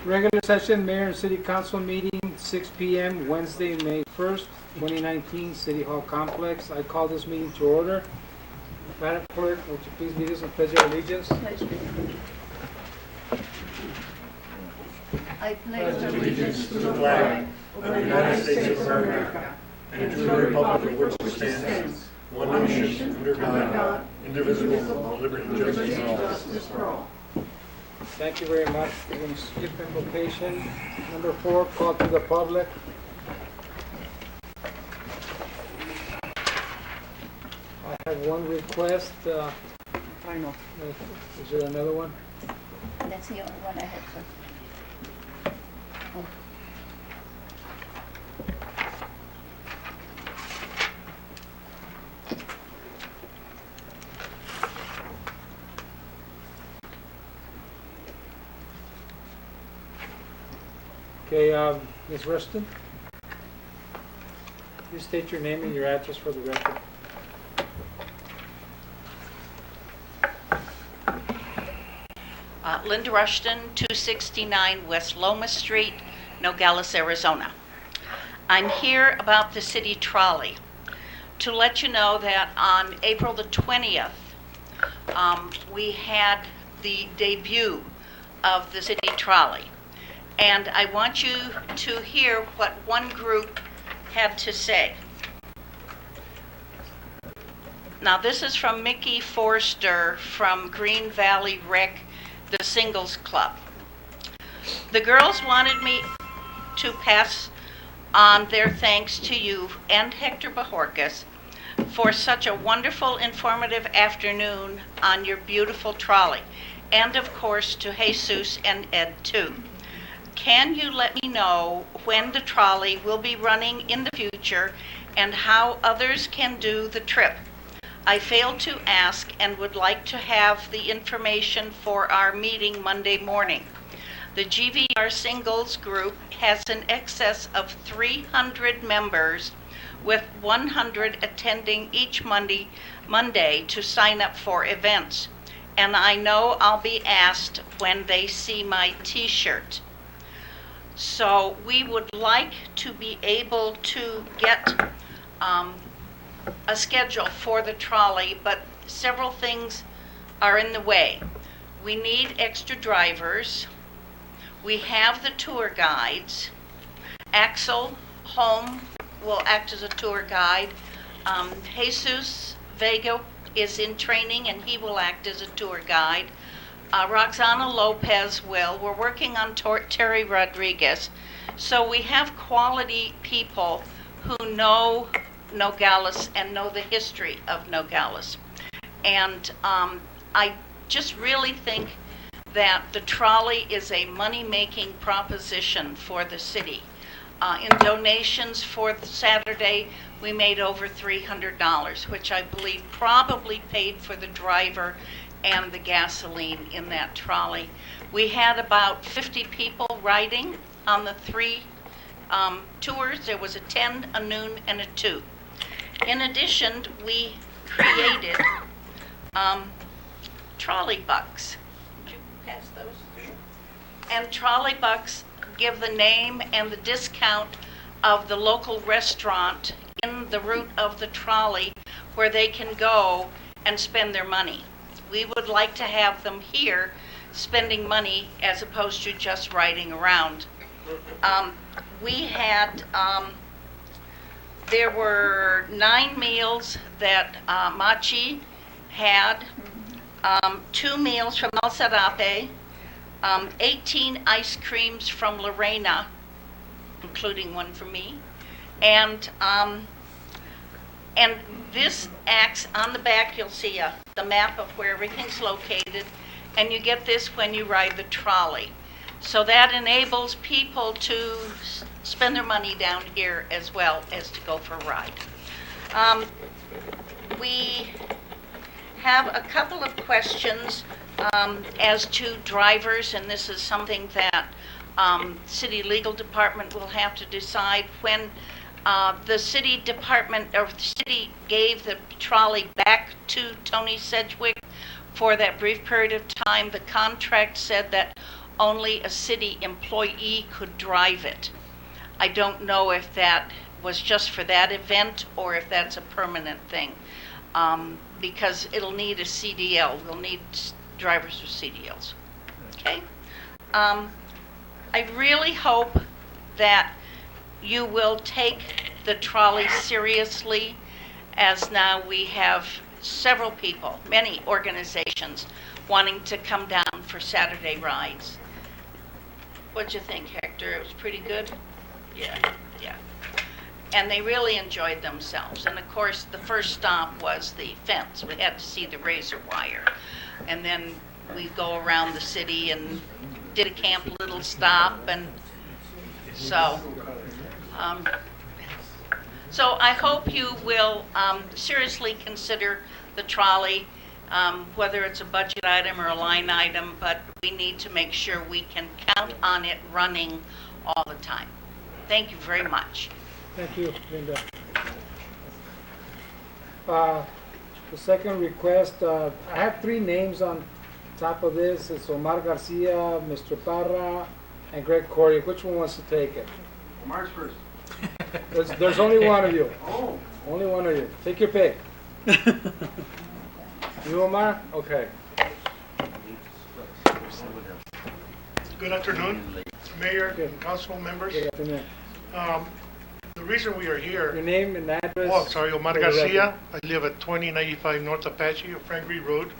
Regular session, Mayor and City Council meeting, 6 p.m., Wednesday, May 1st, 2019, City Hall Complex. I call this meeting to order. Madam Clerk, would you please lead us in pledge of allegiance? I pledge allegiance to the flag of the United States of America and to the republic for which it stands, one nation, under God, indivisible, with liberty and justice for all. Thank you very much. We're going to skip invocation. Number 4, call to the public. I have one request. Final. Is there another one? That's the only one I had for. Okay, Ms. Rustin, please state your name and your address for the record. Linda Rushton, 269 West Loma Street, Nogales, Arizona. I'm here about the city trolley to let you know that on April the 20th, we had the debut of the city trolley. And I want you to hear what one group had to say. Now, this is from Mickey Forster from Green Valley Rec, the Singles Club. The girls wanted me to pass on their thanks to you and Hector Bajorquez for such a wonderful, informative afternoon on your beautiful trolley, and of course to Jesus and Ed too. Can you let me know when the trolley will be running in the future and how others can do the trip? I failed to ask and would like to have the information for our meeting Monday morning. The GVR Singles Group has an excess of 300 members with 100 attending each Monday to sign up for events. And I know I'll be asked when they see my t-shirt. So we would like to be able to get a schedule for the trolley, but several things are in the way. We need extra drivers. We have the tour guides. Axel Holm will act as a tour guide. Jesus Vega is in training and he will act as a tour guide. Roxana Lopez will. We're working on Terry Rodriguez. So we have quality people who know Nogales and know the history of Nogales. And I just really think that the trolley is a money-making proposition for the city. In donations for Saturday, we made over $300, which I believe probably paid for the driver and the gasoline in that trolley. We had about 50 people riding on the 3 tours. There was a 10, a noon, and a 2. In addition, we created trolley bucks. Would you pass those? And trolley bucks give the name and the discount of the local restaurant in the route of the trolley where they can go and spend their money. We would like to have them here spending money as opposed to just riding around. We had, there were 9 meals that Machi had, 2 meals from El Sarape, 18 ice creams from Lorena, including one for me, and this acts on the back. You'll see the map of where everything's located, and you get this when you ride the trolley. So that enables people to spend their money down here as well as to go for a ride. We have a couple of questions as to drivers, and this is something that City Legal Department will have to decide when the city department, or the city gave the trolley back to Tony Sedgwick for that brief period of time. The contract said that only a city employee could drive it. I don't know if that was just for that event or if that's a permanent thing, because it'll need a CDL. We'll need drivers with CDLs. Okay? I really hope that you will take the trolley seriously, as now we have several people, many organizations, wanting to come down for Saturday rides. What'd you think, Hector? It was pretty good? Yeah, yeah. And they really enjoyed themselves. And of course, the first stop was the fence. We had to see the razor wire. And then we go around the city and did a Camp Little stop. And so, so I hope you will seriously consider the trolley, whether it's a budget item or a line item, but we need to make sure we can count on it running all the time. Thank you very much. Thank you, Linda. The second request, I have 3 names on top of this. It's Omar Garcia, Mr. Parra, and Greg Corey. Which one wants to take it? Omar's first. There's only one of you. Oh. Only one of you. Take your pick. You, Omar? Okay. Good afternoon, Mayor and council members. Good afternoon. The reason we are here, Your name and address? oh, I'm sorry, Omar for the Garcia. record. I live at 2095 North Apache, Frank Reed Road.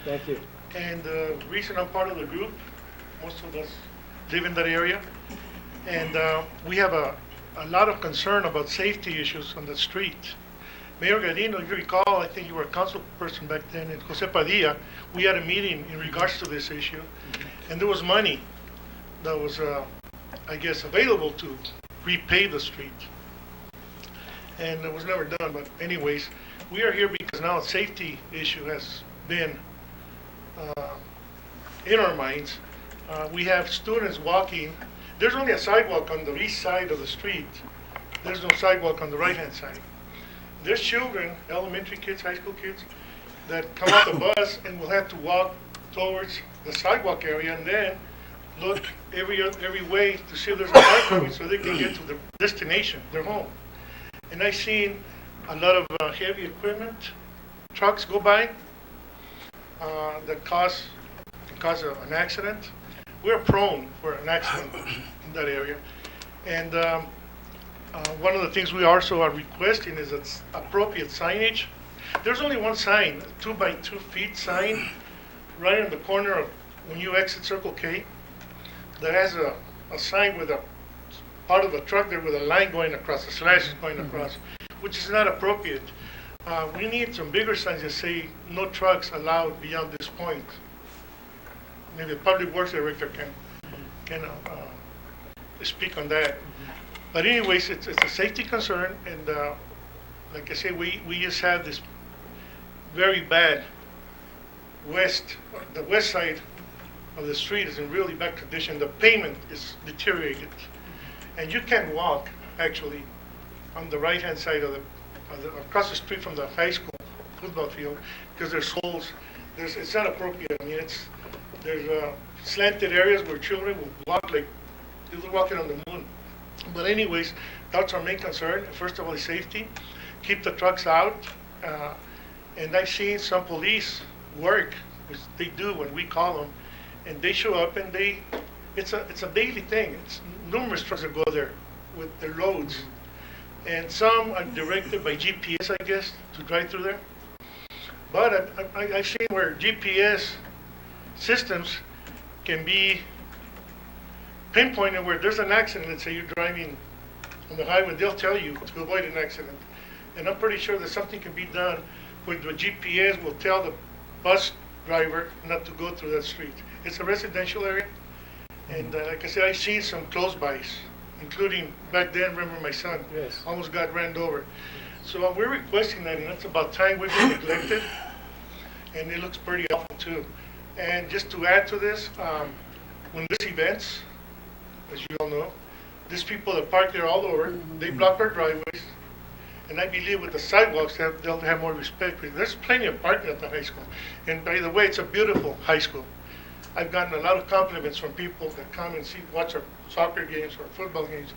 Thank you. And the reason I'm part of the group, most of us live in that area. And we have a lot of concern about safety issues on the street. Mayor Gadino, if you recall, I think you were a council person back then, and Jose Padilla, we had a meeting in regards to this issue. And there was money that was, I guess, available to repave the street. And it was never done, but anyways, we are here because now a safety issue has been in our minds. We have students walking. There's only a sidewalk on the east side of the street. There's no sidewalk on the right-hand side. There's children, elementary kids, high school kids, that come off the bus and will have to walk towards the sidewalk area and then look every way to see if there's a car coming so they can get to their destination, their home. And I've seen a lot of heavy equipment, trucks go by that cause an accident. We're prone for an accident in that area. And one of the things we also are requesting is it's appropriate signage. There's only one sign, 2 by 2 feet sign, right in the corner of when you exit Circle K, that has a sign with a part of the truck there with a line going across, a slash going across, which is not appropriate. We need some bigger signs that say no trucks allowed beyond this point. Maybe the public works director can speak on that. But anyways, it's a safety concern, and like I say, we just have this very bad the west side of the street is in really bad condition. The pavement is deteriorated, and you can't walk actually on the right-hand side of across the street from the high school football field because there's holes. It's not appropriate. I mean, there's slanted areas where children will walk like they're walking on the moon. But anyways, that's our main concern. First of all, is safety. Keep the trucks out. And I've seen some police work, which they do when we call them, and they show up and it's a daily thing. It's numerous trucks that go there with their loads. And some are directed by GPS, I guess, to drive through there. But I've seen where GPS systems can be pinpointed where there's an accident. Let's say you're driving on the highway, they'll tell you to avoid an accident. And I'm pretty sure that something can be done where the GPS will tell the bus driver not to go through that street. It's a residential area. And like I said, I've seen some close-bys, including back then, remember my son almost got ran over. So we're requesting that, and it's about time. We've been neglected, and it looks pretty awful too. And just to add to this, when there's events, as you all know, these people that park there all over, they block our driveways. And I believe with the sidewalks, they'll have more respect. There's plenty of parking at the high school. And by the way, it's a beautiful high school. I've gotten a lot of compliments from people that come and watch our soccer games or football games,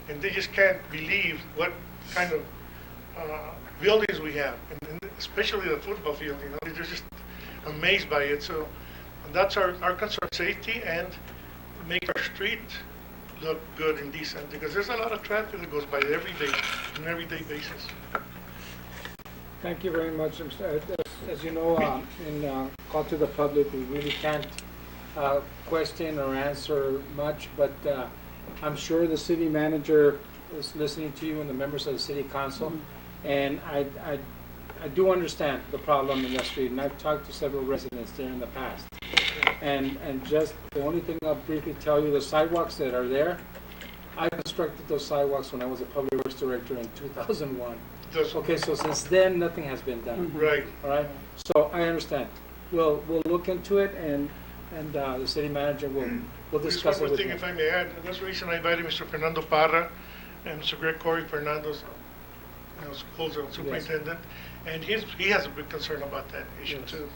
and they just can't believe what kind of buildings we have, and especially the football field. They're just amazed by it. So that's our concern: safety and make our street look good and decent, because there's a lot of traffic that goes by every day, on an everyday basis. Thank you very much. As you know, in Call to the Public, we really can't question or answer much, but I'm sure the city manager is listening to you and the members of the city council, and I do understand the problem in that street, and I've talked to several residents there in the past. And just the only thing I'll briefly tell you, the sidewalks that are there, I constructed those sidewalks when I was a public works director in 2001. Okay, so since then, nothing has been done. Right. All right, so I understand. We'll look into it, and the city manager will discuss One it more with thing, you. if I may add, that's the reason I invited Mr. Fernando Parra and Mr. Gregory Fernandez, schools superintendent, and he has a big concern about that issue Yes. too.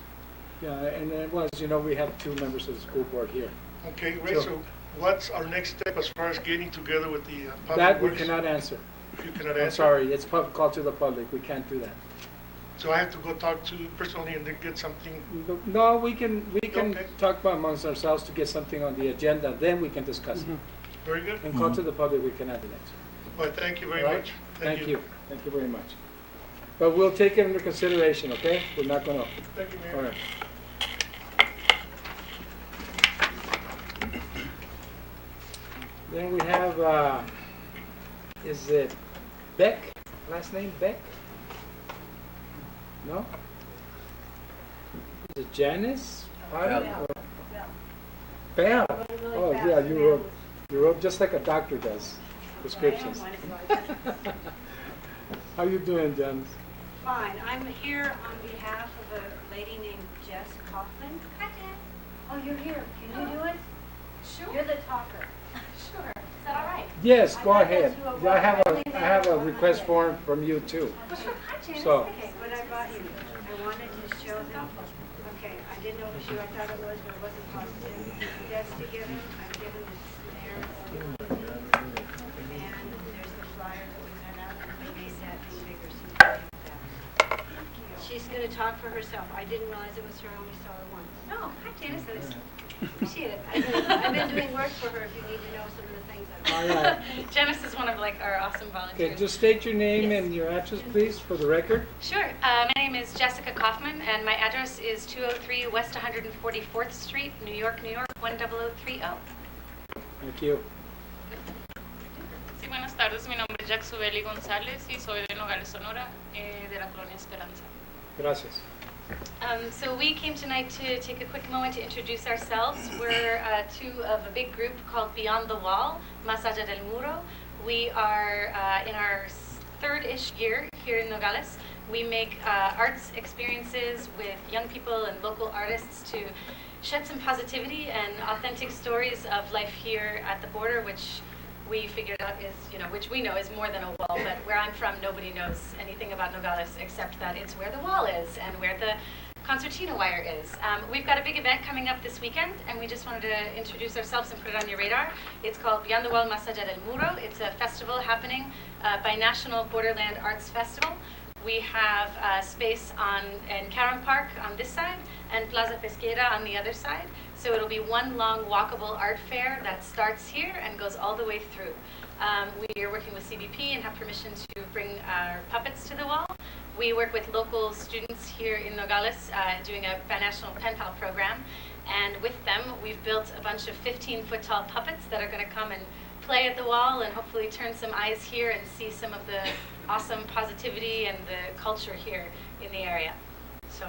Yeah, and it was, we have 2 members of the school board here. Okay, great. So what's our next step as far as getting together with the public That we works? cannot answer. You cannot I'm answer? sorry, it's call to the public. We can't do that. So I have to go talk to you personally and then get something? No, we can Okay. talk about amongst ourselves to get something on the agenda, then we can discuss it. Very good. And call to the public, we cannot do that. Well, thank you very All right? much. Thank you. Thank you very much. But we'll take it under consideration, okay? We're not gonna, Thank you, Mayor. all right. Then we have, is it Beck? Last name Beck? No? Is it Janice? Bell. Bell. Oh, yeah, you wrote just like a doctor does, prescriptions. How you doing, Janice? Fine. I'm here on behalf of a lady named Jess Kaufman. Hi, Jess. Oh, you're here. Can you do it? Sure. You're the talker. Sure. Is that all right? Yes, I go thought ahead. that's who it I was. have a request form from you too. Well, sure. Hi, Janice. So- Okay, what I brought you. I wanted to show them. Okay, I didn't know it was you. I thought it was, but it wasn't positive. That's to give him. I've given this there. And there's the flyer that we sent out, and we made that bigger so you can have that. She's going to talk for herself. I didn't realize it was her. I only saw her once. Oh, hi, Janice. Appreciate it. I've been doing work for her if you need to know some of the things I've All done. right. Janice is one of our awesome volunteers. Okay, just state your name Yes. and your address, please, for the record. Sure. My name is Jessica Kaufman, and my address is 203 West 144th Street, New York, New York, 10030. Thank you. Sí, buenas tardes. Mi nombre es Jack Subeli González y soy de Nogales, Sonora, de la colonia Esperanza. Gracias. So we came tonight to take a quick moment to introduce ourselves. We're two of a big group called Beyond the Wall, Más Allá del Muro. We are in our third-ish year here in Nogales. We make arts experiences with young people and local artists to shed some positivity and authentic stories of life here at the border, which we figured out is, which we know is more than a wall, but where I'm from, nobody knows anything about Nogales except that it's where the wall is and where the concertina wire is. We've got a big event coming up this weekend, and we just wanted to introduce ourselves and put it on your radar. It's called Beyond the Wall, Más Allá del Muro. It's a festival happening Binational Borderland Arts Festival. We have space in Caron Park on this side and Plaza Pesquera on the other side. So it'll be one long walkable art fair that starts here and goes all the way through. We are working with CBP and have permission to bring our puppets to the wall. We work with local students here in Nogales doing a binational pen pal program. And with them, we've built a bunch of 15-foot tall puppets that are going to come and play at the wall and hopefully turn some eyes here and see some of the awesome positivity and the culture here in the area. So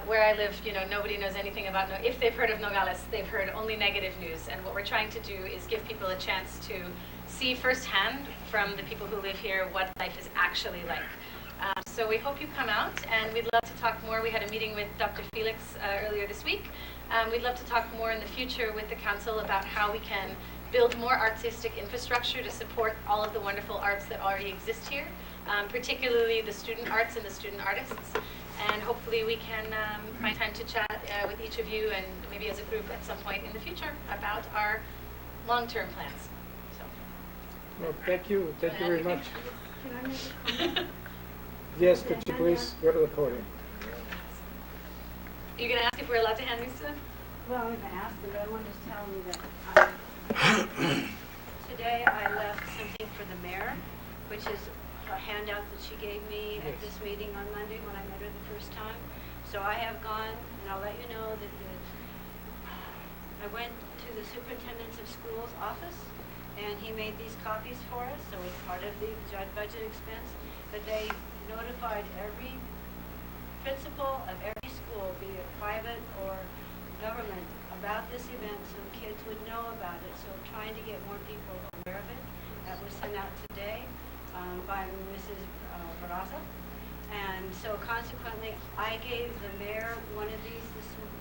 where I live, nobody knows anything about, if they've heard of Nogales, they've heard only negative news. And what we're trying to do is give people a chance to see firsthand from the people who live here what life is actually like. So we hope you come out, and we'd love to talk more. We had a meeting with Dr. Felix earlier this week. We'd love to talk more in the future with the council about how we can build more artistic infrastructure to support all of the wonderful arts that already exist here, particularly the student arts and the student artists. And hopefully we can find time to chat with each of you and maybe as a group at some point in the future about our long-term plans. So, Well, thank you very much. Can I make a comment? Yes, could you please go to the podium? you're going to ask if we're allowed to hand these to them? Well, I'm gonna ask, but I want to tell you that today I left something for the mayor, which is a handout that she gave me at this meeting on Monday when I met her the first time. So I have gone, and I'll let you know that I went to the superintendent's of schools office, and he made these copies for us, so it's part of the budget expense. But they notified every principal of every school, be it private or government, about this event so kids would know about it. So trying to get more people aware of it. That was sent out today by Mrs. Barraza. And so consequently, I gave the mayor one of these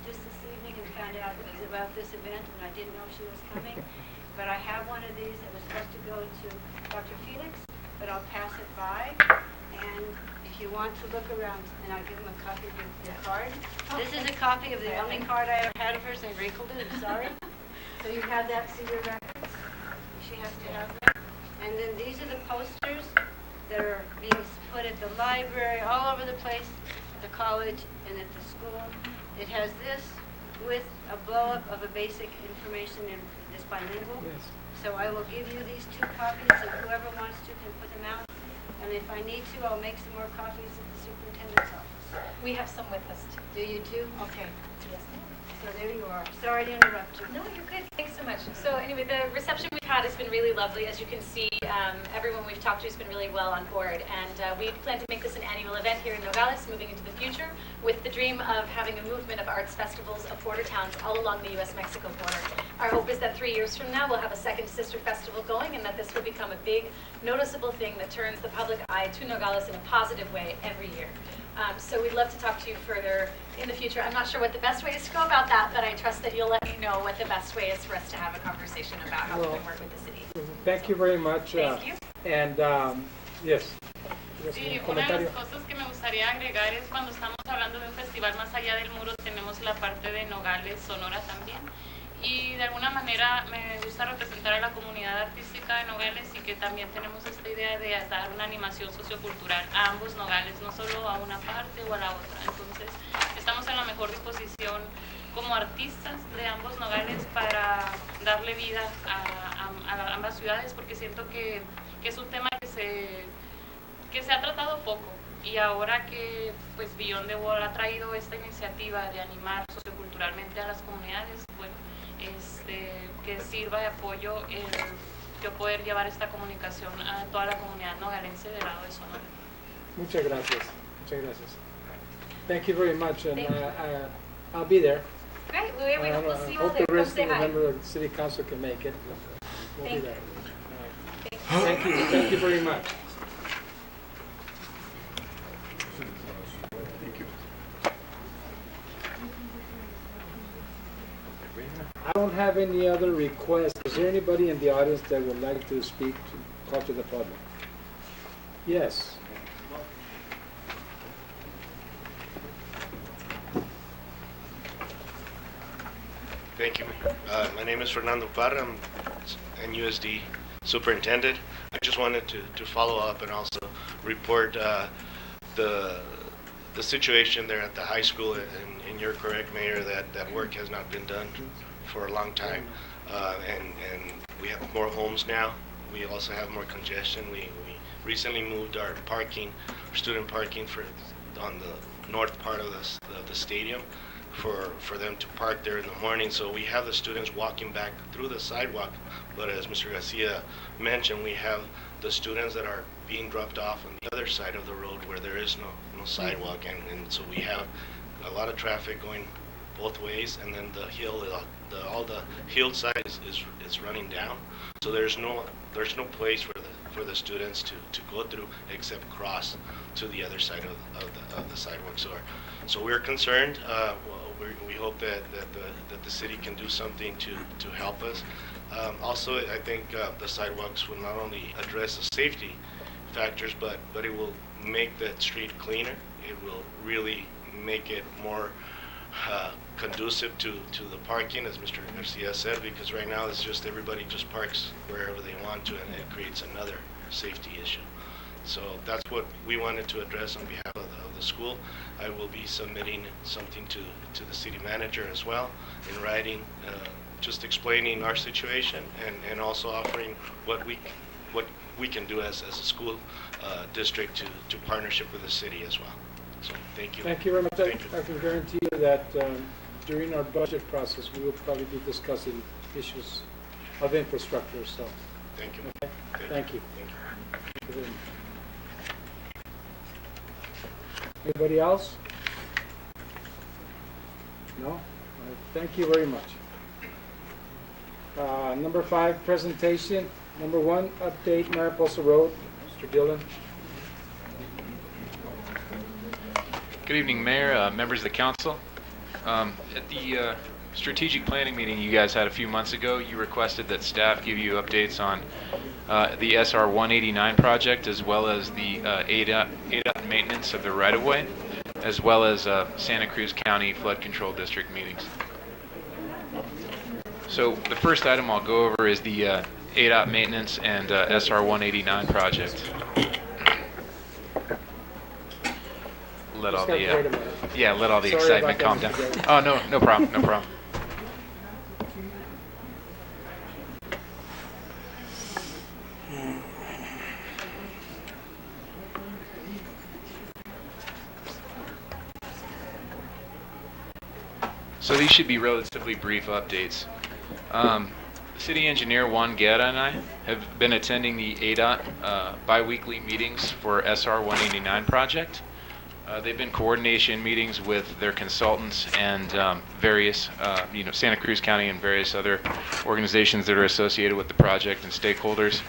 just this evening and found out it was about this event, and I didn't know she was coming. But I have one of these that was supposed to go to Dr. Felix, but I'll pass it by. And if you want to look around, and I'll give him a copy of the card. This is a copy of the only card I ever had of hers. I wrinkled it, I'm sorry. So you have that, see your records? She has to have that. And then these are the posters that are being put at the library, all over the place, at the college and at the school. It has this with a blow-up of a basic information in this bilingual. Yes. So I will give you these 2 copies, and whoever wants to can put them out. And if I need to, I'll make some more copies at the superintendent's office. We have some with us too. Do you too? Okay. Yes. So there you are. Sorry to interrupt you. No, you're good. Thanks so much. So anyway, the reception we've had has been really lovely. As you can see, everyone we've talked to has been really well on board. And we plan to make this an annual event here in Nogales moving into the future with the dream of having a movement of arts festivals of border towns all along the U.S.-Mexico border. Our hope is that 3 years from now we'll have a second sister festival going and that this will become a big, noticeable thing that turns the public eye to Nogales in a positive way every year. So we'd love to talk to you further in the future. I'm not sure what the best way is to go about that, but I trust that you'll let me know what the best way is for us to have a conversation about how we can work with the city. Thank you very much. Thank you. And yes. Sí, Un una de comentario. las cosas que me gustaría agregar es cuando estamos hablando de un festival más allá del muro, tenemos la parte de Nogales, Sonora también. Y de alguna manera me gusta representar a la comunidad artística de Nogales y que también tenemos esta idea de dar una animación sociocultural a ambos Nogales, no solo a una parte o a la otra. Entonces, estamos en la mejor disposición como artistas de ambos Nogales para darle vida a ambas ciudades, porque siento que es un tema que se ha tratado poco. Y ahora que pues Beyond the Wall ha traído esta iniciativa de animar socioculturalmente a las comunidades, bueno, que sirva de apoyo el yo poder llevar esta comunicación a toda la comunidad nogalense del lado de Sonora. Muchas gracias. Muchas gracias. Thank you very much, and Thank you. I'll be there. Great. We hope we'll see you all hope there. the Come rest say of the hi. member of the city council can make it. We'll Thank be you. there. Thank you. Thank you very much. I don't have any other requests. Is there anybody in the audience that would like to speak, to talk to the public? Yes. Thank you. My name is Fernando Parra. I'm NUSD superintendent. I just wanted to follow up and also report the situation there at the high school, and you're correct, Mayor, that work has not been done for a long time. And we have more homes now. We also have more congestion. We recently moved our parking, student parking on the north part of the stadium for them to park there in the morning. So we have the students walking back through the sidewalk, but as Mr. Garcia mentioned, we have the students that are being dropped off on the other side of the road where there is no sidewalk, and so we have a lot of traffic going both ways, and then the hill, all the hillside is running down. So there's no place for the students to go through except cross to the other side of the sidewalk. So we're concerned. We hope that the city can do something to help us. Also, I think the sidewalks will not only address the safety factors, but it will make the street cleaner. it will really make it more conducive to the parking, as Mr. Garcia said, because right now it's just everybody just parks wherever they want to, and it creates another safety issue. So that's what we wanted to address on behalf of the school. I will be submitting something to the city manager as well in writing, just explaining our situation and also offering what we can do as a school district to partnership with the city as well. So thank you. Thank you very much. Thank you. I can guarantee you that during our budget process, we will probably be discussing issues of infrastructure, so. Thank you. Okay. Thank you. Thank you. Thank you very much. Anybody else? No? All right. Thank you very much. Number 5, presentation. Number 1, update Mariposa Road. Mr. Dillon. Good evening, Mayor, members of the council. At the strategic planning meeting you guys had a few months ago, you requested that staff give you updates on the SR 189 project, as well as the ADOT maintenance of the right-of-way, as well as Santa Cruz County Flood Control District meetings. So the first item I'll go over is the ADOT maintenance and SR 189 project. Let all Just gotta wait a the minute. yeah, let all the Sorry excitement calm about down. that. Oh, no problem, no problem. So these should be relatively brief updates. City Engineer Juan Guerra and I have been attending the ADOT bi-weekly meetings for SR 189 project. They've been coordination meetings with their consultants and various, Santa Cruz County and various other organizations that are associated with the project and stakeholders.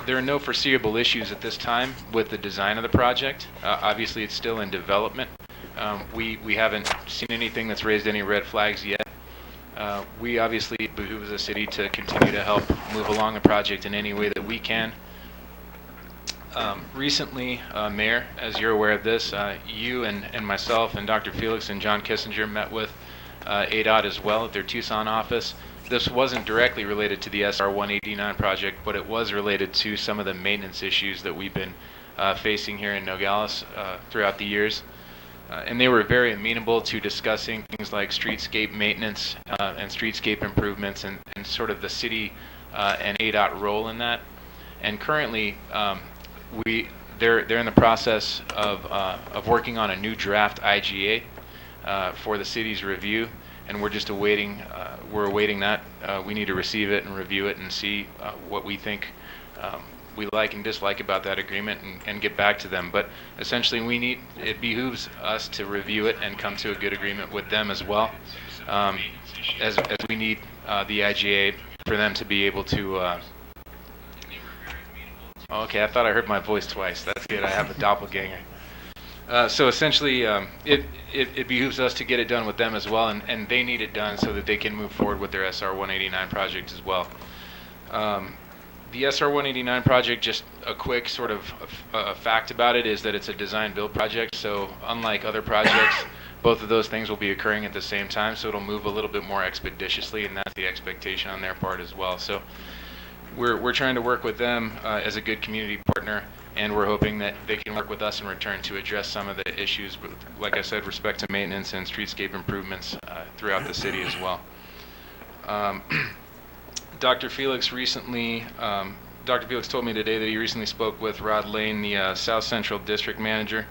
There are no foreseeable issues at this time with the design of the project. Obviously, it's still in development. We haven't seen anything that's raised any red flags yet. We obviously behoove as a city to continue to help move along the project in any way that we can. Recently, Mayor, as you're aware of this, you and myself and Dr. Felix and John Kissinger met with ADOT as well at their Tucson office. This wasn't directly related to the SR 189 project, but it was related to some of the maintenance issues that we've been facing here in Nogales throughout the years. And they were very amenable to discussing things like streetscape maintenance and streetscape improvements and sort of the city and ADOT role in that. And currently, they're in the process of working on a new draft IGA for the city's review, and we're just awaiting that. We need to receive it and review it and see what we think we like and dislike about that agreement and get back to them. But essentially, it behooves us to review it and come to a good agreement with them as well, as we need the IGA for them to be able to. Okay, I thought I heard my voice twice. That's good. I have a doppelganger. So essentially, it behooves us to get it done with them as well, and they need it done so that they can move forward with their SR 189 project as well. The SR 189 project, just a quick sort of fact about it is that it's a design-build project. So unlike other projects, both of those things will be occurring at the same time. So it'll move a little bit more expeditiously, and that's the expectation on their part as well. So we're trying to work with them as a good community partner, and we're hoping that they can work with us in return to address some of the issues, with, like I said, respect to maintenance and streetscape improvements throughout the city as well. Dr. Felix told me today that he recently spoke with Rod Lane, the South Central District Manager,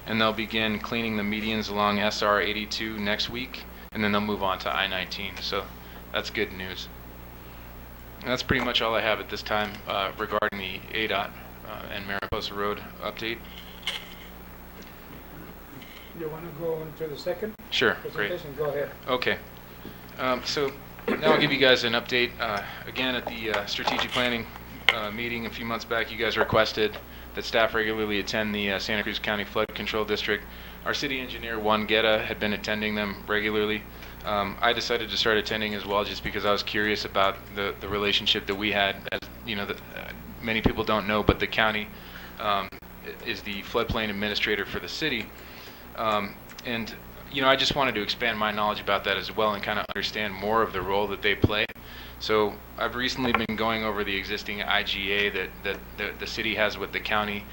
and they'll begin cleaning the medians along SR 82 next week, and then they'll move on to I-19. So that's good news. And that's pretty much all I have at this time regarding the ADOT and Mariposa Road update. You want to go into the second Sure, great. presentation? Go ahead. Okay. So now I'll give you guys an update. Again, at the strategic planning meeting a few months back, you guys requested that staff regularly attend the Santa Cruz County Flood Control District. Our city engineer, Juan Guerra, had been attending them regularly. I decided to start attending as well just because I was curious about the relationship that we had. As you know, many people don't know, but the county is the floodplain administrator for the city. And I just wanted to expand my knowledge about that as well and kind of understand more of the role that they play. So I've recently been going over the existing IGA that the city has with the county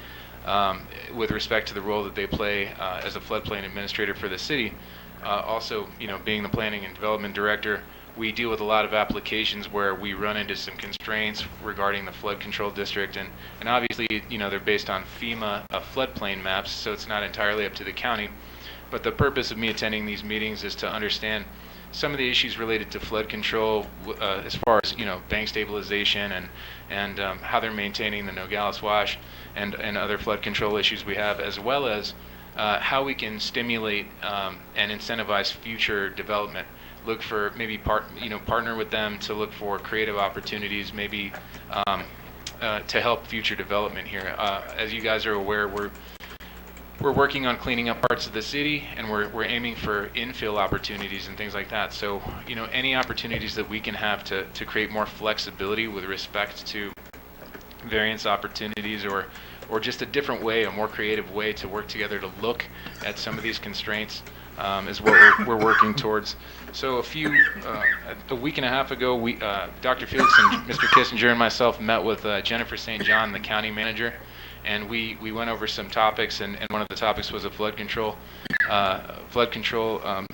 with respect to the role that they play as a floodplain administrator for the city. Also, being the planning and development director, we deal with a lot of applications where we run into some constraints regarding the flood control district, and obviously, they're based on FEMA floodplain maps, so it's not entirely up to the county. But the purpose of me attending these meetings is to understand some of the issues related to flood control, as far as bank stabilization and how they're maintaining the Nogales Wash and other flood control issues we have, as well as how we can stimulate and incentivize future development. Look for maybe partner with them to look for creative opportunities, maybe to help future development here. As you guys are aware, we're working on cleaning up parts of the city, and we're aiming for infill opportunities and things like that. So any opportunities that we can have to create more flexibility with respect to variance opportunities, or just a different way, a more creative way to work together to look at some of these constraints is what we're working towards. So a week and a half ago, Dr. Felix and Mr. Kissinger and myself met with Jennifer St. John, the county manager, and we went over some topics, and one of the topics was a flood control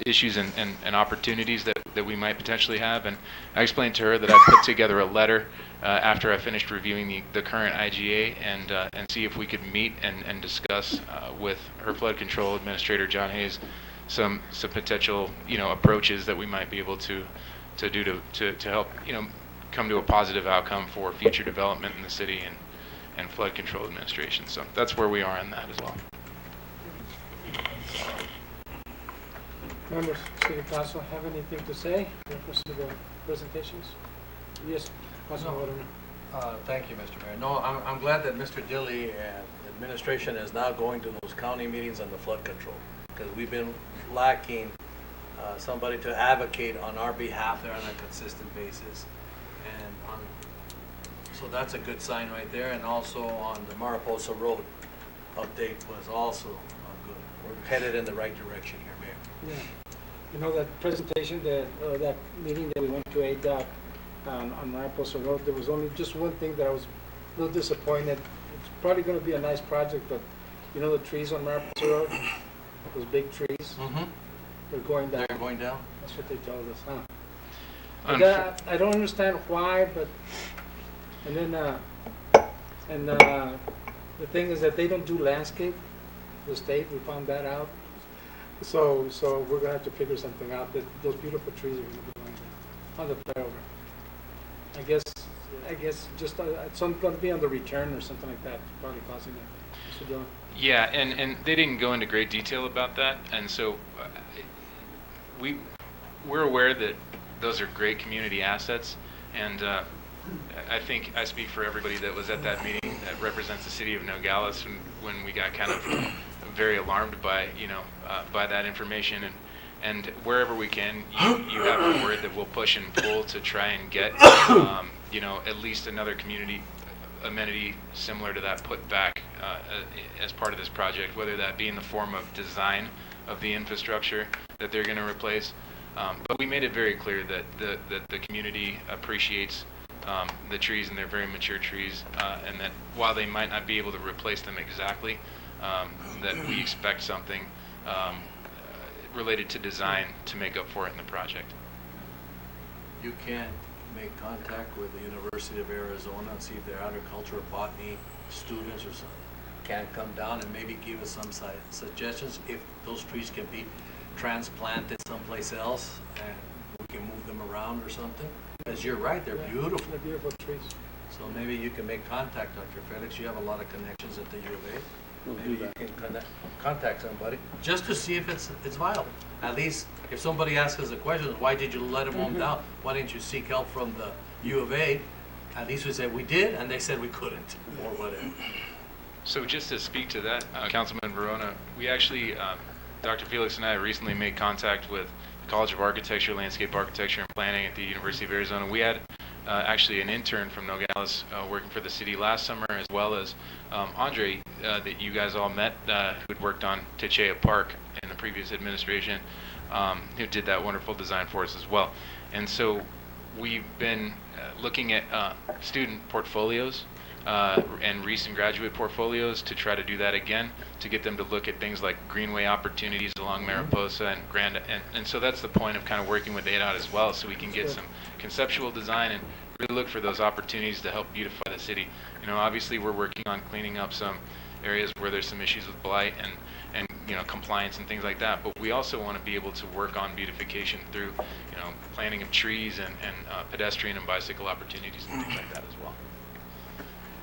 issues and opportunities that we might potentially have. And I explained to her that I put together a letter after I finished reviewing the current IGA and see if we could meet and discuss with her flood control administrator, John Hayes, some potential approaches that we might be able to do to help come to a positive outcome for future development in the city and flood control administration. So that's where we are on that as well. Members of City Council have anything to say in reference to the presentations? Yes, Councilman Guerrero. Thank you, Mr. Mayor. No, I'm glad that Mr. Dilly and the administration is now going to those county meetings on the flood control, because we've been lacking somebody to advocate on our behalf there on a consistent basis. So that's a good sign right there. And also on the Mariposa Road update was also good. We're headed in the right direction here, Mayor. Yeah. That presentation, that meeting that we went to ADOT on Mariposa Road, there was only just one thing that I was a little disappointed. It's probably going to be a nice project, but the trees on Mariposa Road, those big trees, they're going down. They're going down? That's what they told us, huh? I don't understand why, but and then the thing is that they don't do landscape. The state, we found that out. So we're gonna have to figure something out. That those beautiful trees are gonna be going down on the flyover. I guess just some gonna be on the return or something like that. Probably causing that. Mr. Dillon. Yeah, and they didn't go into great detail about that, and so we're aware that those are great community assets, and I think I speak for everybody that was at that meeting that represents the city of Nogales when we got kind of very alarmed by by that information, and wherever we can, you have our word that we'll push and pull to try and get at least another community amenity similar to that put back as part of this project, whether that be in the form of design of the infrastructure that they're going to replace. But we made it very clear that the community appreciates the trees, and they're very mature trees, and that while they might not be able to replace them exactly, that we expect something related to design to make up for it in the project. You can make contact with the University of Arizona and see if their agriculture or botany students or something can come down and maybe give us some suggestions if those trees can be transplanted someplace else and we can move them around or something. Because you're right, they're beautiful. They're beautiful trees. So maybe you can make contact, Dr. Felix. You have a lot of connections at the U of A. Maybe you can contact somebody just to see if it's viable. At least if somebody asks us a question, why did you let them down? Why didn't you seek help from the U of A? At least we said we did, and they said we couldn't, or whatever. So just to speak to that, Councilman Verona, we actually, Dr. Felix and I recently made contact with the College of Architecture, Landscape Architecture and Planning at the University of Arizona. We had actually an intern from Nogales working for the city last summer, as well as Andre, that you guys all met, who had worked on Techea Park in the previous administration, who did that wonderful design for us as well. And so we've been looking at student portfolios and recent graduate portfolios to try to do that again, to get them to look at things like greenway opportunities along Mariposa and Grand, and so that's the point of kind of working with ADOT as well, so we can get some conceptual design and really look for those opportunities to help beautify the city. You know, obviously we're working on cleaning up some areas where there's some issues with blight and you know, compliance and things like that, but we also want to be able to work on beautification through, you know, planting of trees and pedestrian and bicycle opportunities and things like that as well.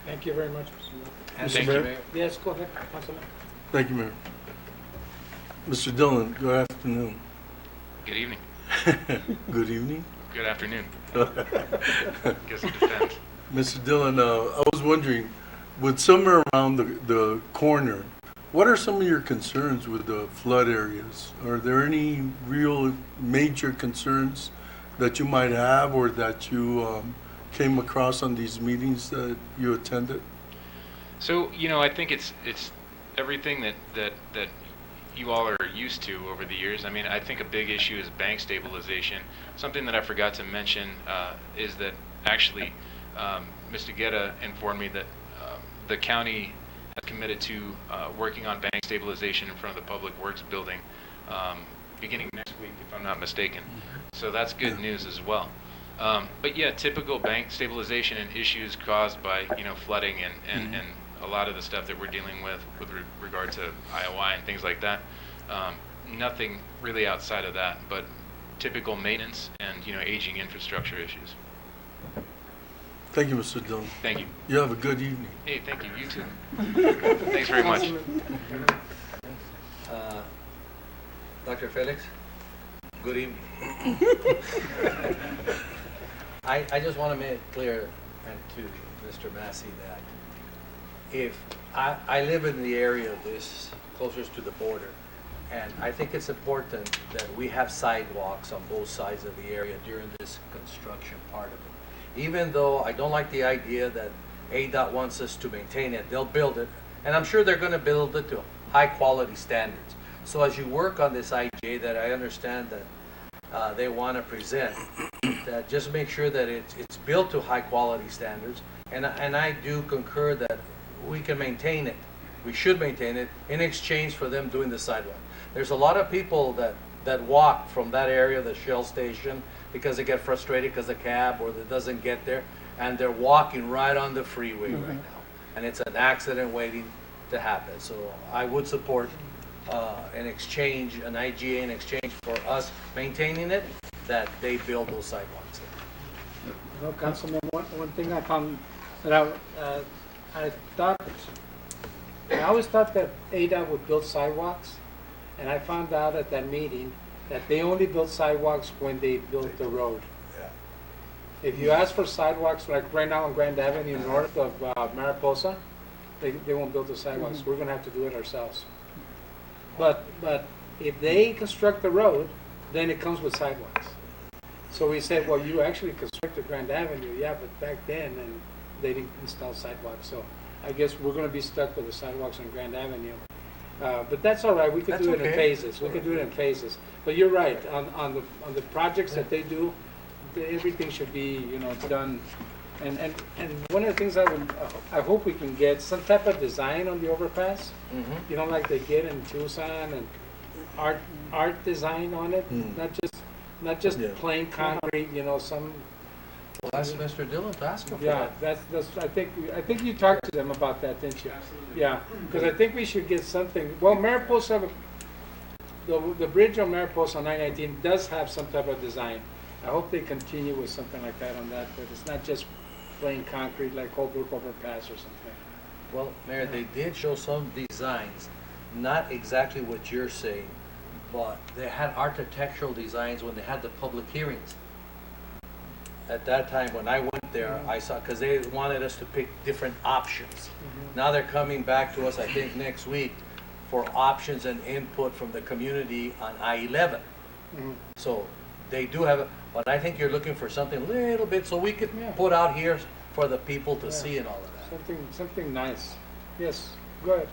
Thank you very much, Mr. Mayor. And Thank Mr. you. Mayor, Yes, go ahead, Councilman. Thank you, Mayor. Mr. Dillon, good afternoon. Good evening. Good evening. Good afternoon. Guess it depends. Mr. Dillon, I was wondering, with somewhere around the corner, what are some of your concerns with the flood areas? Are there any real major concerns that you might have or that you came across on these meetings that you attended? So, you know, I think it's everything that you all are used to over the years. I mean, I think a big issue is bank stabilization. Something that I forgot to mention is that actually Mr. Guetta informed me that the county has committed to working on bank stabilization in front of the Public Works building beginning next week, if I'm not mistaken. So that's good news as well. But yeah, typical bank stabilization and issues caused by, you know, flooding and a lot of the stuff that we're dealing with regard to IOI and things like that. Nothing really outside of that, but typical maintenance and, you know, aging infrastructure issues. Thank you, Mr. Dillon. Thank you. You have a good evening. Hey, thank you. You too. Thanks very much. Dr. Felix, good evening. I just want to make it clear and to Mr. Massey that if I live in the area of this closest to the border, and I think it's important that we have sidewalks on both sides of the area during this construction part of it. Even though I don't like the idea that ADOT wants us to maintain it, they'll build it, and I'm sure they're going to build it to high quality standards. So as you work on this IGA that I understand that they want to present, that just make sure that it's built to high quality standards, and I do concur that we can maintain it. We should maintain it in exchange for them doing the sidewalk. There's a lot of people that walk from that area, the Shell station, because they get frustrated because the cab or it doesn't get there, and they're walking right on the freeway right now, and it's an accident waiting to happen. So I would support an exchange, an IGA in exchange for us maintaining it, that they build those sidewalks. No, Councilman, one thing I found that I always thought that ADOT would build sidewalks, and I found out at that meeting that they only build sidewalks when they build the road. If you ask for sidewalks, like right now on Grand Avenue north of Mariposa, they won't build the sidewalks. We're gonna have to do it ourselves. But if they construct the road, then it comes with sidewalks. So we said, well, you actually constructed Grand Avenue, yeah, but back then, and they didn't install sidewalks. So I guess we're gonna be stuck with the sidewalks on Grand Avenue. But that's all right. We could That's do it in okay. phases. We could do it in phases. But you're right. On the projects that they do, everything should be, you know, done. And one of the things I hope we can get some type of design on the overpass. You know, like they get in Tucson, and art design on it, not just Yeah. plain concrete. You know, some. Well, ask Mr. Dillon to ask him for Yeah, that. that's. I think you talked to them about that, didn't you? Yeah, because I think we should get something. Well, Mariposa, the bridge on Mariposa on 919 does have some type of design. I hope they continue with something like that on that, but it's not just plain concrete like Holbrook Overpass or something. Well, Mayor, they did show some designs, not exactly what you're saying, but they had architectural designs when they had the public hearings. At that time, when I went there, I saw, because they wanted us to pick different options. Now they're coming back to us, I think, next week for options and input from the community on I-11. So they do have, but I think you're looking for something a little bit so we could Yeah. put out here for the people to Yeah. see and all of that. Something nice. Yes, go ahead.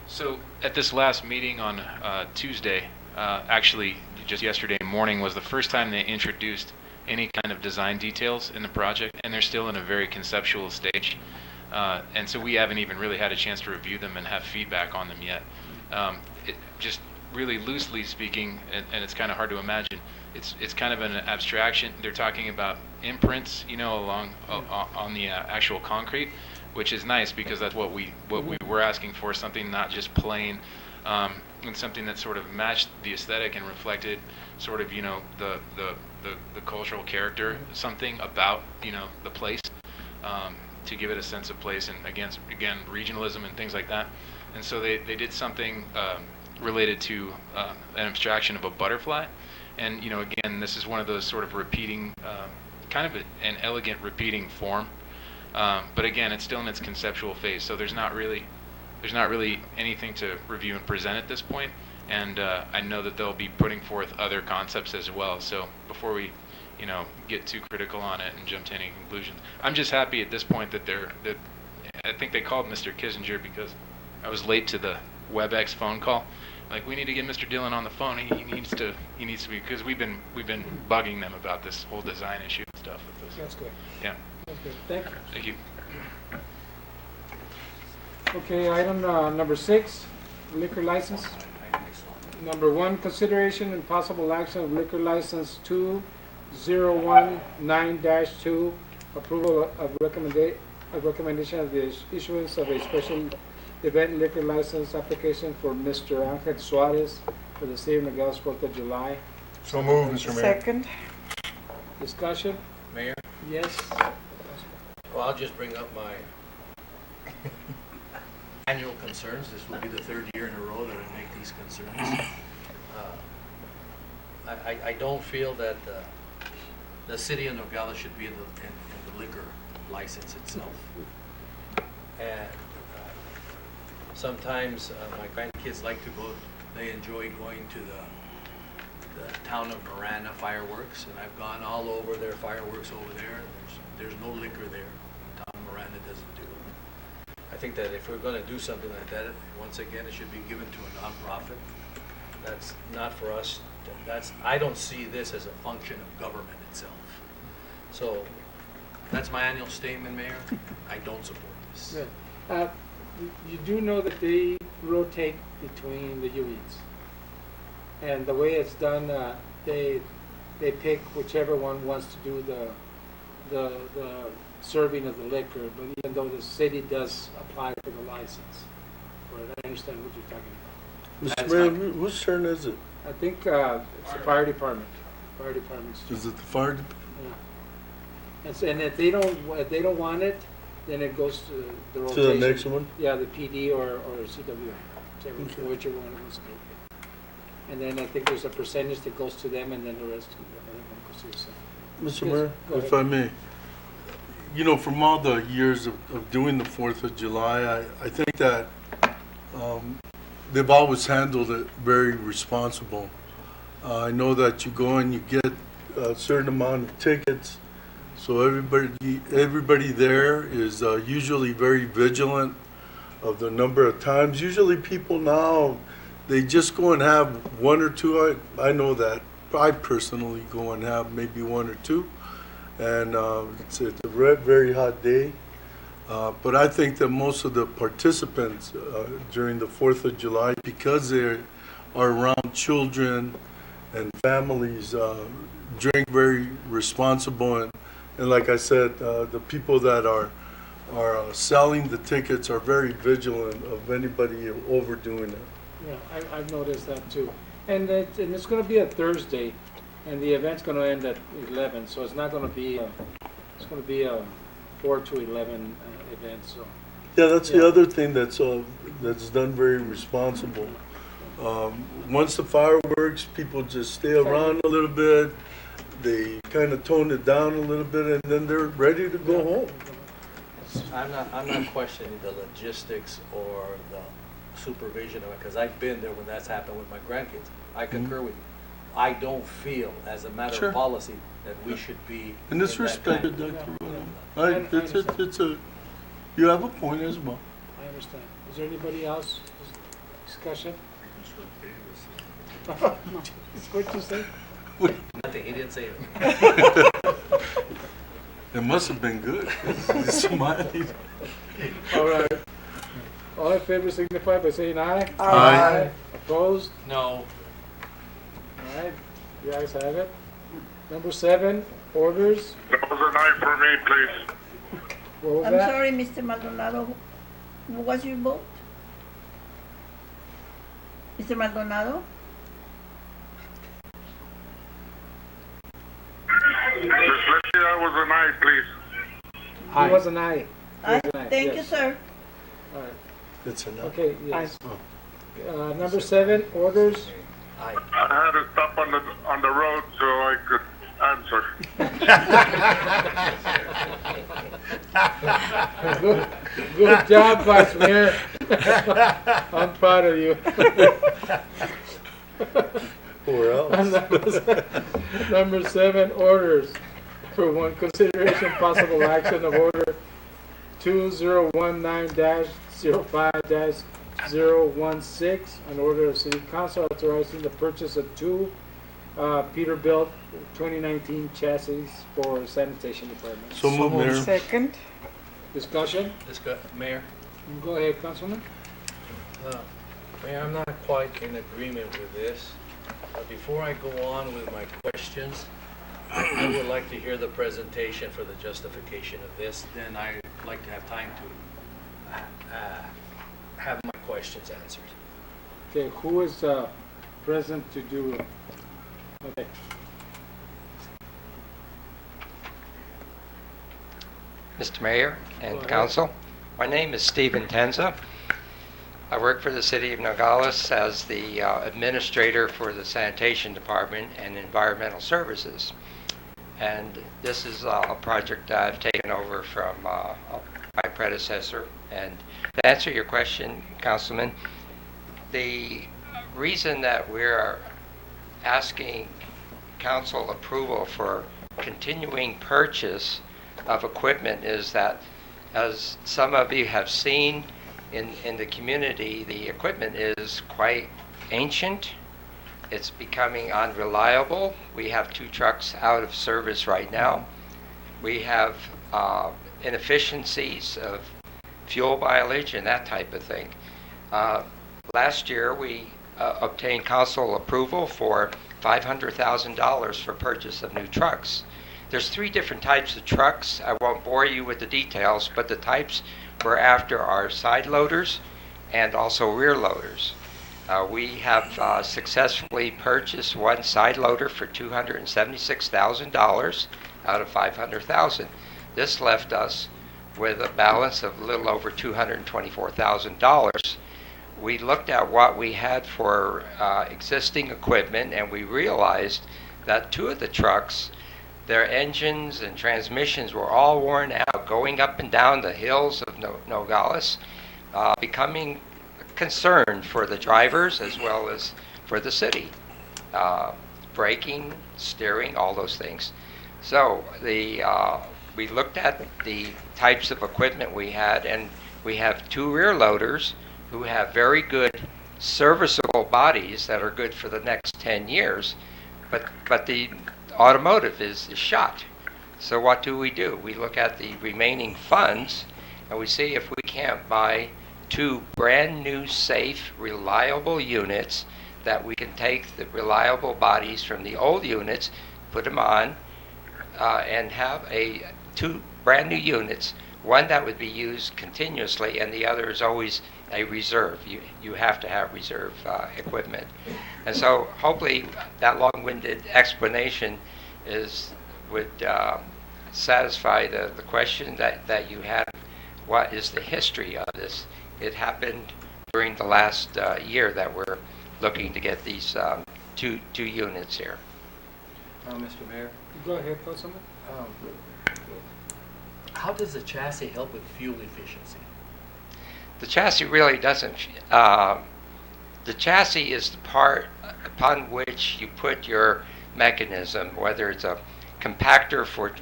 So at this last meeting on Tuesday, actually just yesterday morning was the first time they introduced any kind of design details in the project, and they're still in a very conceptual stage. And so we haven't even really had a chance to review them and have feedback on them yet. Just really loosely speaking, and it's kind of hard to imagine, it's kind of an abstraction. They're talking about imprints, along on the actual concrete, which is nice because that's what we were asking for, something not just plain, and something that sort of matched the aesthetic and reflected sort of the cultural character, something about the place, to give it a sense of place, and again regionalism and things like that. And so they did something related to an abstraction of a butterfly, and again, this is one of those sort of repeating, kind of an elegant repeating form, but again, it's still in its conceptual phase, so there's not really anything to review and present at this point. And I know that they'll be putting forth other concepts as well. So before we, get too critical on it and jump to any conclusions, I'm just happy at this point that I think they called Mr. Kissinger because I was late to the WebEx phone call. Like, we need to get Mr. Dillon on the phone. He needs to be, because we've been bugging them about this whole design issue and stuff with this. That's good. Yeah. That's good. Thank you. Thank you. Okay, item number 6, liquor license. Number 1, consideration and possible action of liquor license 2019-2, approval of recommendation of the issuance of a special event liquor license application for Mr. Angel Suarez for the city of Nogales 4th of July. So moved, Mr. Mayor. Second. Discussion? Mayor, Yes? well, I'll just bring up my annual concerns. This will be the 3rd year in a row that I make these concerns. I don't feel that the city of Nogales should be in the liquor license itself. And sometimes my grandkids like to go, they enjoy going to the town of Marana fireworks, and I've gone all over their fireworks over there. There's no liquor there. Town of Marana doesn't do it. I think that if we're going to do something like that, once again, it should be given to a nonprofit. That's not for us. I don't see this as a function of government itself. So that's my annual statement, Mayor. I don't support this. Good. You do know that they rotate between the UEs. And the way it's done, they pick whichever one wants to do the serving of the liquor, but even though the city does apply for the license. But I understand what you're talking about. Mr. Mayor, whose turn is it? I think it's the fire department. Fire department's turn. Is it the fire department? Yeah. And if they don't want it, then it goes to the To rotation. the next one? Yeah, the PD or CW, whichever one wants to make it. And then I think there's a percentage that goes to them, and then the rest goes to the city. Mr. Yes, Mayor, go if ahead. I may. From all the years of doing the 4th of July, I think that they've always handled it very responsible. I know that you go and you get a certain amount of tickets, so everybody there is usually very vigilant of the number of times. Usually people now, they just go and have 1 or 2. I know that. I personally go and have maybe 1 or 2. And it's a very hot day. But I think that most of the participants during the 4th of July, because they are around children and families, drink very responsible. And like I said, the people that are selling the tickets are very vigilant of anybody overdoing it. Yeah, I've noticed that too. And it's going to be a Thursday, and the event's going to end at 11, so it's not going to be it's going to be a 4 to 11 event. So Yeah, that's Yeah. the other thing that's done very responsible. Once the fireworks, people just stay around a little bit. They kind of tone it down a little bit, and then they're ready to go home. I'm not questioning the logistics or supervision of it, because I've been there when that's happened with my grandkids. I concur with you. I don't feel, as a matter Sure. of policy, that we should be. And it's in that kind respected, of- Dr. Rono. I It's a, you have a point as well. I understand. Is there anybody else? Discussion? What you say? Nothing, he didn't say it. It must have been good. He's smiling. All right. All in favor signify by saying aye. Aye. Opposed? No. All right. You guys have it. Number 7, orders. That was an aye for me, please. What was I'm that? sorry, Mr. Maldonado. What was your vote? Mr. Maldonado? Miss Leslie, that was an aye, please. It was an aye. Aye. It was an aye, Thank you, yes. sir. All right. It's enough. Okay, yes. Number 7, orders. Aye. I had to stop on the road so I could answer. Good job, Vice Mayor. I'm proud of you. Or else. Number 7, orders. For 1, consideration possible action of order 2019-05-016, an order of City Council authorizing the purchase of 2 Peterbilt 2019 chassis for sanitation department. So move, Mayor. Second. Discussion? Mayor? Go ahead, Councilman. Mayor, I'm not quite in agreement with this. But before I go on with my questions, I would like to hear the presentation for the justification of this. Then I'd like to have time to have my questions answered. Okay, who is present to do? Okay. Mr. Mayor Go and ahead. Council, my name is Stephen Tenza. I work for the City of Nogales as the administrator for the Sanitation Department and Environmental Services. And this is a project I've taken over from my predecessor. And to answer your question, Councilman, the reason that we're asking council approval for continuing purchase of equipment is that, as some of you have seen in the community, the equipment is quite ancient. It's becoming unreliable. We have 2 trucks out of service right now. We have inefficiencies of fuel mileage and that type of thing. Last year, we obtained council approval for $500,000 for purchase of new trucks. There's 3 different types of trucks. I won't bore you with the details, but the types we're after are side loaders and also rear loaders. We have successfully purchased 1 side loader for $276,000 out of $500,000. This left us with a balance of a little over $224,000. We looked at what we had for existing equipment, and we realized that 2 of the trucks, their engines and transmissions were all worn out, going up and down the hills of Nogales, becoming a concern for the drivers as well as for the city. Braking, steering, all those things. So we looked at the types of equipment we had, and we have 2 rear loaders who have very good serviceable bodies that are good for the next 10 years, but the automotive is shot. So what do? We look at the remaining funds and we see if we can't buy 2 brand new, safe, reliable units that we can take the reliable bodies from the old units, put them on, and have 2 brand new units, one that would be used continuously and the other is always a reserve. You have to have reserve equipment. And so hopefully that long-winded explanation would satisfy the question that you had. What is the history of this? It happened during the last year that we're looking to get these 2 units here. Mr. Mayor, Go ahead, Councilman. how does the chassis help with fuel efficiency? the chassis really doesn't, the chassis is the part upon which you put your mechanism, whether it's a compactor for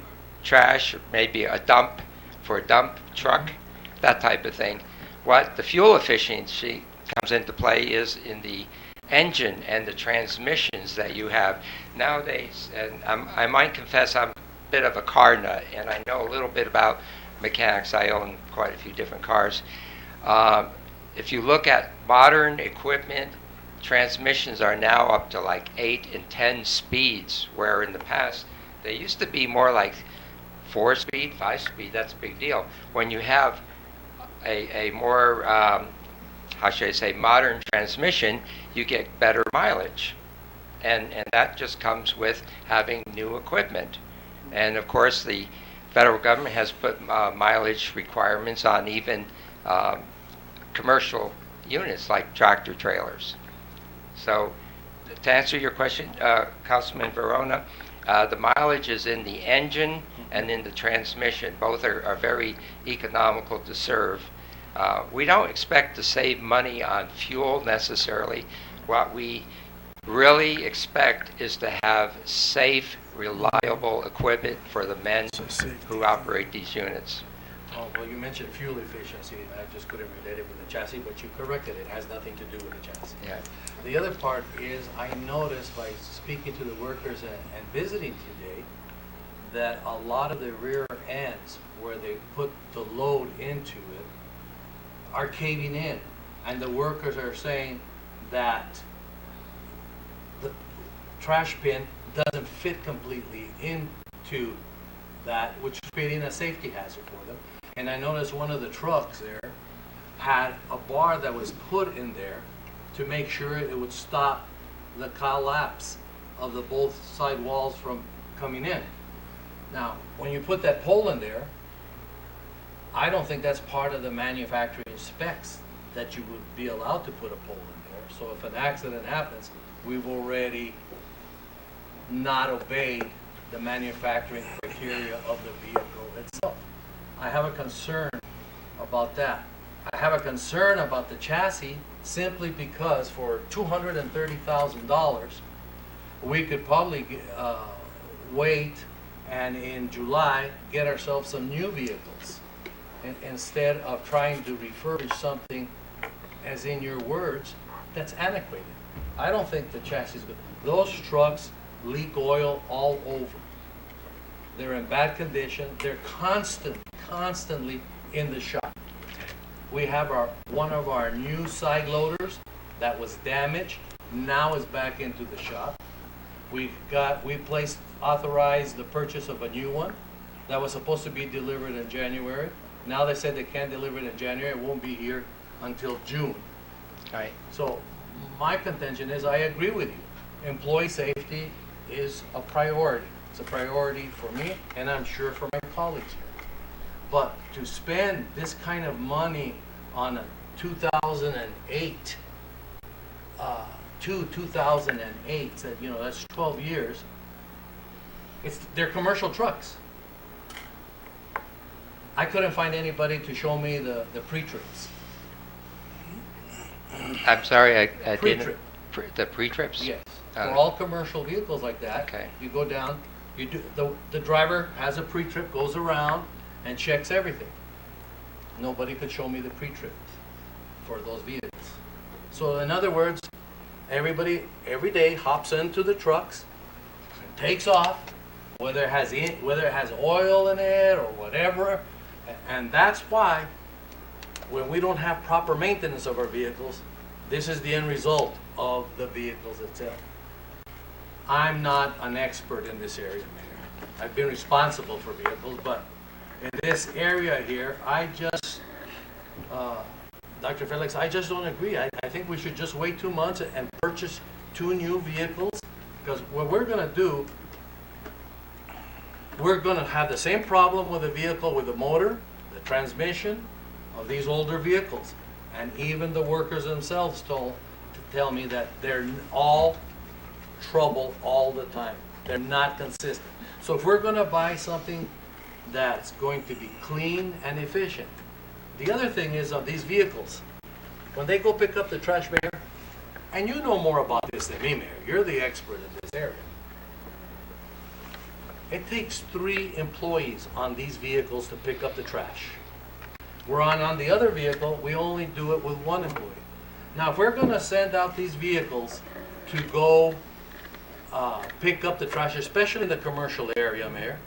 trash, maybe a dump for a dump truck, that type of thing. What the fuel efficiency comes into play is in the engine and the transmissions that you have nowadays. And I might confess I'm a bit of a car nut, and I know a little bit about mechanics. I own quite a few different cars. If you look at modern equipment, transmissions are now up to like 8 and 10 speeds, where in the past they used to be more like 4 speed, 5 speed. That's a big deal. When you have a more, how should I say, modern transmission, you get better mileage. And that just comes with having new equipment. And of course, the federal government has put mileage requirements on even commercial units like tractor trailers. So to answer your question, Councilman Verona, the mileage is in the engine and in the transmission. Both are very economical to serve. We don't expect to save money on fuel necessarily. What we really expect is to have safe, reliable equipment for the men who operate these units. Oh, well, you mentioned fuel efficiency, and I just couldn't relate it with the chassis, but you corrected it. It has nothing to do with the chassis. Yeah. The other part is I noticed by speaking to the workers and visiting today that a lot of the rear ends where they put the load into it are caving in. And the workers are saying that the trash bin doesn't fit completely into that, which is creating a safety hazard for them. And I noticed one of the trucks there had a bar that was put in there to make sure it would stop the collapse of the both side walls from coming in. Now, when you put that pole in there, I don't think that's part of the manufacturing specs that you would be allowed to put a pole in there. So if an accident happens, we've already not obeyed the manufacturing criteria of the vehicle itself. I have a concern about that. I have a concern about the chassis simply because for $230,000, we could probably wait and in July get ourselves some new vehicles instead of trying to refurbish something, as in your words, that's antiquated. I don't think the chassis is good. Those trucks leak oil all over. They're in bad condition. They're constantly in the shop. We have one of our new side loaders that was damaged, now is back into the shop. We authorized the purchase of a new one that was supposed to be delivered in January. Now they said they can't deliver it in January. It won't be here until June. Right. So my contention is I agree with you. Employee safety is a priority. It's a priority for me, and I'm sure for my colleagues here. But to spend this kind of money on a 2008, 2008, said, you know, that's 12 years. They're commercial trucks. I couldn't find anybody to show me the pre-trips. I'm sorry, I Pre-trip. didn't. The pre-trips? Yes. For all commercial vehicles like that, Okay. you go down, you do the driver has a pre-trip, goes around and checks everything. Nobody could show me the pre-trip for those vehicles. So in other words, everybody every day hops into the trucks, takes off, whether it has oil in it or whatever, and that's why when we don't have proper maintenance of our vehicles, this is the end result of the vehicles itself. I'm not an expert in this area, Mayor. I've been responsible for vehicles, but in this area here, I just, Dr. Felix, I just don't agree. I think we should just wait 2 months and purchase 2 new vehicles, because what we're going to do, we're going to have the same problem with the vehicle, with the motor, the transmission of these older vehicles. And even the workers themselves tell me that they're all trouble all the time. They're not consistent. So if we're going to buy something that's going to be clean and efficient, The other thing is on these vehicles, when they go pick up the trash, Mayor, and you know more about this than me, Mayor, you're the expert in this area. It takes 3 employees on these vehicles to pick up the trash. We're on the other vehicle, we only do it with 1 employee. Now, if we're gonna send out these vehicles to go pick up the trash, especially in the commercial area, Mayor,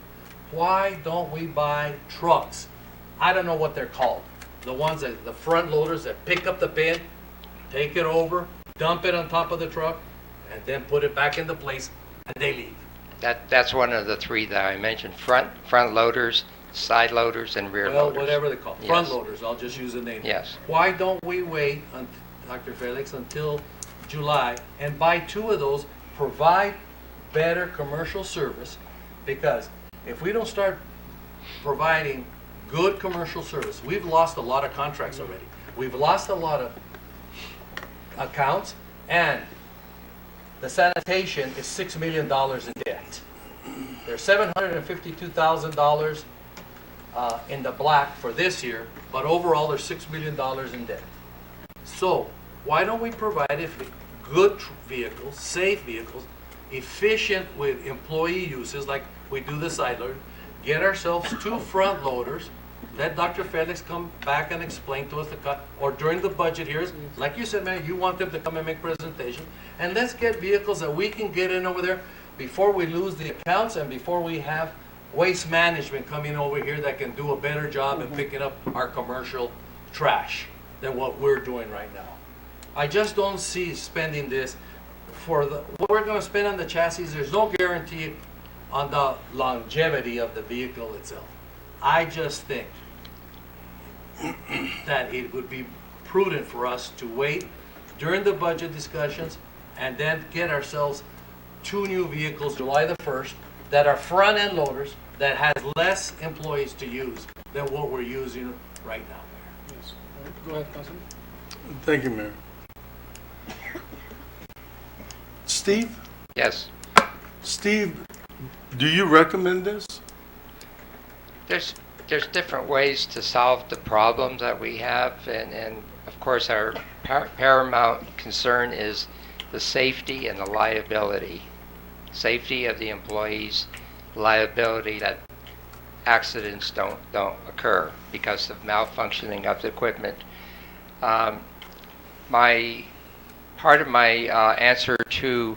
why don't we buy trucks? I don't know what they're called. The ones that, the front loaders that pick up the bin, take it over, dump it on top of the truck, and then put it back into place, and they leave. That's one of the 3 that I mentioned, front loaders, side loaders, and rear Well, loaders. whatever they call it. Yes. Front loaders, I'll just use the name. Yes. Why don't we wait, Dr. Felix, until July and buy 2 of those, provide better commercial service? Because if we don't start providing good commercial service, we've lost a lot of contracts already. We've lost a lot of accounts, and the sanitation is $6 million in debt. There's $752,000 in the black for this year, but overall there's $6 million in debt. So why don't we provide good vehicles, safe vehicles, efficient with employee uses like we do the side loader, get ourselves 2 front loaders, let Dr. Felix come back and explain to us the cut, or during the budget hearings, like you said, man, you want them to come and make presentation, and let's get vehicles that we can get in over there before we lose the accounts and before we have waste management coming over here that can do a better job in picking up our commercial trash than what we're doing right now. I just don't see spending this for what we're going to spend on the chassis. There's no guarantee on the longevity of the vehicle itself. I just think that it would be prudent for us to wait during the budget discussions and then get ourselves 2 new vehicles July the 1st that are front end loaders that has less employees to use than what we're using right now, Mayor. Yes. Go ahead, Councilman. Thank you, Mayor. Steve? Yes. Steve, do you recommend this? There's different ways to solve the problems that we have, and of course our paramount concern is the safety and the liability. Safety of the employees, liability that accidents don't occur because of malfunctioning of the equipment. Part of my answer to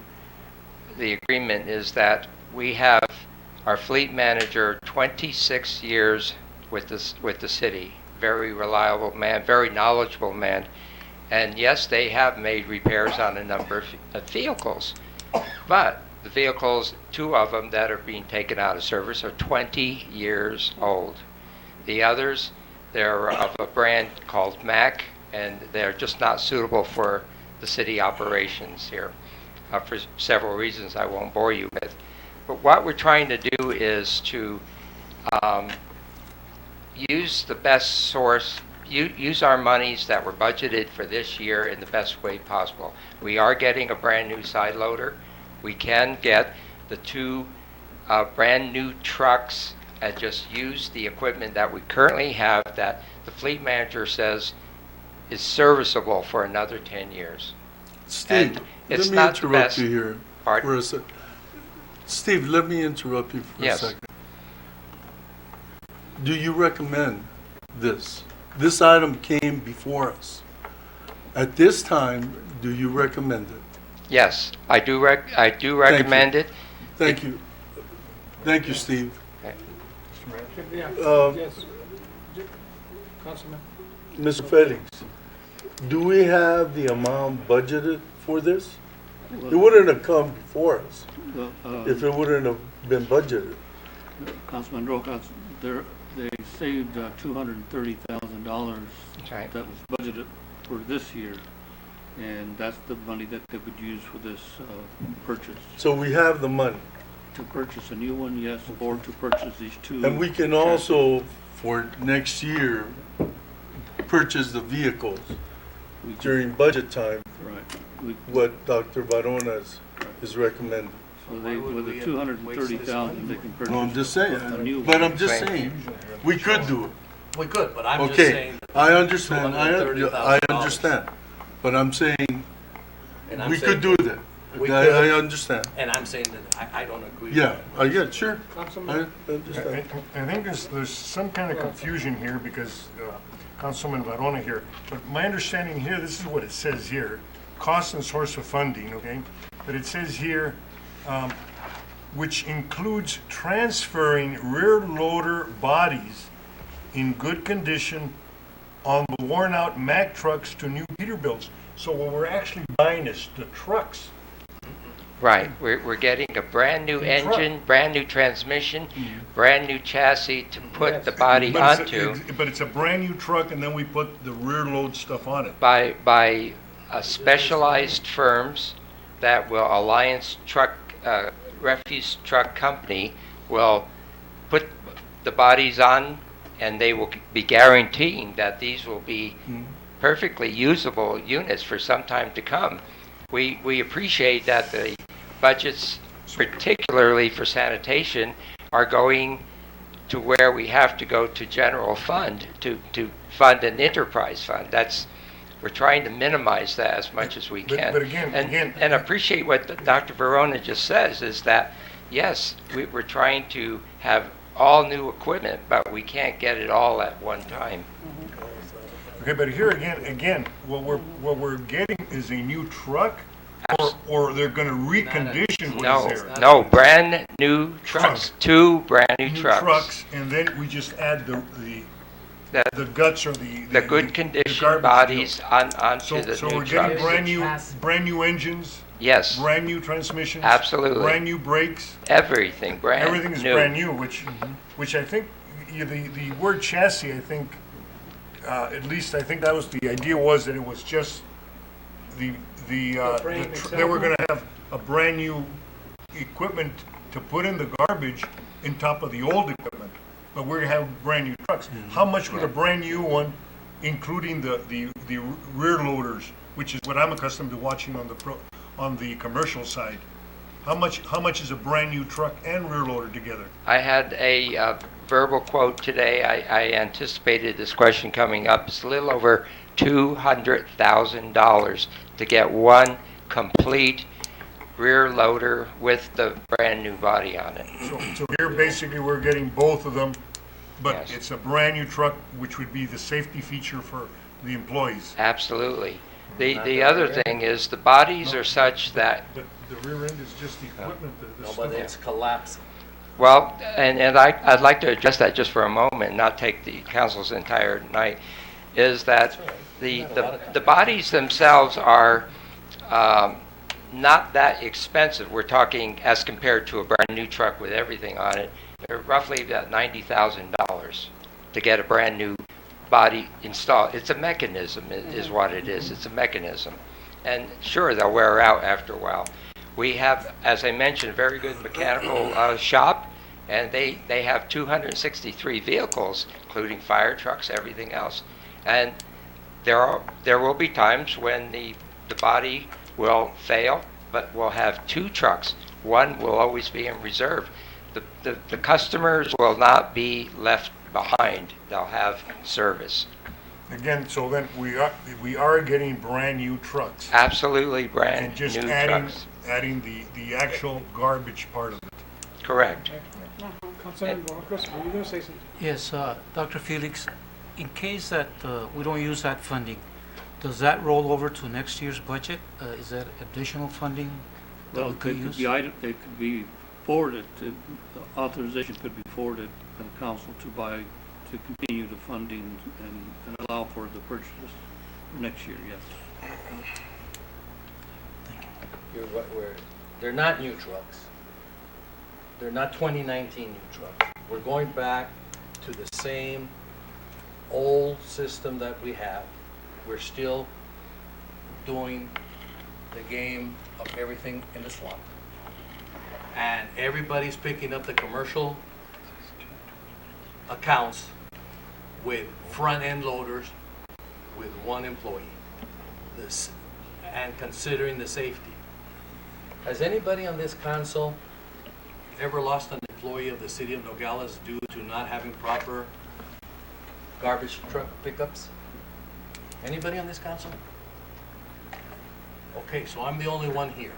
the agreement is that we have our fleet manager 26 years with the city, very reliable man, very knowledgeable man, and yes, they have made repairs on a number of vehicles, but the vehicles, 2 of them that are being taken out of service are 20 years old. The others, they're of a brand called Mack, and they're just not suitable for the city operations here for several reasons I won't bore you with. But what we're trying to do is to use the best source, use our monies that were budgeted for this year in the best way possible. We are getting a brand new side loader. We can get the 2 brand new trucks and just use the equipment that we currently have that the fleet manager says is serviceable for another 10 years. Steve, And it's let me not the interrupt best. you here Pardon? for a second. Steve, let me interrupt you for Yes. a second. Do you recommend this? This item came before us. At this time, do you recommend it? Yes, I do recommend it. Thank you. Thank you, Steve. Yeah. Uh, Yes. Councilman. Mr. Felix, do we have the amount budgeted for this? It wouldn't have come before us if it wouldn't have been budgeted. Councilman Rojas, they saved $230,000 Right. that was budgeted for this year, and that's the money that they would use for this purchase. So we have the money. To purchase a new one, yes, or to purchase these 2. And we can also, for next year, purchase the vehicles We can- during budget time, Right. what Dr. Barona is recommending. So Why would with we the $230,000, waste they can purchase No, I'm just saying, a new but one. I'm just saying, we could do it. We could, but I'm just Okay, saying. I understand, I $230,000. understand, but I'm saying, And I'm we saying could do that. we I could. understand. And I'm saying that I don't agree. Yeah, with that. yeah, sure. Councilman. I understand. I think there's some kind of confusion here because Councilman Varona here, but my understanding here, this is what it says here, cost and source of funding, okay? But it says here, which includes transferring rear loader bodies in good condition on the worn out Mack trucks to new Peterbilts. So what we're actually buying is the trucks. Right, we're getting a brand new Truck. engine, brand new transmission, brand new chassis to put the body But onto but it's a brand new truck and then we put the rear load stuff on it. by specialized firms that will Alliance Truck, Refuse Truck Company will put the bodies on, and they will be guaranteeing that these will be perfectly usable units for some time to come. We appreciate that the budgets, particularly for sanitation, are going to where we have to go to general fund to fund an enterprise fund. We're trying to minimize that as much as we can. But again, And appreciate what Dr. Verona just says, is that, yes, we're trying to have all new equipment, but we can't get it all at one time. okay, but here again, what we're getting is a new truck, or they're gonna recondition what is there. No, brand new trucks, two brand new New trucks. and then we just add the guts or The good the condition garbage bodies deal. onto the So new we're getting trucks. brand new engines, Yes, brand new transmissions, absolutely. brand new brakes. Everything brand new. Everything is brand new, which I think, the word chassis, I think, at least I think that was the idea, was that it was just frame they were gonna have a brand new equipment to put in the garbage in top of the old equipment, but we're gonna have brand new trucks. How much would a brand new one, including the rear loaders, which is what I'm accustomed to watching on the commercial side, how much is a brand new truck and rear loader together? I had a verbal quote today. I anticipated this question coming up. It's a little over $200,000 to get one complete rear loader with the brand new body on it. So here basically we're getting both of them, but Yes. it's a brand new truck, which would be the safety feature for the employees. Absolutely. The other thing is the bodies are such that, But the rear end is just the equipment, the No, stuff. but it's collapsing. well, and I'd like to address that just for a moment, not take the council's entire night, is that the bodies themselves are not that expensive. We're talking as compared to a brand new truck with everything on it. They're roughly about $90,000 to get a brand new body installed. It's a mechanism, is what it is. It's a mechanism. And sure, they'll wear out after a while. We have, as I mentioned, a very good mechanical shop, and they have 263 vehicles, including fire trucks, everything else. And there will be times when the body will fail, but we'll have two trucks. One will always be in reserve. The customers will not be left behind. They'll have service. Again, so then we are getting brand new trucks. Absolutely And brand just new adding trucks. the actual garbage part of it. Correct. Councilman Chris, were you gonna say something? Yes, Dr. Felix, in case that we don't use that funding, does that roll over to next year's budget? Is that additional funding that Well, we could use? they could be forwarded, authorization could be forwarded to the council to continue the funding and allow for the purchases for next year, yes. They're not new trucks. They're not 2019 new trucks. We're going back to the same old system that we have. We're still doing the game of everything in the swamp. And everybody's picking up the commercial accounts with front-end loaders with one employee. And considering the safety. Has anybody on this council ever lost an employee of the city of Nogales due to not having proper garbage truck pickups? Anybody on this council? Okay, so I'm the only one here.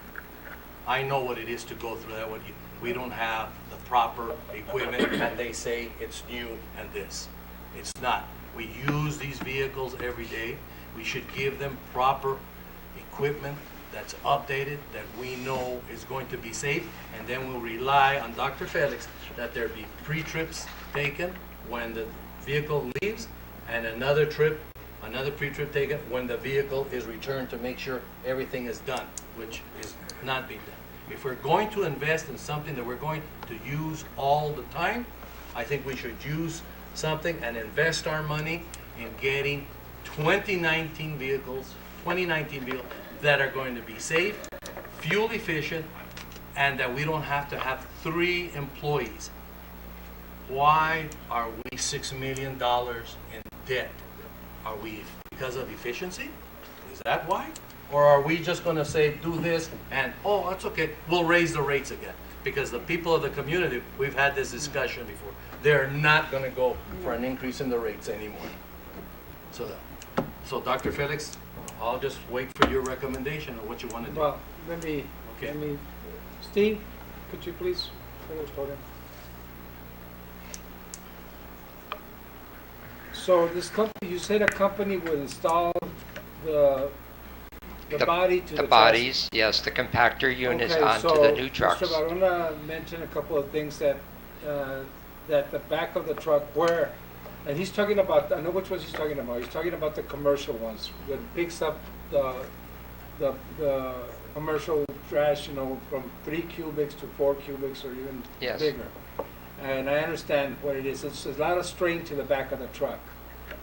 I know what it is to go through that. We don't have the proper equipment, and they say it's new and this. It's not. We use these vehicles every day. We should give them proper equipment that's updated, that we know is going to be safe, and then we'll rely on Dr. Felix that there be pre-trips taken when the vehicle leaves, and another pre-trip taken when the vehicle is returned to make sure everything is done, which is not being done. If we're going to invest in something that we're going to use all the time, I think we should use something and invest our money in getting 2019 vehicles that are going to be safe, fuel efficient, and that we don't have to have 3 employees. Why are we $6 million in debt? Are we because of efficiency? Is that why? Or are we just going to say, do this, and, oh, that's okay, we'll raise the rates again? Because the people of the community, we've had this discussion before, they're not going to go for an increase in the rates anymore. So Dr. Felix, I'll just wait for your recommendation of what you want to do. Well, let me, Steve, could you please finish talking? So this company, you said a company would install the body to the bodies, yes, the compactor units Okay, onto so the new trucks. Mr. Barona mentioned a couple of things that the back of the truck where, and he's talking about, I know which ones he's talking about. He's talking about the commercial ones that picks up the commercial trash, you know, from 3 cubics to 4 cubics or even Yes. bigger. And I understand what it is. It's a lot of strain to the back of the truck,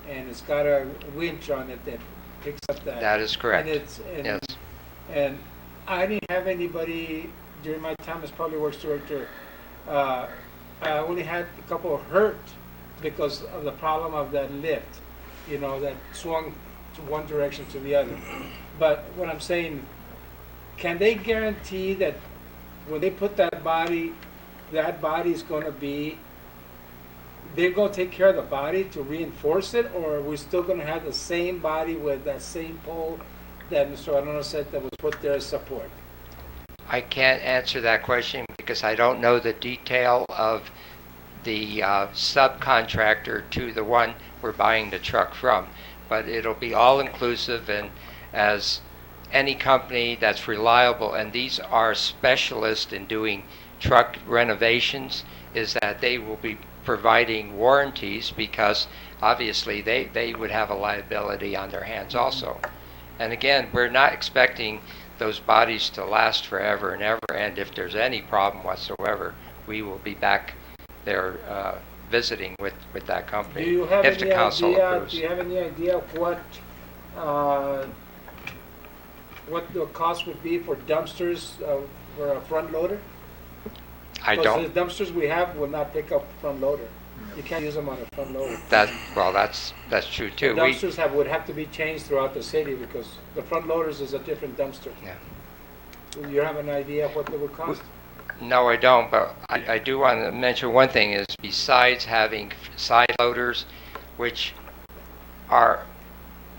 and it's got a winch on it that picks up that. That is correct. Yes. And I didn't have anybody during my time as public works director. I only had a couple of hurt because of the problem of that lift, you know, that swung to one direction to the other. But what I'm saying, can they guarantee that when they put that body is going to be, they're going to take care of the body to reinforce it, or are we still going to have the same body with that same pole that Mr. Arona said that was put there as support? I can't answer that question because I don't know the detail of the subcontractor to the one we're buying the truck from. But it'll be all inclusive, and as any company that's reliable, and these are specialists in doing truck renovations, is that they will be providing warranties because obviously they would have a liability on their hands also. And again, we're not expecting those bodies to last forever and ever, and if there's any problem whatsoever, we will be back there visiting with that company Do you have if the any council idea? approves. Do you have any idea of what the cost would be for dumpsters for a front loader? I don't. Because the dumpsters we have will not pick up front loader. You can't use them on a front loader. That's true too. The dumpsters would have to be changed throughout the city because the front loaders is a different dumpster. Yeah. Do you have an idea of what they would cost? No, I don't, but I do want to mention one thing is besides having side loaders, which are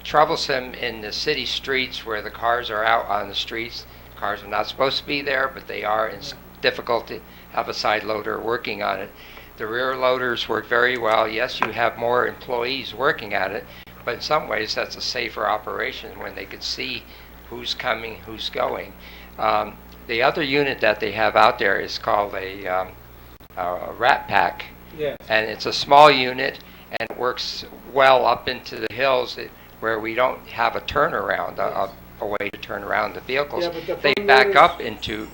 troublesome in the city streets where the cars are out on the streets. Cars are not supposed to be there, but they are. It's difficult to have a side loader working on it. The rear loaders work very well. Yes, you have more employees working at it, but in some ways that's a safer operation when they could see who's coming, who's going. The other unit that they have out there is called a rat pack. Yes. And it's a small unit, and it works well up into the hills where we don't have a turnaround, a way to turn around the vehicles. Yeah, but the they front back loaders- up into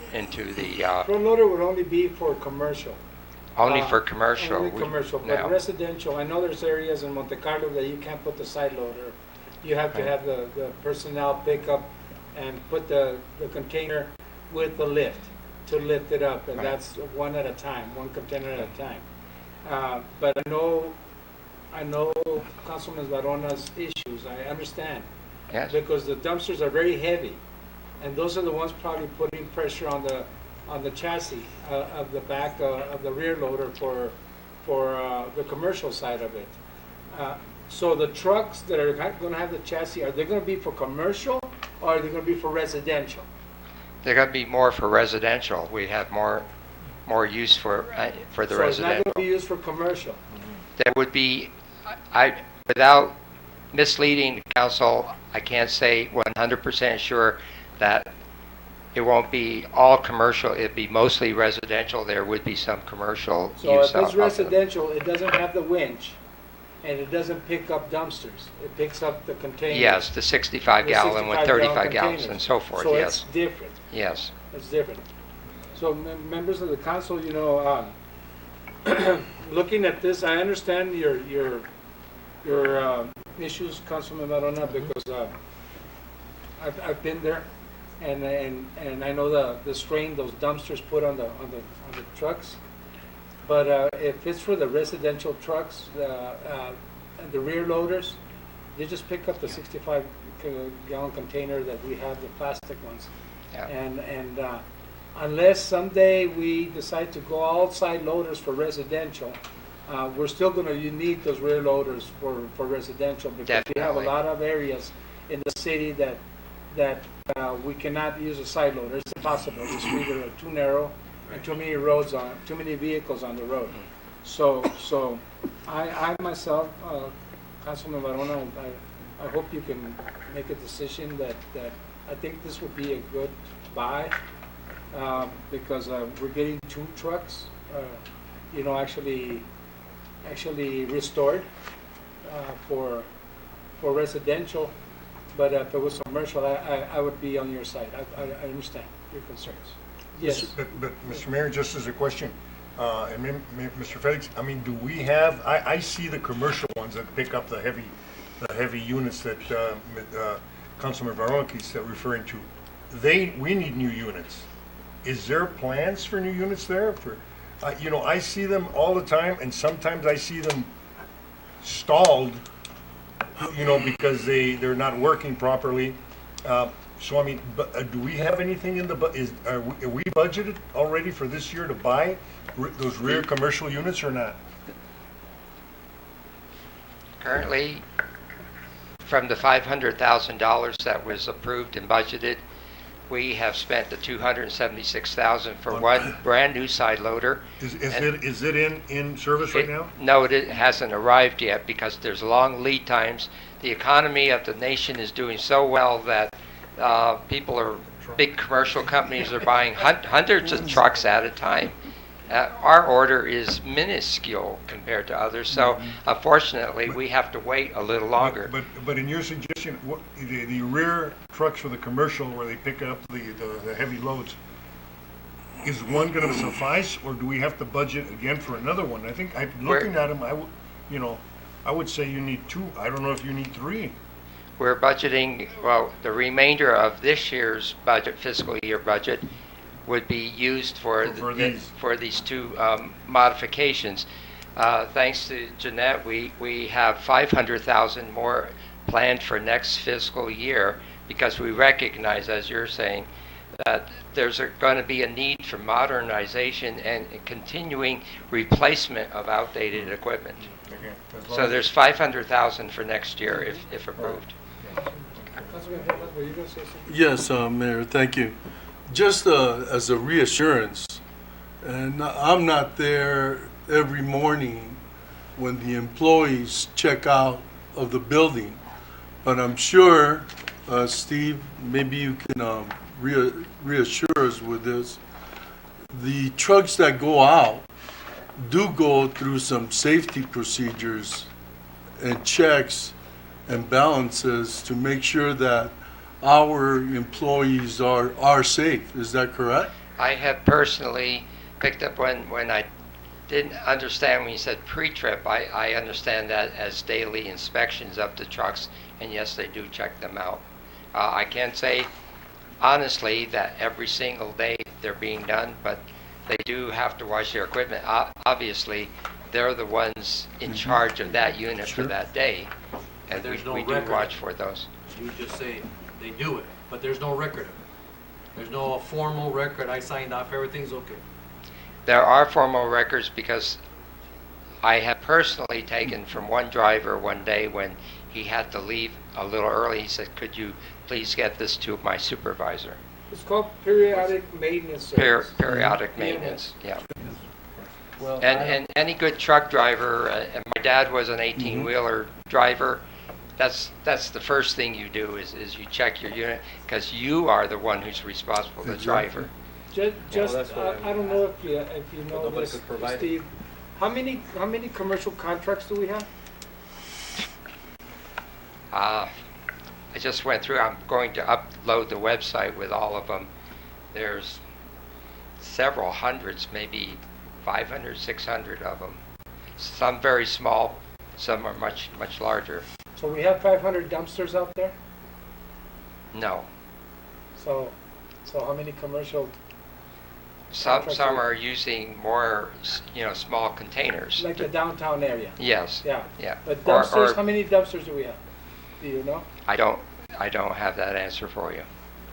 the Front loader would only be for commercial. only for commercial. Only commercial, but no. residential, I know there's areas in Monte Carlo that you can't put the side loader. You have to Right. have the personnel pick up and put the container with the lift to lift it up, and Right. that's one at a time, one container at a time. But I know Councilman Barona's issues, I understand. Yes. Because the dumpsters are very heavy, and those are the ones probably putting pressure on the chassis of the back of the rear loader for the commercial side of it. So the trucks that are gonna have the chassis, are they gonna be for commercial or are they gonna be for residential? They're going to be more for residential. We have more use for the So it's not residential. gonna be used for commercial? There would be, without misleading the council, I can't say 100% sure that it won't be all commercial. It'd be mostly residential. There would be some commercial So use if it's of it. residential, it doesn't have the winch and it doesn't pick up dumpsters. It picks up the containers. Yes, the 65 the gallon with 65 35 gallons containers. and so forth, So yes. it's different. Yes. It's different. So members of the council, you know, looking at this, I understand your issues, Councilman Marona, because I've been there, and I know the strain those dumpsters put on the trucks. But if it's for the residential trucks, and the rear loaders, they just pick up the 65 gallon container that we have, the plastic ones. Yeah. And unless someday we decide to go outside loaders for residential, we're still going to need those rear loaders for residential, because we have a Definitely. lot of areas in the city that we cannot use a side loader. It's impossible. The streets are too narrow and too many vehicles on the road. So I myself, Councilman Varona, I hope you can make a decision that I think this would be a good buy, because we're getting 2 trucks, you know, actually restored for residential. But if it was commercial, I would be on your side. I understand your concerns. Yes. But Mr. Mayor, just as a question, and Mr. Felix, I mean, do we have, I see the commercial ones that pick up the heavy units that Councilman Varona keeps referring to. We need new units. Is there plans for new units there? You know, I see them all the time, and sometimes I see them stalled, you know, because they're not working properly. So I mean, do we have anything in the are we budgeted already for this year to buy those rear commercial units or not? Currently, from the $500,000 that was approved and budgeted, we have spent the $276,000 for one brand new side loader. Is it in service right now? No, it hasn't arrived yet, because there's long lead times. The economy of the nation is doing so well that big commercial companies are buying hundreds of trucks at a time. Our order is minuscule compared to others, so unfortunately we have to wait a little longer. But in your suggestion, the rear trucks for the commercial where they pick up the heavy loads, is one going to suffice, or do we have to budget again for another one? I think looking at them, I would say you need 2. I don't know if you need 3. We're budgeting, well, the remainder of this year's budget, fiscal year budget, would be used for these 2 modifications. Thanks to Jeanette, we have $500,000 more planned for next fiscal year, because we recognize, as you're saying, that there's going to be a need for modernization and continuing replacement of outdated equipment. So there's $500,000 for next year if approved. Yes, Mayor, thank you. Just as a reassurance, and I'm not there every morning when the employees check out of the building, but I'm sure, Steve, maybe you can reassure us with this. The trucks that go out do go through some safety procedures and checks and balances to make sure that our employees are safe. Is that correct? I have personally picked up when I didn't understand when you said pre-trip. I understand that as daily inspections of the trucks, and yes, they do check them out. I can't say honestly that every single day they're being done, but they do have to watch their equipment. Obviously, they're the ones in charge of that unit for that day, and we do watch for those. You just say they do it, but there's no record of it. There's no formal record. I signed off. Everything's okay. There are formal records, because I have personally taken from one driver one day when he had to leave a little early. He said, "Could you please get this to my supervisor?" It's called periodic maintenance service. Periodic maintenance, yeah. Well, And any good truck driver, and my dad was an 18-wheeler driver, that's the first thing you do is you check your unit, because you are the one who's responsible, the driver. Just, that's what I don't know if you know nobody this, could provide it. Steve. How many commercial contracts do we have? I just went through, I'm going to upload the website with all of them. There's several hundreds, maybe 500, 600 of them. Some very small, some are much, much larger. So we have 500 dumpsters out there? No. So how many commercial, Some are using more, small containers. like the downtown area? Yes. Yeah. Yeah. But Or- dumpsters, or- how many dumpsters do we have? Do you know? I don't have that answer for you.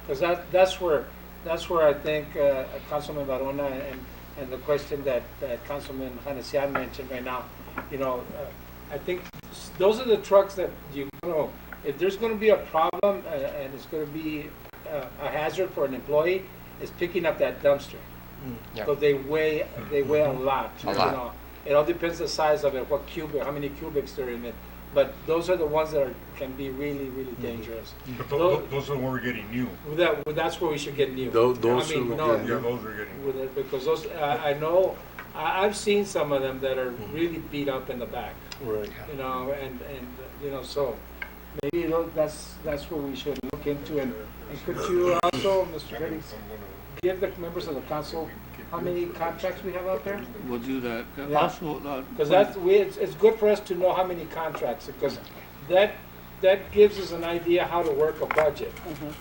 Because that's where I think Councilman Barona and the question that Councilman Hanesian mentioned right now, I think those are the trucks that if there's going to be a problem and it's going to be a hazard for an employee, is picking up that dumpster. Yeah. Because they weigh a lot. A lot. It all depends the size of it, how many cubics they're in it. But those are the ones that can be really, really dangerous. But those are the ones we're getting new. That's where we should get new. Those I mean, are- no, Yeah, those we're getting. with it, because those, I know, I've seen some of them that are really beat up in the back, Right. and so maybe that's what we should look into. And could you also, Mr. Felix, give the members of the council how many contracts we have out there? We'll do that. Yeah. Also, Because it's good for us to know how many contracts, because that gives us an idea how to work a budget.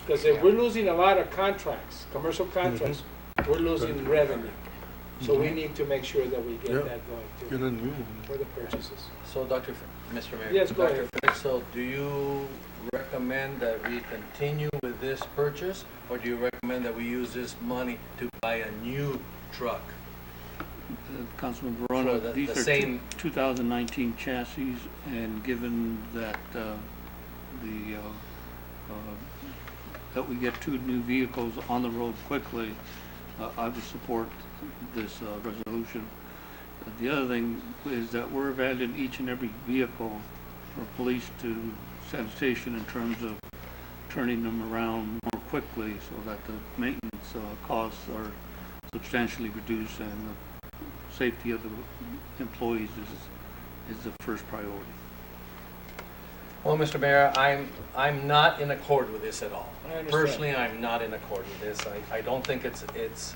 Because if we're losing a lot of contracts, commercial contracts, we're losing revenue. So we need to make sure that we get Yeah. that going Get too, a new one. for the purchases. So Mr. Mayor. Yes, go Dr. ahead. Felix, so do you recommend that we continue with this purchase, or do you recommend that we use this money to buy a new truck? Councilman Verona, For these the are same- 2019 chassis, and given that that we get 2 new vehicles on the road quickly, I would support this resolution. The other thing is that we're evaluating each and every vehicle, from police to sanitation, in terms of turning them around more quickly so that the maintenance costs are substantially reduced and the safety of the employees is the first priority. Well, Mr. Mayor, I'm not in accord with this at all. I understand. Personally, I'm not in accord with this. I don't think it's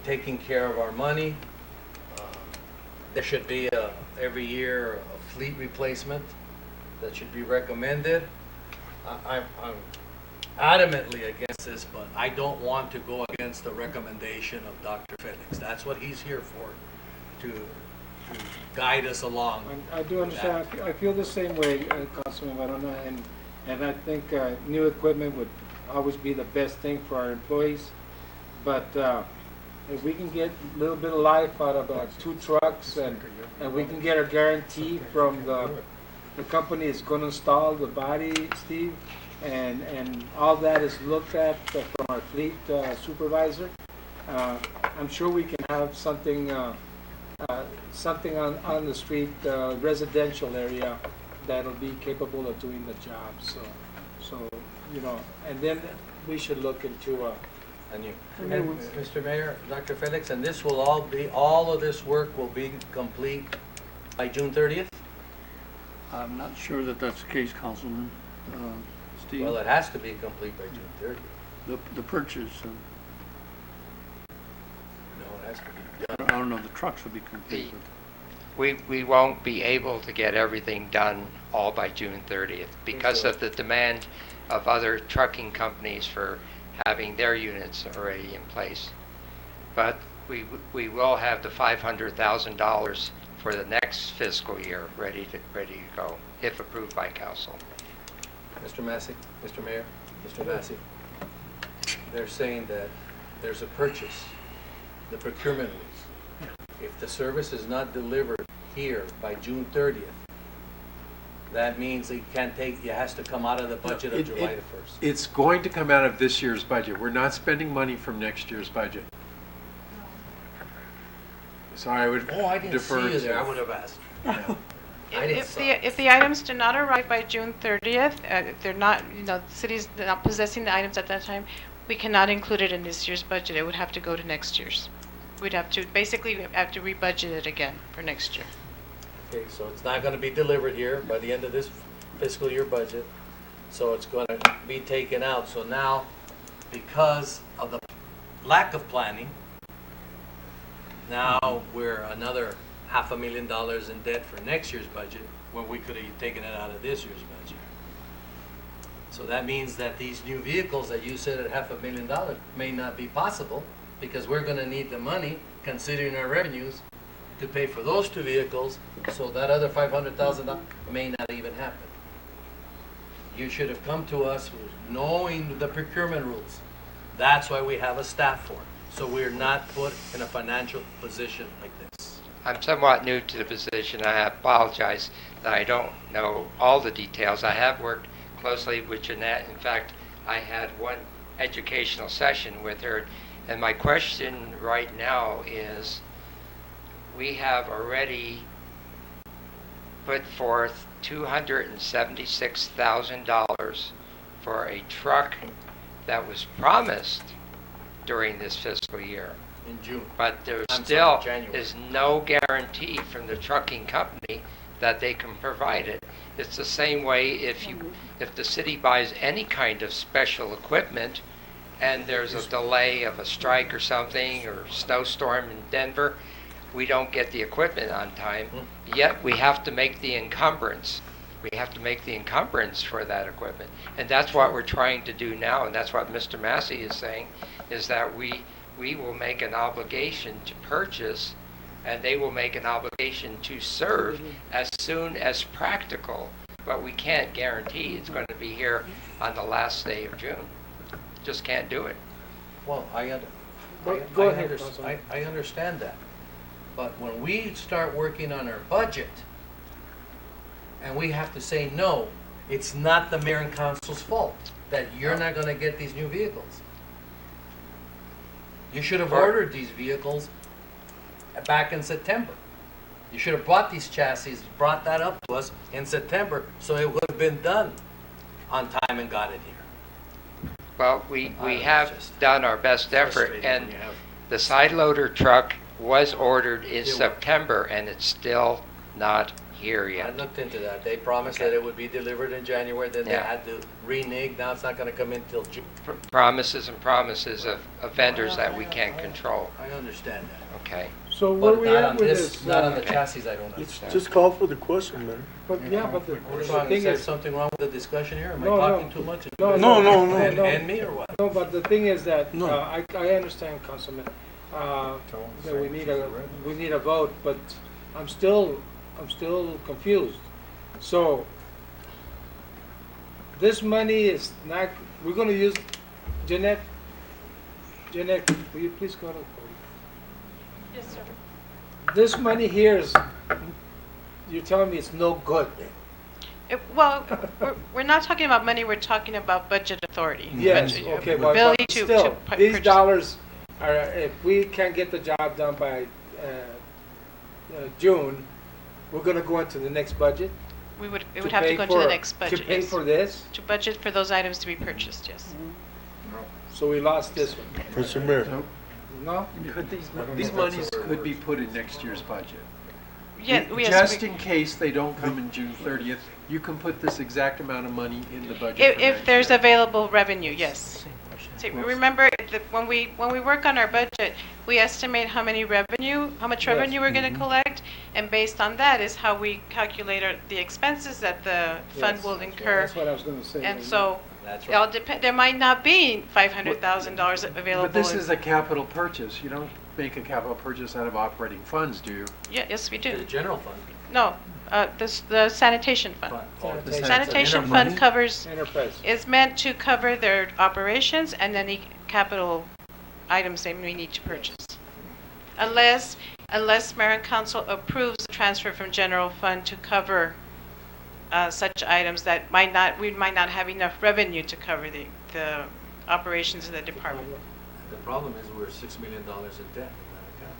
taking care of our money. There should be every year a fleet replacement that should be recommended. I'm adamantly against this, but I don't want to go against the recommendation of Dr. Felix. That's what he's here for, to guide us along. I do understand. I feel the same way, Councilman Barona, and I think new equipment would always be the best thing for our employees. But if we can get a little bit of life out of 2 trucks, and we can get a guarantee from the company that's going to install the body, Steve, and all that is looked at from our fleet supervisor, I'm sure we can have something on the street, residential area, that'll be capable of doing the job. So and then we should look into And Mr. Mayor, Dr. Felix, and this will all of this work will be complete by June 30th? I'm not sure that that's the case, Councilman. Steve? Well, it has to be complete by June 30th. The purchase, No, it has to be I done. don't know, the trucks will be complete. We won't be able to get everything done all by June 30th because of the demand of other trucking companies for having their units already in place. But we will have the $500,000 for the next fiscal year ready to go, if approved by council. Mr. Massey, Mr. Mayor, Mr. Massey, they're saying that there's a purchase, the procurement rules. If the service is not delivered here by June 30th, that means it can't take, it has to come out of the budget of July the 1st. It's going to come out of this year's budget. We're not spending money from next year's budget. So I would Oh, I didn't defer see you there, I to. would have asked. I didn't saw it. If the items do not arrive by June 30th, if they're not, the city's not possessing the items at that time, we cannot include it in this year's budget. It would have to go to next year's. We'd have to, basically, we have to rebudget it again for next year. Okay, so it's not gonna be delivered here by the end of this fiscal year budget, so it's gonna be taken out. So now, because of the lack of planning, now we're another $500,000 in debt for next year's budget, when we could have taken it out of this year's budget. So that means that these new vehicles that you said at $500,000 may not be possible, because we're gonna need the money, considering our revenues, to pay for those two vehicles, so that other $500,000 may not even happen. You should have come to us knowing the procurement rules. That's why we have a staff for it, so we're not put in a financial position like this. I'm somewhat new to the position. I apologize that I don't know all the details. I have worked closely with Jeanette. In fact, I had one educational session with her. And my question right now is, we have already put forth $276,000 for a truck that was promised during this fiscal year. In June. But there I'm still sorry, January. is no guarantee from the trucking company that they can provide it. It's the same way if the city buys any kind of special equipment and there's a delay of a strike or something, or snowstorm in Denver, we don't get the equipment on time, yet we have to make the encumbrance. We have to make the encumbrance for that equipment. And that's what we're trying to do now, and that's what Mr. Massey is saying, is that we will make an obligation to purchase, and they will make an obligation to serve as soon as practical. But we can't guarantee it's going to be here on the last day of June. Just can't do it. Well, I understand that. But when we start working on our budget, and we have to say, no, it's not the mayor and council's fault that you're not gonna get these new vehicles. You should have ordered these vehicles back in September. You should have bought these chassis, brought that up to us in September, so it would have been done on time and got it here. Well, we have done our best effort, frustrating and when you have- the side loader truck was ordered in September, and it's still not here I yet. looked into that. They promised that it would be delivered in January, then they Yeah. had to renege. Now it's not gonna come in till June. Promises and promises of vendors that we can't control. I understand that. Okay. So where But we not at on with this, this? not on the Okay. chassis, I don't understand. Just call for the question, man. But yeah, but the What's the wrong? thing Is there is, something wrong with the discussion here? Am I No, talking no. too much? No, No. And me or what? no, but the thing is that, No. I understand, Councilman, that we need a vote, but I'm still confused. So, this money is not, we're gonna use, Jeanette, will you please go to the podium? Yes, sir. This money here is, you're telling me it's no good then? Well, we're not talking about money, we're talking about budget authority. Yes, Budget- okay, but ability to still, these purchase. dollars are, if we can't get the job done by June, we're gonna go into the next budget? It would to have to pay go into the for- next budget. To pay yes. for this? To budget for those items to be purchased, yes. So we lost this one? Mr. Mayor. No? Could these monies could be put in next year's budget. Yeah, Just in case they don't come in June 30th, you can put this exact amount of money in the budget. for If next there's year. available revenue, yes. See, remember, that when we work on our budget, we estimate how much revenue we're going to collect, and based on that is how we calculate the expenses that the fund Yes. will Yeah, incur. that's what I was gonna say. And so, That's it all right. depend, there might not be $500,000 available. But this in- is a capital purchase. You don't make a capital purchase out of operating funds, do you? Yeah, yes, we The do. general fund. No, the sanitation fund. The Sanitation money? fund covers, Enterprise. is meant to cover their operations and any capital items they may need to purchase. Unless unless mayor and council approves the transfer from general fund to cover such items that we might not have enough revenue to cover the operations of the department. The problem is we're $6 million in debt in that account.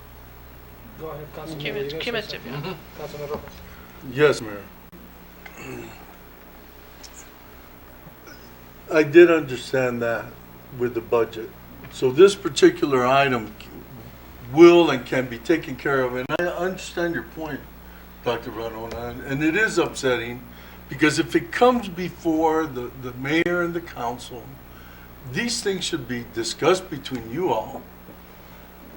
Go ahead, Councilman. You guys say Cumulative, something? yeah. Councilman Rojas. Yes, Mayor. I did understand that with the budget. So this particular item will and can be taken care of. And I understand your point, Dr. Varona, and it is upsetting because if it comes before the mayor and the council, these things should be discussed between you all.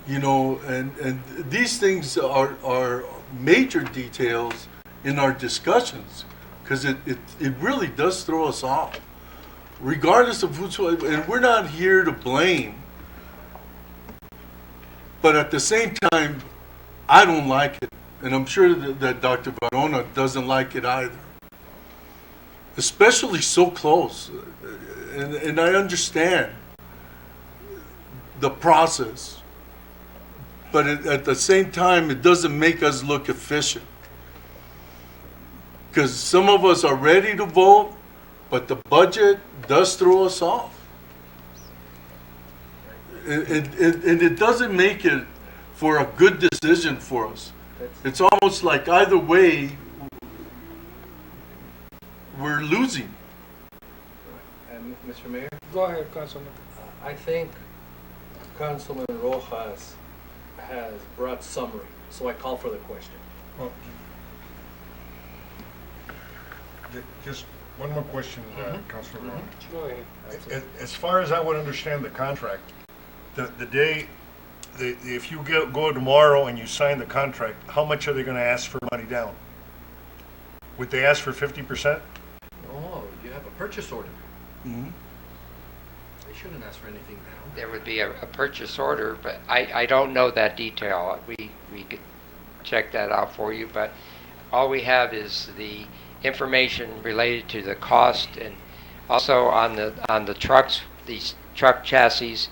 You know, and these things are major details in our discussions because it really does throw us off. Regardless of who's, and we're not here to blame, but at the same time, I don't like it, and I'm sure that Dr. Varona doesn't like it either. Especially so close, and I understand the process, but at the same time, it doesn't make us look efficient. Because some of us are ready to vote, but the budget does throw us off. And it doesn't make it for a good decision for us. It's almost like either way, we're losing. And Mr. Mayor, Go ahead, Councilman. I think Councilman Rojas has brought summary, so I call for the question. Well, just one more question, Councilor Ron. Go ahead. As far as I would understand the contract, the day, if you go tomorrow and you sign the contract, how much are they going to ask for money down? Would they ask for 50%? Oh, you have a purchase order. Mm-hmm. They shouldn't ask for anything now. There would be a purchase order, but I don't know that detail. We could check that out for you, but all we have is the information related to the cost, and also on the trucks, these truck chassis.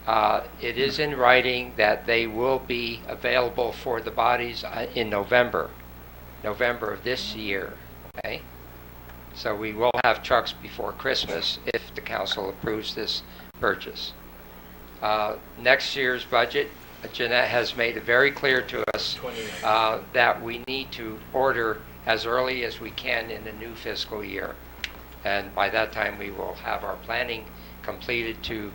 It is in writing that they will be available for the bodies in November of this year. Okay, so we will have trucks before Christmas if the council approves this purchase. Next year's budget, Jeanette has made it very clear to us that we need to order as early as we can in the new fiscal year. And by that time, we will have our planning completed to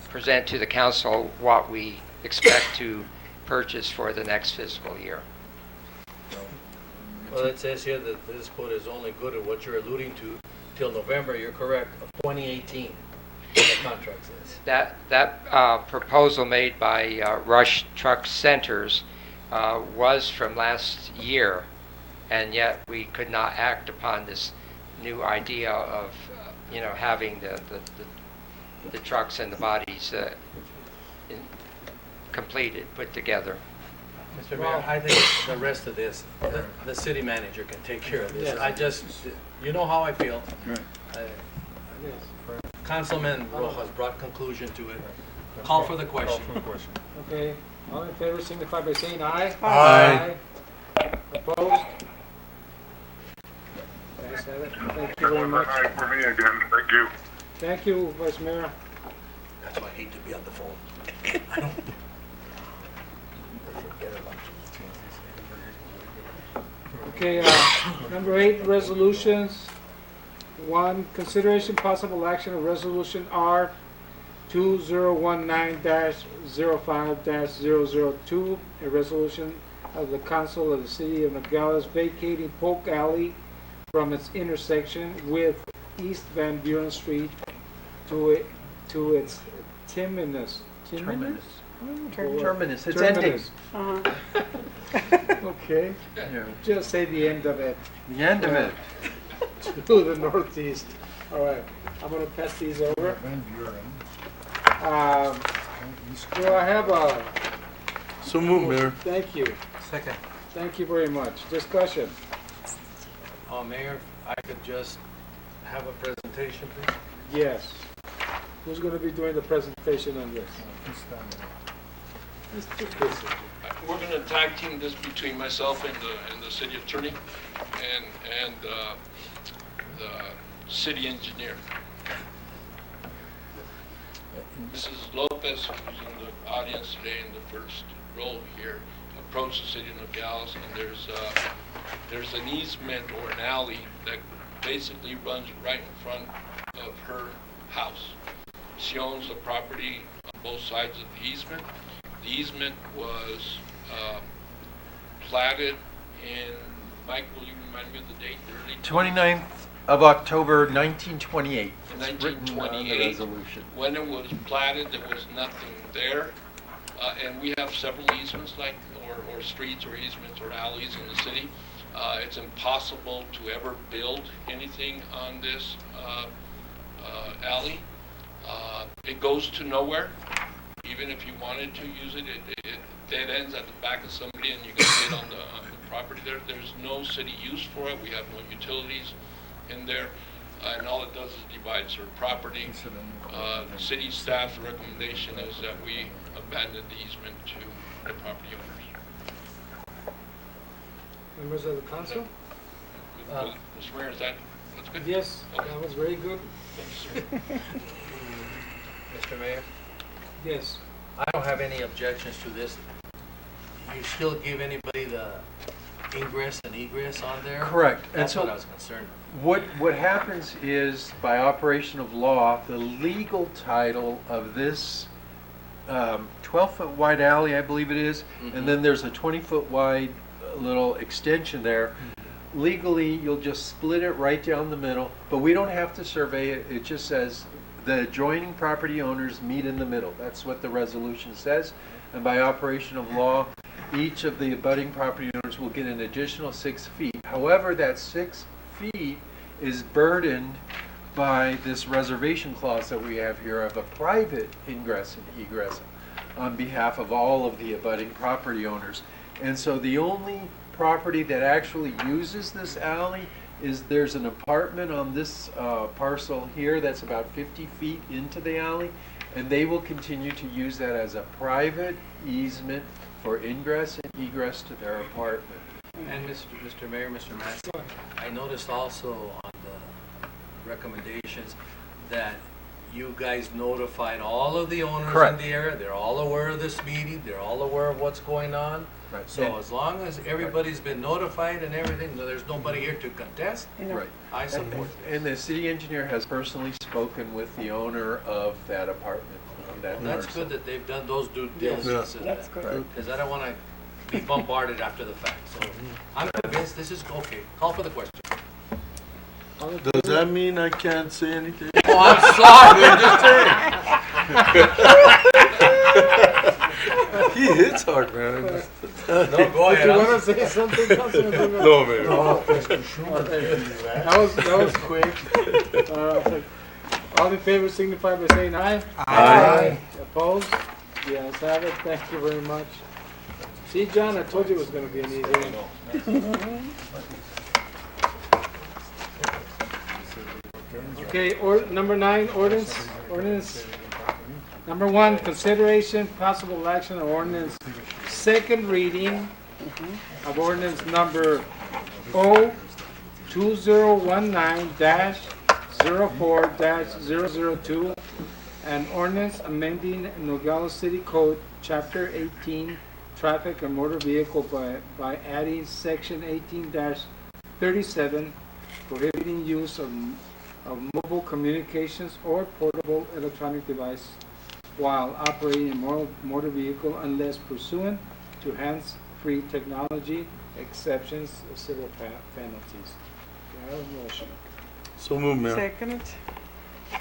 present to the council what we expect to purchase for the next fiscal year. Well, it says here that this quote is only good at what you're alluding to till November, you're correct, of 2018, the contract says. That proposal made by Rush Truck Centers was from last year, and yet we could not act upon this new idea of having the trucks and the bodies completed, put together. Mr. Mayor, I think the rest of this, the city manager can take care of this. Yes. I just, you know how I feel. Right. Councilman Rojas brought conclusion to it. Call for the question. Okay, all in favor signify by saying aye. Aye. Opposed? Ayes have it. Thank you very much. Aye for me again, thank you. Thank you, Vice Mayor. That's why I hate to be on the phone. I don't. Okay, number 8, resolutions. 1, consideration possible action of resolution R 2019-05-002, a resolution of the council of the city of Nogales vacating Polk Alley from its intersection with East Van Buren Street to its terminus. Terminus. Terminus, it's Terminus. ending. Okay, just say the end of it. The end of it. To the northeast. All right, I'm gonna pass these over. Do I have a? So move, Mayor. Thank you. Second. Thank you very much. Discussion. Mayor, I could just have a presentation, please? Yes. Who's gonna be doing the presentation on this? Mr. Christie. we're gonna tag team this between myself and the city attorney and the city engineer. Mrs. Lopez, who's in the audience today in the first row here, approached the city of Nogales, and there's an easement or an alley that basically runs right in front of her house. She owns the property on both sides of the easement. The easement was platted in, Mike, will you remind me of the date? The early 29th of October, 1928. It's written on the 1928. resolution. When it was platted, there was nothing there. And we have several easements or streets or easements or alleys in the city. It's impossible to ever build anything on this alley. It goes to nowhere. Even if you wanted to use it, it dead ends at the back of somebody and you can get on the property there. There's no city use for it. We have no utilities in there. And all it does is divides her property. The city staff's recommendation is that we abandon the easement to the property owners. Members of the council? Mr. Mayor, that's good? Yes, Okay. that was very good. Thank you, sir. Mr. Mayor, Yes. I don't have any objections to this. You still give anybody the ingress and egress on there? Correct. And That's so what I was concerned with. What happens is, by operation of law, the legal title of this 12-foot wide alley, I believe it is, and then there's a 20-foot wide little extension there. Legally, you'll just split it right down the middle, but we don't have to survey it. It just says the adjoining property owners meet in the middle. That's what the resolution says. And by operation of law, each of the abutting property owners will get an additional 6 feet. However, that 6 feet is burdened by this reservation clause that we have here of a private ingress and egress on behalf of all of the abutting property owners. And so the only property that actually uses this alley is there's an apartment on this parcel here that's about 50 feet into the alley, and they will continue to use that as a private easement for ingress and egress to their apartment. And Mr. Mayor, Mr. Massey, I noticed also on the recommendations that you guys notified all of the owners Correct. in the area. They're all aware of this meeting. They're all aware of what's going on. Right. So as long as everybody's been notified and everything, there's nobody here to contest, Right. I support this. And the city engineer has personally spoken with the owner of that apartment on that Well, that's parcel. good that they've done those due Yes. diligence. Yeah, that's good. Because I don't want to be bombarded after the fact. So I'm convinced this is okay. Call for the question. Does that mean I can't say anything? Oh, I'm sorry. I'm just He hits hard, man. No, go ahead. Do you want to say something, Councilman? No, man. That was quick. All in favor signify by saying aye. Aye. Opposed? Yes, have it. Thank you very much. See, John, I told you it was going to be an easy one. Okay, number 9, ordinance. Number 1, consideration, possible action of ordinance, second reading of ordinance number 2019-04-002, and ordinance amending Nogales City Code, Chapter 18, Traffic and Motor Vehicle by adding Section 18-37, prohibiting use of mobile communications or portable electronic device while operating a motor vehicle unless pursuant to hands-free technology, exceptions of civil penalties. Do I have a motion? So move, Mayor. Second.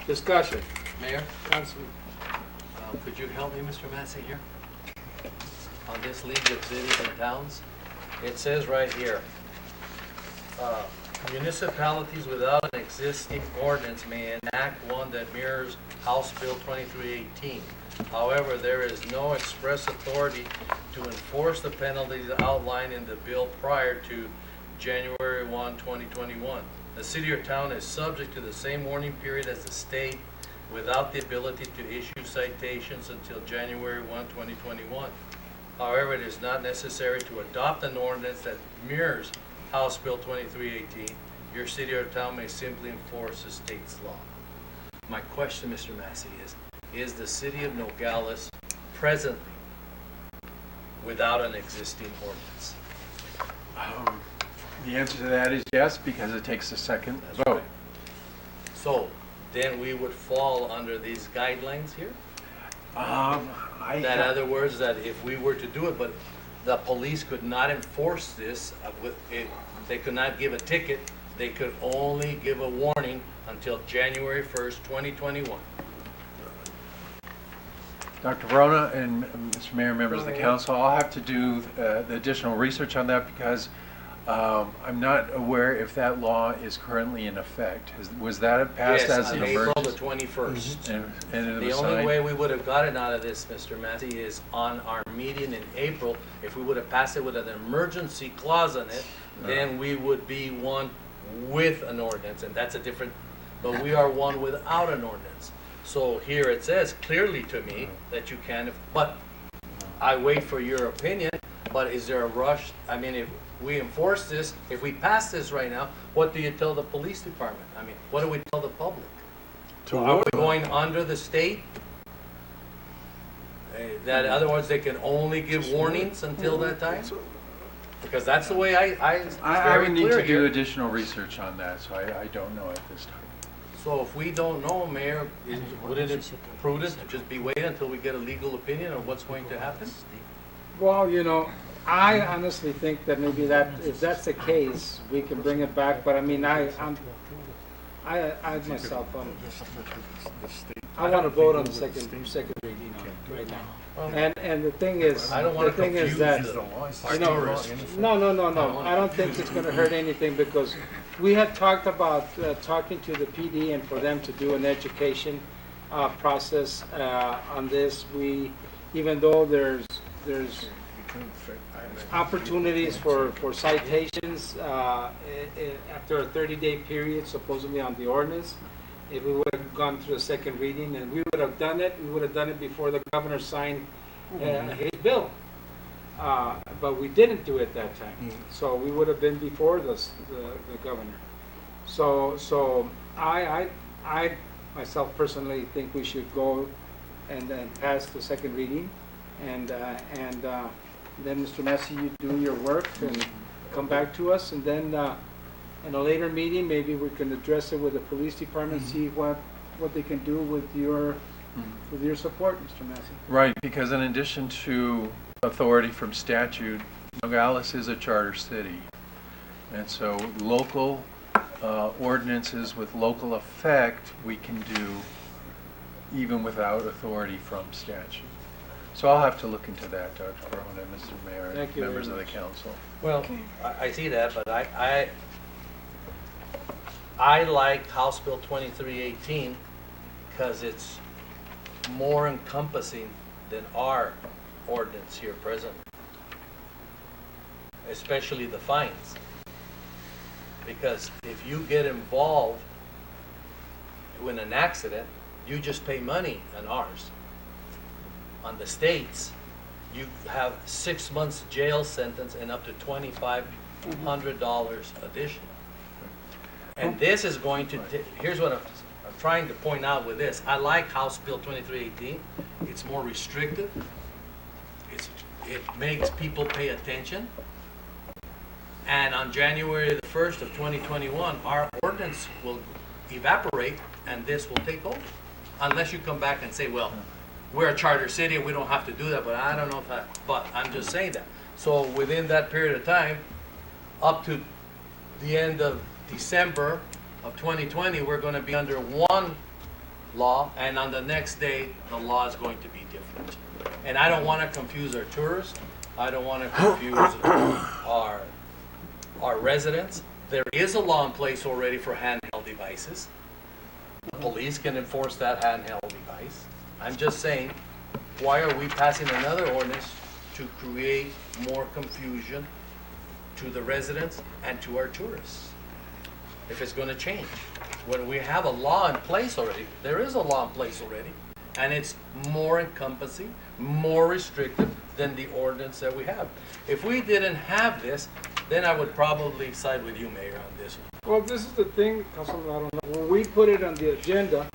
Discussion. Mayor, Councilman. could you help me, Mr. Massey, here? On this League of Cities and Towns, it says right here, municipalities without an existing ordinance may enact one that mirrors House Bill 2318. However, there is no express authority to enforce the penalties outlined in the bill prior to January 1, 2021. The city or town is subject to the same warning period as the state without the ability to issue citations until January 1, 2021. However, it is not necessary to adopt an ordinance that mirrors House Bill 2318. Your city or town may simply enforce the state's law. My question, Mr. Massey, is the city of Nogales presently without an existing ordinance? The answer to that is yes, because it takes a second vote. So then we would fall under these guidelines here? In other words, that if we were to do it, but the police could not enforce this, they could not give a ticket, they could only give a warning until January 1st, 2021. Dr. Verona and Mr. Mayor, members of the council, I'll have to do the additional research on that because I'm not aware if that law is currently in effect. Was that passed as an emergency? Yes, on April the 21st. And it The was only signed? way we would have gotten out of this, Mr. Massey, is on our meeting in April. If we would have passed it with an emergency clause on it, then we would be one with an ordinance, and that's a different, but we are one without an ordinance. So here it says clearly to me that you can, but I wait for your opinion, but is there a rush? I mean, if we enforce this, if we pass this right now, what do you tell the police department? I mean, what do we tell the public? Are we going under the state? That in other words, they can only give warnings until that time? Because that's the way it's I very would need clear to do here. additional research on that, so I don't know at this time. So if we don't know, Mayor, would it be prudent to just be waiting until we get a legal opinion of what's going to happen? Well, you know, I honestly think that maybe if that's the case, we can bring it back, but I mean, I myself, I want to vote on the second reading on it right now. And the thing is, I don't want to confuse that, our you know, tourists. no, I don't think it's going to hurt anything because we had talked about talking to the PD and for them to do an education process on this. Even though there's opportunities for citations after a 30-day period supposedly on the ordinance. If we would have gone through a second reading and we would have done it, we would have done it before the governor signed his bill. But we didn't do it that time. So we would have been before the governor. So I myself personally think we should go and then pass the second reading and then Mr. Massey, you do your work and come back to us, and then in a later meeting, maybe we can address it with the police department, see what they can do with your support, Mr. Massey. Right, because in addition to authority from statute, Nogales is a charter city. And so local ordinances with local effect, we can do even without authority from statute. So I'll have to look into that, Dr. Verona, Mr. Mayor, and members of the council. Well, I see that, but I like House Bill 2318 because it's more encompassing than our ordinance here present, especially the fines. Because if you get involved in an accident, you just pay money on ours. On the states, you have 6 months jail sentence and up to $2,500 additional. And this is going to, here's what I'm trying to point out with this. I like House Bill 2318. It's more restrictive. It makes people pay attention. And on January the 1st of 2021, our ordinance will evaporate and this will take over. Unless you come back and say, well, we're a charter city and we don't have to do that, but I don't know if that, but I'm just saying that. So within that period of time, up to the end of December of 2020, we're going to be under one law, and on the next day, the law is going to be different. And I don't want to confuse our tourists. I don't want to confuse our residents. There is a law in place already for handheld devices. The police can enforce that handheld device. I'm just saying, why are we passing another ordinance to create more confusion to the residents and to our tourists? If it's going to change. When we have a law in place already, there is a law in place already, and it's more encompassing, more restrictive than the ordinance that we have. If we didn't have this, then I would probably side with you, Mayor, on this one. Well, this is the thing, Councilman, I don't know, when we put it on the agenda,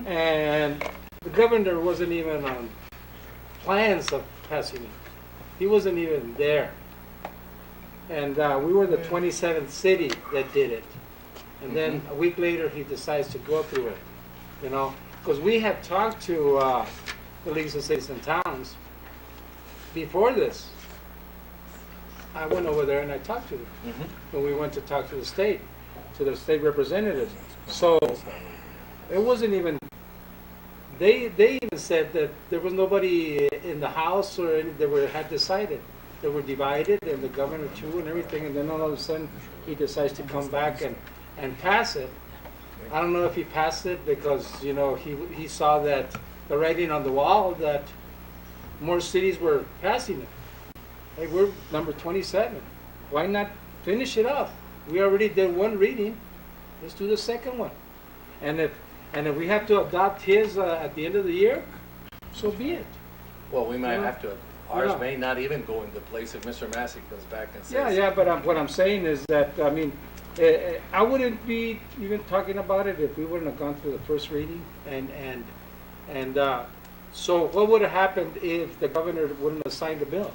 and the governor wasn't even on plans of passing it. He wasn't even there. And we were the 27th city that did it. And then a week later, he decides to go through it, you know? Because we had talked to the leagues of cities and towns before this. I went over there and I talked to them. When we went to talk to the state representatives. So it wasn't even, they even said that there was nobody in the House or any, had decided. They were divided, and the governor too and everything, and then all of a sudden he decides to come back and pass it. I don't know if he passed it because, you know, he saw that the writing on the wall that more cities were passing it. Hey, we're number 27. Why not finish it off? We already did one reading. Let's do the second one. And if we have to adopt his at the end of the year, so be it. Well, we might Yeah. have to. Ours Yeah. may not even go into place if Mr. Massey comes back and says. Yeah, but what I'm saying is that, I mean, I wouldn't be even talking about it if we wouldn't have gone through the first reading. And so what would have happened if the governor wouldn't have signed the bill?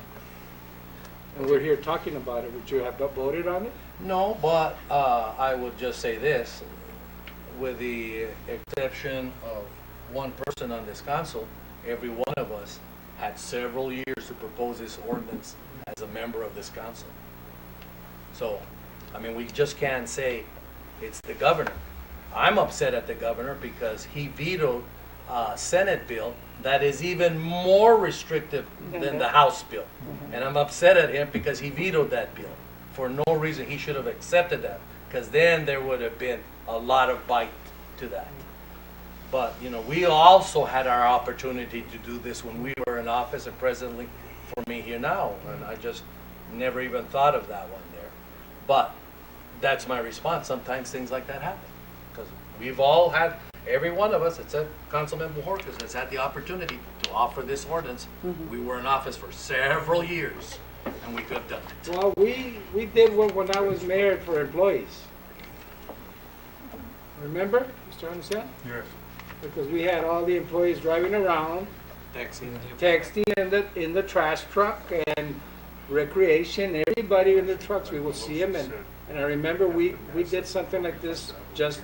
And we're here talking about it. Would you have voted on it? No, but I would just say this, with the exception of one person on this council, every one of us had several years to propose this ordinance as a member of this council. So, I mean, we just can't say it's the governor. I'm upset at the governor because he vetoed a Senate bill that is even more restrictive than the House bill. And I'm upset at him because he vetoed that bill. For no reason, he should have accepted that, because then there would have been a lot of bite to that. But, you know, we also had our opportunity to do this when we were in office, and presently for me here now, and I just never even thought of that one there. But that's my response. Sometimes things like that happen, because we've all had, every one of us, except Councilman Bojorquez, has had the opportunity to offer this ordinance. We were in office for several years, and we could have done it. Well, we did one when I was mayor for employees. Remember, Mr. Anuncian? Yes. Because we had all the employees driving around, texting in the trash truck and recreation, everybody in the trucks, we would see them. And I remember we did something like this just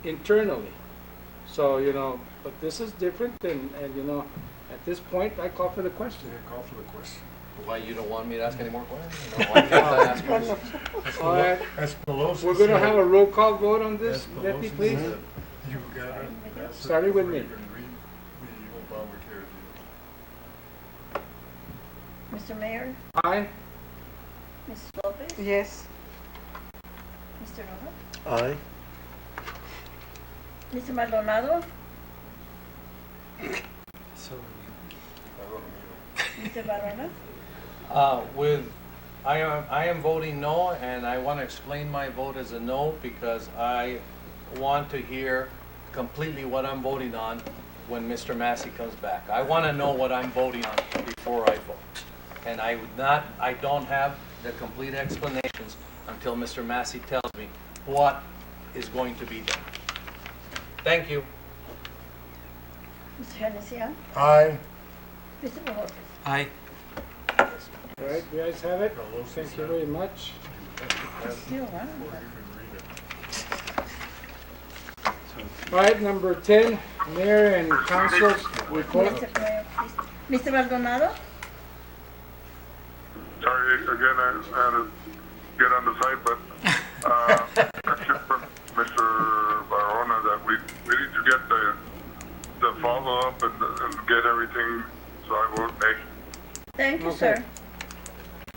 internally. So, you know, but this is different, and you know, at this point, I call for the question. Call for the question. Why, you don't want me to ask any more questions? No, why can't I ask questions? All right. Espinosa We're going to said- have a roll call vote on this, Deputy, Espinosa please. said You got it. Starting with me. The Obamacare deal. Mr. Mayor, Aye. Mrs. Lopez, Yes. Mr. Rojas, Aye. Mr. Maldonado, Mr. Barona. I am voting no, and I want to explain my vote as a no because I want to hear completely what I'm voting on when Mr. Massey comes back. I want to know what I'm voting on before I vote. And I don't have the complete explanations until Mr. Massey tells me what is going to be done. Thank you. Mr. Hennessy, Aye. Mr. Bojorquez. Aye. All right, you guys have it. Thank you very much. Still, huh? All right, number 10, Mayor and Council's report. Mr. Mayor, please. Mr. Maldonado, Sorry, again, I had to get on the side, but question from Mr. Barona that we need to get the follow-up and get everything, so I vote nay. thank you, Okay. sir.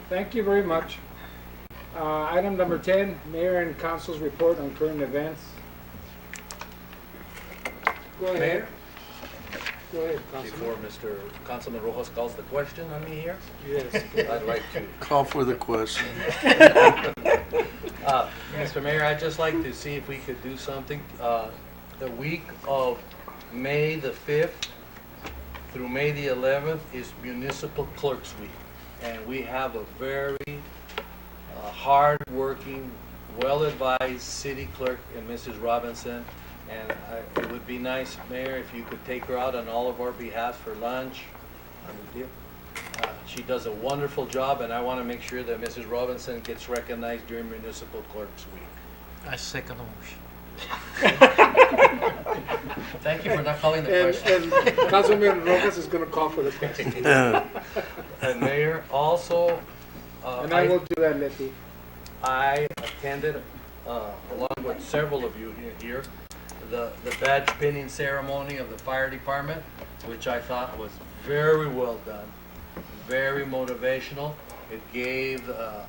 Thank you very much. Item number 10, Mayor and Council's report on current events. Go ahead. Mayor? Go ahead, Councilman. Before Mr. Councilman Rojas calls the question on me here? Yes. I'd like to. Call for the question. Mr. Mayor, I'd just like to see if we could do something. The week of May the 5th through May the 11th is Municipal Clerks Week. And we have a very hard-working, well-advised city clerk in Mrs. Robinson. And it would be nice, Mayor, if you could take her out on all of our behalf for lunch. She does a wonderful job, and I want to make sure that Mrs. Robinson gets recognized during Municipal Clerks Week. I second the motion. Thank you for not calling the question. And Councilman Rojas is going to call for the question. And Mayor, also, And I will do that, Letty. I attended, along with several of you here, the badge pinning ceremony of the fire department, which I thought was very well done, very motivational. It gave a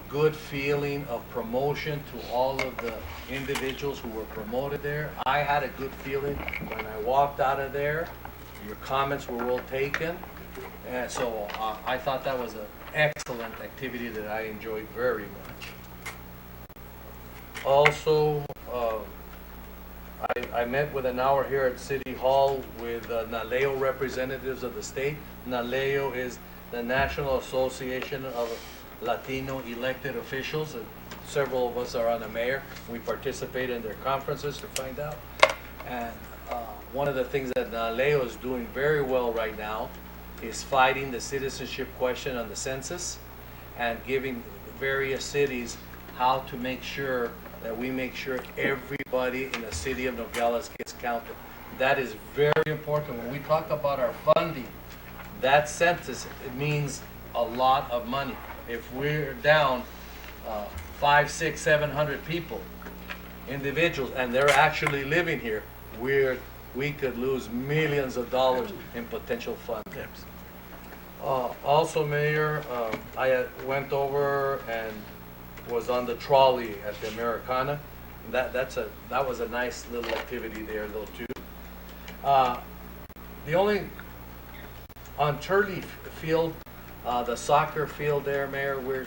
good feeling of promotion to all of the individuals who were promoted there. I had a good feeling when I walked out of there. Your comments were well taken. And so I thought that was an excellent activity that I enjoyed very much. Also, I met with an hour here at City Hall with NALEO representatives of the state. NALEO is the National Association of Latino elected officials. Several of us are on the mayor. We participate in their conferences to find out. And one of the things that NALEO is doing very well right now is fighting the citizenship question on the census and giving various cities how to make sure that we make sure everybody in the city of Nogales gets counted. That is very important. When we talk about our funding, that census, it means a lot of money. If we're down 500, 600, 700 people, individuals, and they're actually living here, we could lose millions of dollars in potential funds. Also, Mayor, I went over and was on the trolley at the Americana. That was a nice little activity there, though, too. The only on Turley Field, the soccer field there, Mayor, where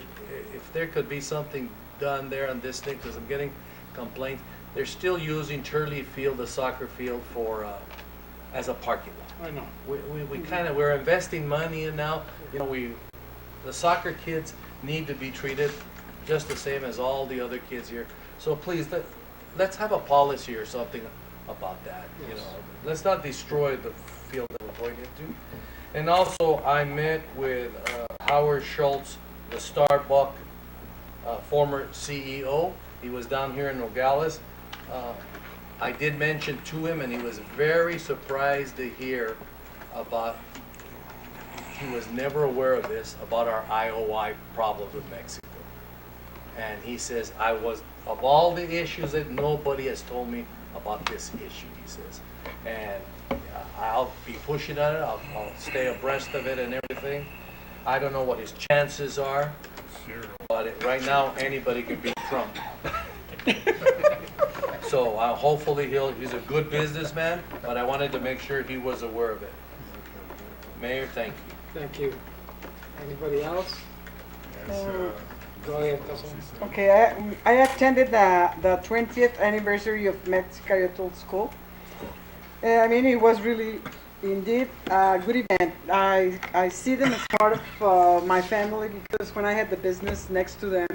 if there could be something done there on this thing, because I'm getting complaints. They're still using Turley Field, the soccer field, for as a parking lot. I know. We're investing money in now. You know, the soccer kids need to be treated just the same as all the other kids here. So please, let's have a policy or something about that. Yes. You know, let's not destroy the field that we're going into. And also, I met with Howard Schultz, the Starbucks former CEO. He was down here in Nogales. I did mention to him, and he was very surprised to hear about, he was never aware of this, about our IOI problems with Mexico. And he says, of all the issues that nobody has told me about this issue, he says. And I'll be pushing on it, I'll stay abreast of it and everything. I don't know what his chances are, but right now anybody can beat Trump. So hopefully he's a good businessman, but I wanted to make sure he was aware of it. Mayor, thank you. Thank you. Anybody else? Go ahead, Councilman. Okay, I attended the 20th anniversary of Mexico School. I mean, it was really, indeed, a good event. I see them as part of my family because when I had the business next to them,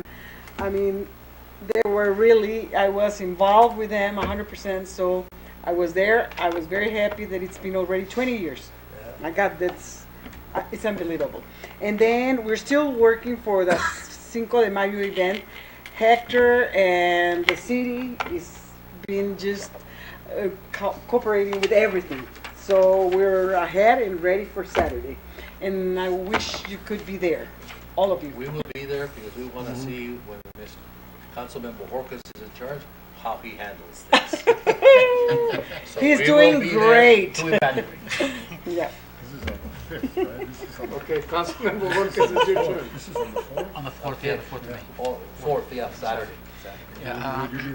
I mean, they were really, I was involved with them 100%, so I was there. I was very happy that it's been already 20 years. My God, it's unbelievable. And then we're still working for the Cinco de Mayo event. Hector and the city is been just cooperating with everything. So we're ahead and ready for Saturday. And I wish you could be there, all of you. We will be there because we want to see when Mr. Councilman Bojorquez is in charge, how he handles this. So he's doing great. Yeah. Okay, Councilman Bojorquez, is your turn. This is on the 4th? On the 4th, yeah, the 4th of May. Oh, 4th, yeah, Saturday. Yeah, Would you be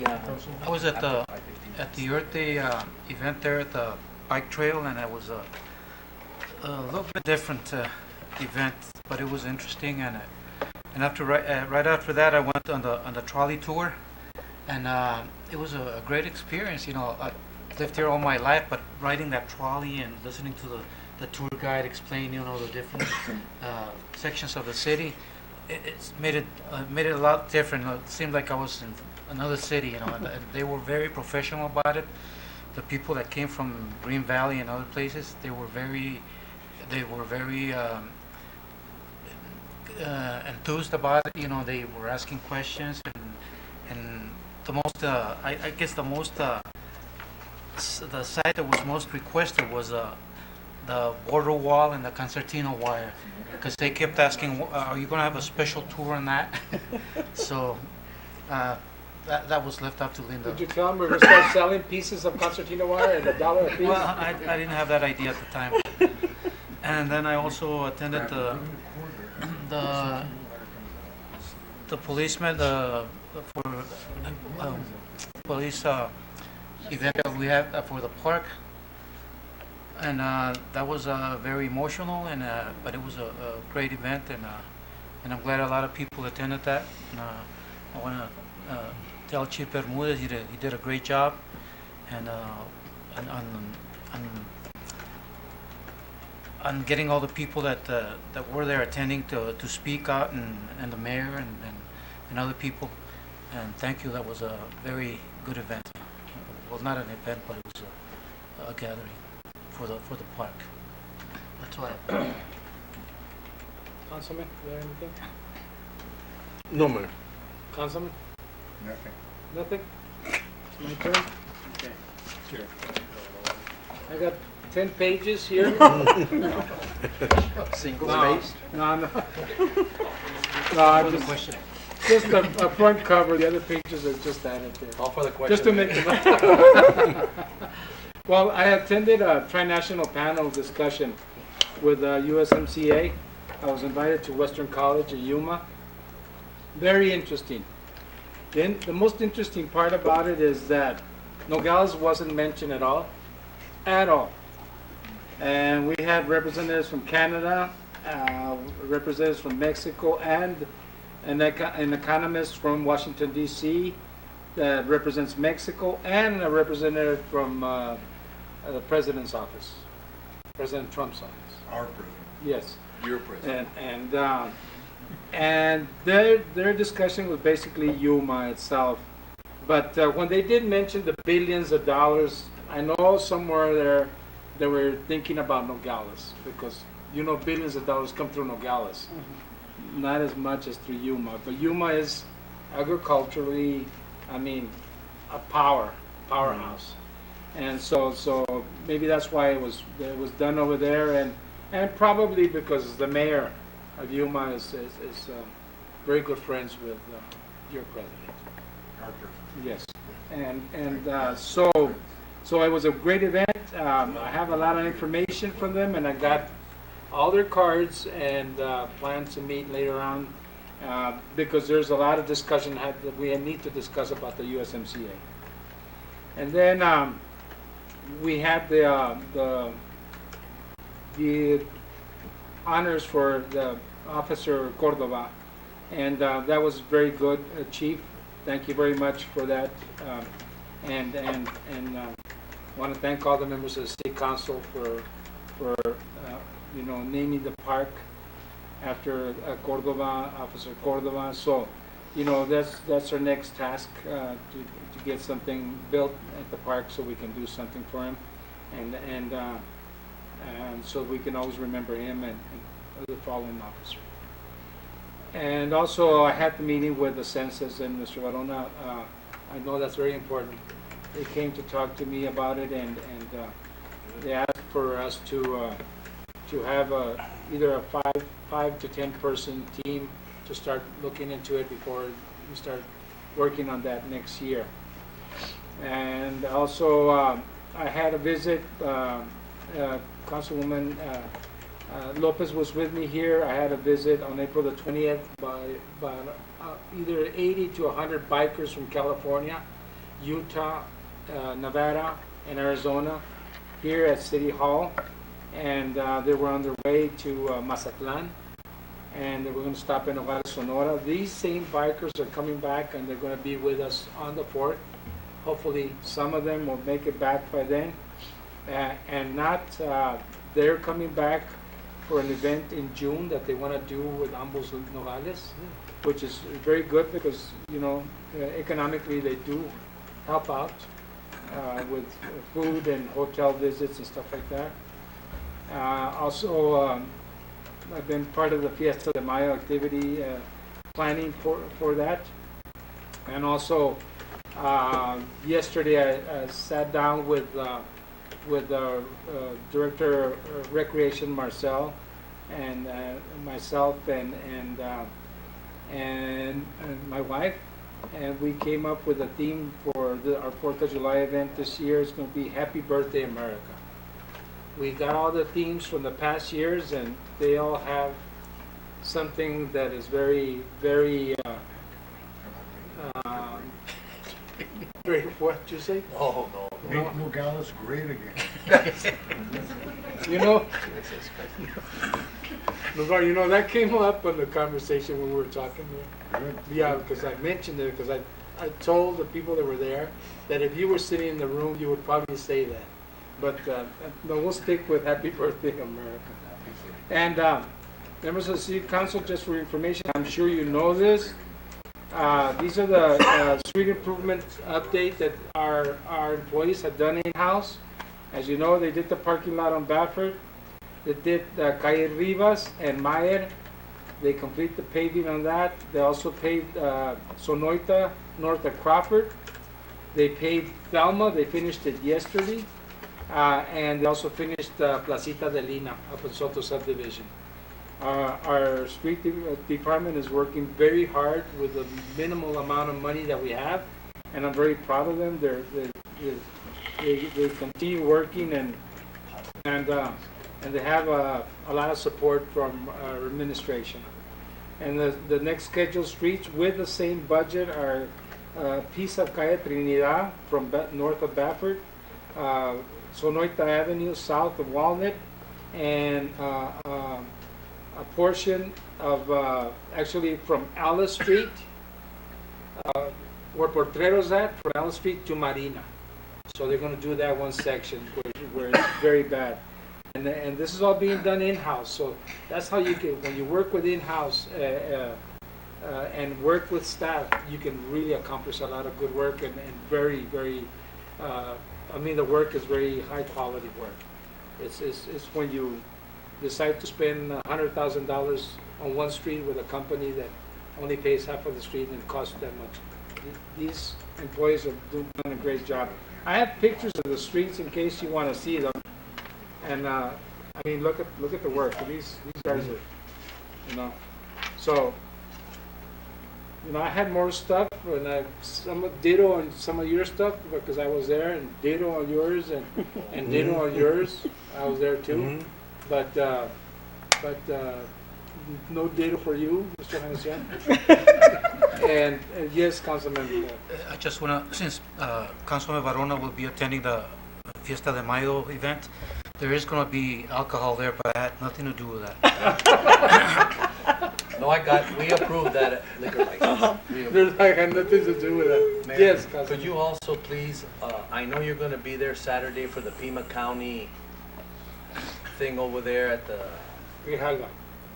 there, Council? I was at the Earth Day event there at the bike trail, and it was a little bit different event, but it was interesting. And after right after that, I went on the trolley tour, and it was a great experience. You know, lived here all my life, but riding that trolley and listening to the tour guide explain, the different sections of the city, it's made it a lot different. It seemed like I was in another city, and they were very professional about it. The people that came from Green Valley and other places, they were very enthused about it. They were asking questions, and the most, I guess the most, the site that was most requested was the border wall and the concertina wire, because they kept asking, are you going to have a special tour on that? So that was left up to Linda. Did you tell them we're going to start selling pieces of concertina wire at $1 a piece? Well, I didn't have that idea at the time. And then I also attended the policeman for police event that we had for the park, and that was very emotional, and but it was a great event, and I'm glad a lot of people attended that. And, I want to tell Chief Bermudez he did a great job, and on getting all the people that were there attending to speak out, and the mayor and other people. And thank you. That was a very good event. Well, not an event, but it was a gathering for the park. That's all I have. Councilman, you have anything? No, Mayor. Councilman? Nothing. Nothing? It's my turn? Okay. Sure. I got 10 pages here. Single No, spaced? No, no. No, I'm just a front cover. The other pages are just added there. All for the question. Just to make them. Well, I attended a tri-national panel discussion with USMCA. I was invited to Western College in Yuma. Very interesting. Then the most interesting part about it is that Nogales wasn't mentioned at all. At all. And we had representatives from Canada, representatives from Mexico, and an economist from Washington, D.C. that represents Mexico, and a representative from the President's office, President Trump's office. Our president. Yes. Your president. And their discussion was basically Yuma itself. But when they did mention the billions of dollars, I know somewhere there they were thinking about Nogales, because billions of dollars come through Nogales, not as much as through Yuma. But Yuma is agriculturally, a powerhouse, and so maybe that's why it was done over there, and probably because the mayor of Yuma is very good friends with your president. Our president. Yes, and so it was a great event. I have a lot of information from them, and I got all their cards, and plan to meet later on, because there's a lot of discussion that we need to discuss about the USMCA. And then we had the honors for the Officer Cordova, and that was very good, Chief. Thank you very much for that, and want to thank all the members of the State Council for naming the park after Cordova, Officer Cordova. So, that's our next task, to get something built at the park so we can do something for him, and so we can always remember him and the fallen officer. And also, I had the meeting with the census and Mr. Varona. I know that's very important. They came to talk to me about it, and they asked for us to have either a 5 to 10 person team to start looking into it before we start working on that next year. And also, I had a visit. Councilwoman Lopez was with me here. I had a visit on April the 20th by either 80 to 100 bikers from California, Utah, Nevada, and Arizona here at City Hall. And they were on their way to Mazatlan, and they were going to stop in Nogales, Sonora. These same bikers are coming back, and they're going to be with us on the 4th hopefully some of them will make it back by then. And not, they're coming back for an event in June that they want to do with Ambos Nogales, which is very good because, you know, economically they do help out with food and hotel visits and stuff like that. Also, I've been part of the Fiesta de Mayo activity planning for that. And also, yesterday I sat down with Director of Recreation Marcel and myself and my wife, and we came up with a theme for our 4th of July event this year. It's going to be Happy Birthday America. We got all the themes from the past years, and they all have something that is very, very, very, what you say? Oh, no. Make Nogales great again. You know, you know, that came up in the conversation when we were talking there. Yeah, because I mentioned it, because I told the people that were there that if you were sitting in the room, you would probably say that. But no, we'll stick with Happy Birthday America. And members of the City Council, just for information, I'm sure you know this. These are the street improvement update that our employees have done in-house. As you know, they did the parking lot on Baffert. They did Calle Rivas and Mayer. They complete the paving on that. They also paved Sonoita north of Crawford. They paved Thelma. They finished it yesterday. And they also finished Placita de Lina up in Soto subdivision. Our street department is working very hard with the minimal amount of money that we have, and I'm very proud of them. They continue working, and they have a lot of support from our administration. And the next scheduled streets with the same budget are piece of Calle Trinidad from north of Baffert, Sonoita Avenue south of Walnut, and a portion of actually from Alice Street, where Portrero's at, from Alice Street to Marina. So they're going to do that one section where it's very bad. And this is all being done in-house. So that's how you can, when you work with in-house and work with staff, you can really accomplish a lot of good work and very, very, I mean, the work is very high quality work. It's when you decide to spend $100,000 on one street with a company that only pays half of the street and it costs that much. These employees have done a great job. I have pictures of the streets in case you want to see them. And I mean, look at the work. These guys are, you know. So, you know, I had more stuff, and some ditto on some of your stuff because I was there, and ditto on yours, and ditto on yours. I was there too. But no data for you, Mr. Hanesian. And yes, Councilman. I just want to, since Councilman Varona will be attending the Fiesta de Mayo event, there is going to be alcohol there, but I had nothing to do with that. No, we approved that liquor license. I had nothing to do with that. Mayor, Yes, Councilman. could you also please, I know you're going to be there Saturday for the Pima County thing over there at the Grijalva.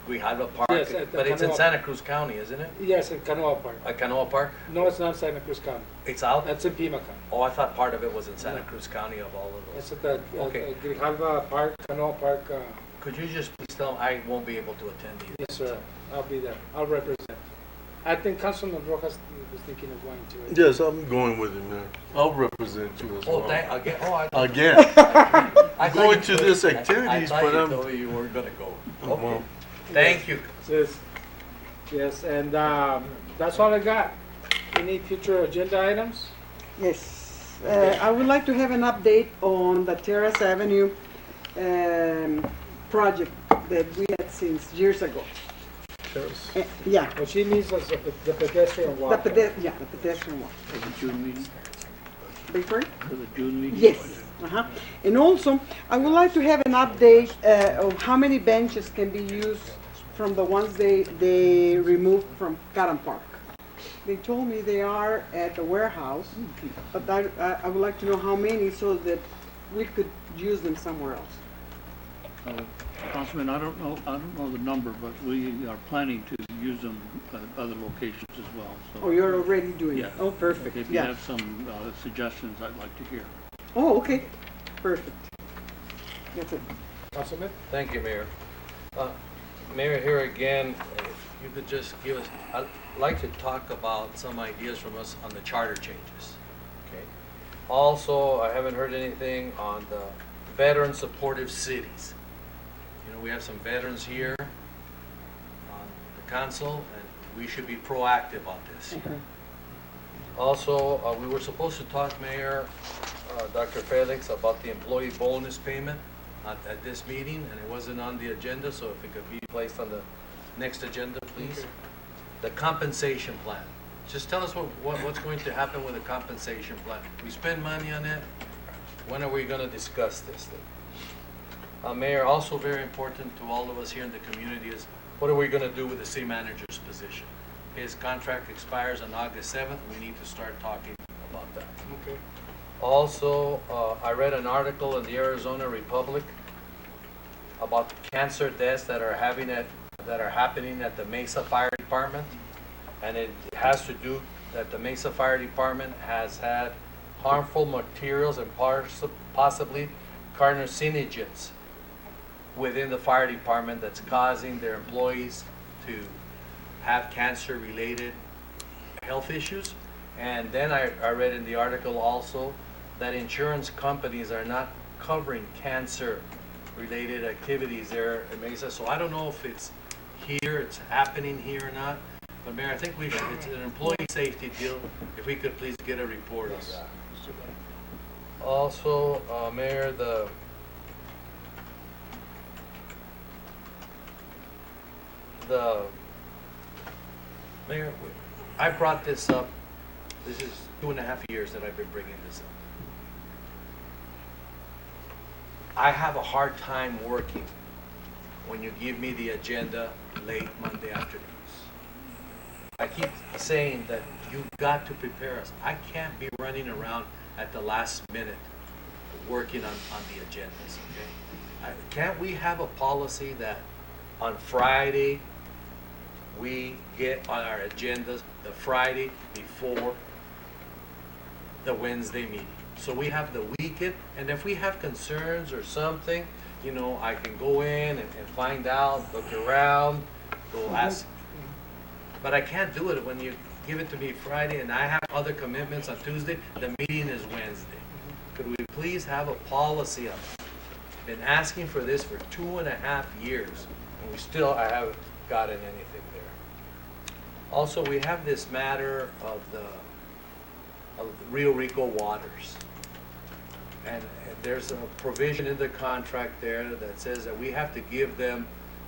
Grijalva Park, Yes, at the but it's in Canoa. Santa Cruz County, isn't it? Yes, in Canoa Park. At Canoa Park? No, it's not Santa Cruz County. It's out? That's in Pima County. Oh, I thought part of it was in Santa Cruz County of all of It's those. at the Okay. Grijalva Park, Canoa Park. Could you just please tell them I won't be able to attend either? Yes, sir. I'll be there. I'll represent. I think Councilman Rojas was thinking of going to it. Yes, I'm going with you, man. I'll represent you as well. Again? Oh, Again. I thought Going you to told- this I activities, thought but you I'm. told me you weren't going to go. Well, Okay. Thank you. Yes, and that's all I got. Any future agenda items? Yes. I would like to have an update on the Terrace Avenue project that we had since years ago. Yeah. What she means is the pedestrian walk. The pedestrian walk. For the June meeting? Beg pardon? For the June meeting? Yes. And also, I would like to have an update of how many benches can be used from the ones they removed from Caram Park. they told me they are at the warehouse, but I would like to know how many so that we could use them somewhere else. Councilman, I don't know the number, but we are planning to use them at other locations as well, so. Oh, you're already doing it? Yeah. Oh, perfect, If you yeah. have some suggestions, I'd like to hear. Oh, okay, perfect. That's it. Councilman? Thank you, Mayor. Mayor, here again, if you could just give us, I'd like to talk about some ideas from us on the charter changes. Okay. Also, I haven't heard anything on the veteran supportive cities. You know, we have some veterans here on the council, and we should be proactive on this. Also, we were supposed to talk, Mayor, Dr. Felix, about the employee bonus payment at this meeting, and it wasn't on the agenda, so if it could be placed on the next agenda, please. The compensation plan. Just tell us what's going to happen with the compensation plan. We spend money on it. When are we going to discuss this thing? Mayor, also very important to all of us here in the community is what are we going to do with the city manager's position? His contract expires on August 7th. We need to start talking about that. Okay. Also, I read an article in the Arizona Republic about cancer deaths that are happening at the Mesa Fire Department, and it has to do that the Mesa Fire Department has had harmful materials and possibly carcinogens within the fire department that's causing their employees to have cancer-related health issues. And then I read in the article also that insurance companies are not covering cancer-related activities there in Mesa. So I don't know if it's happening here or not. But Mayor, I think we should, it's an employee safety deal. If we could please get a report on that. Also, Mayor, Mayor, I brought this up. This is 2.5 years that I've been bringing this up. I have a hard time working when you give me the agenda late Monday afternoons. I keep saying that you've got to prepare us. I can't be running around at the last minute working on the agendas, okay? Can't we have a policy that on Friday we get on our agendas the Friday before the Wednesday meeting? So we have the weekend, and if we have concerns or something, you know, I can go in and find out, look around, go ask. But I can't do it when you give it to me Friday and I have other commitments on Tuesday. The meeting is Wednesday. Could we please have a policy on it? Been asking for this for 2.5 years, and I haven't gotten anything there. Also, we have this matter of the Rio Rico waters. And there's a provision in the contract there that says that we have to give them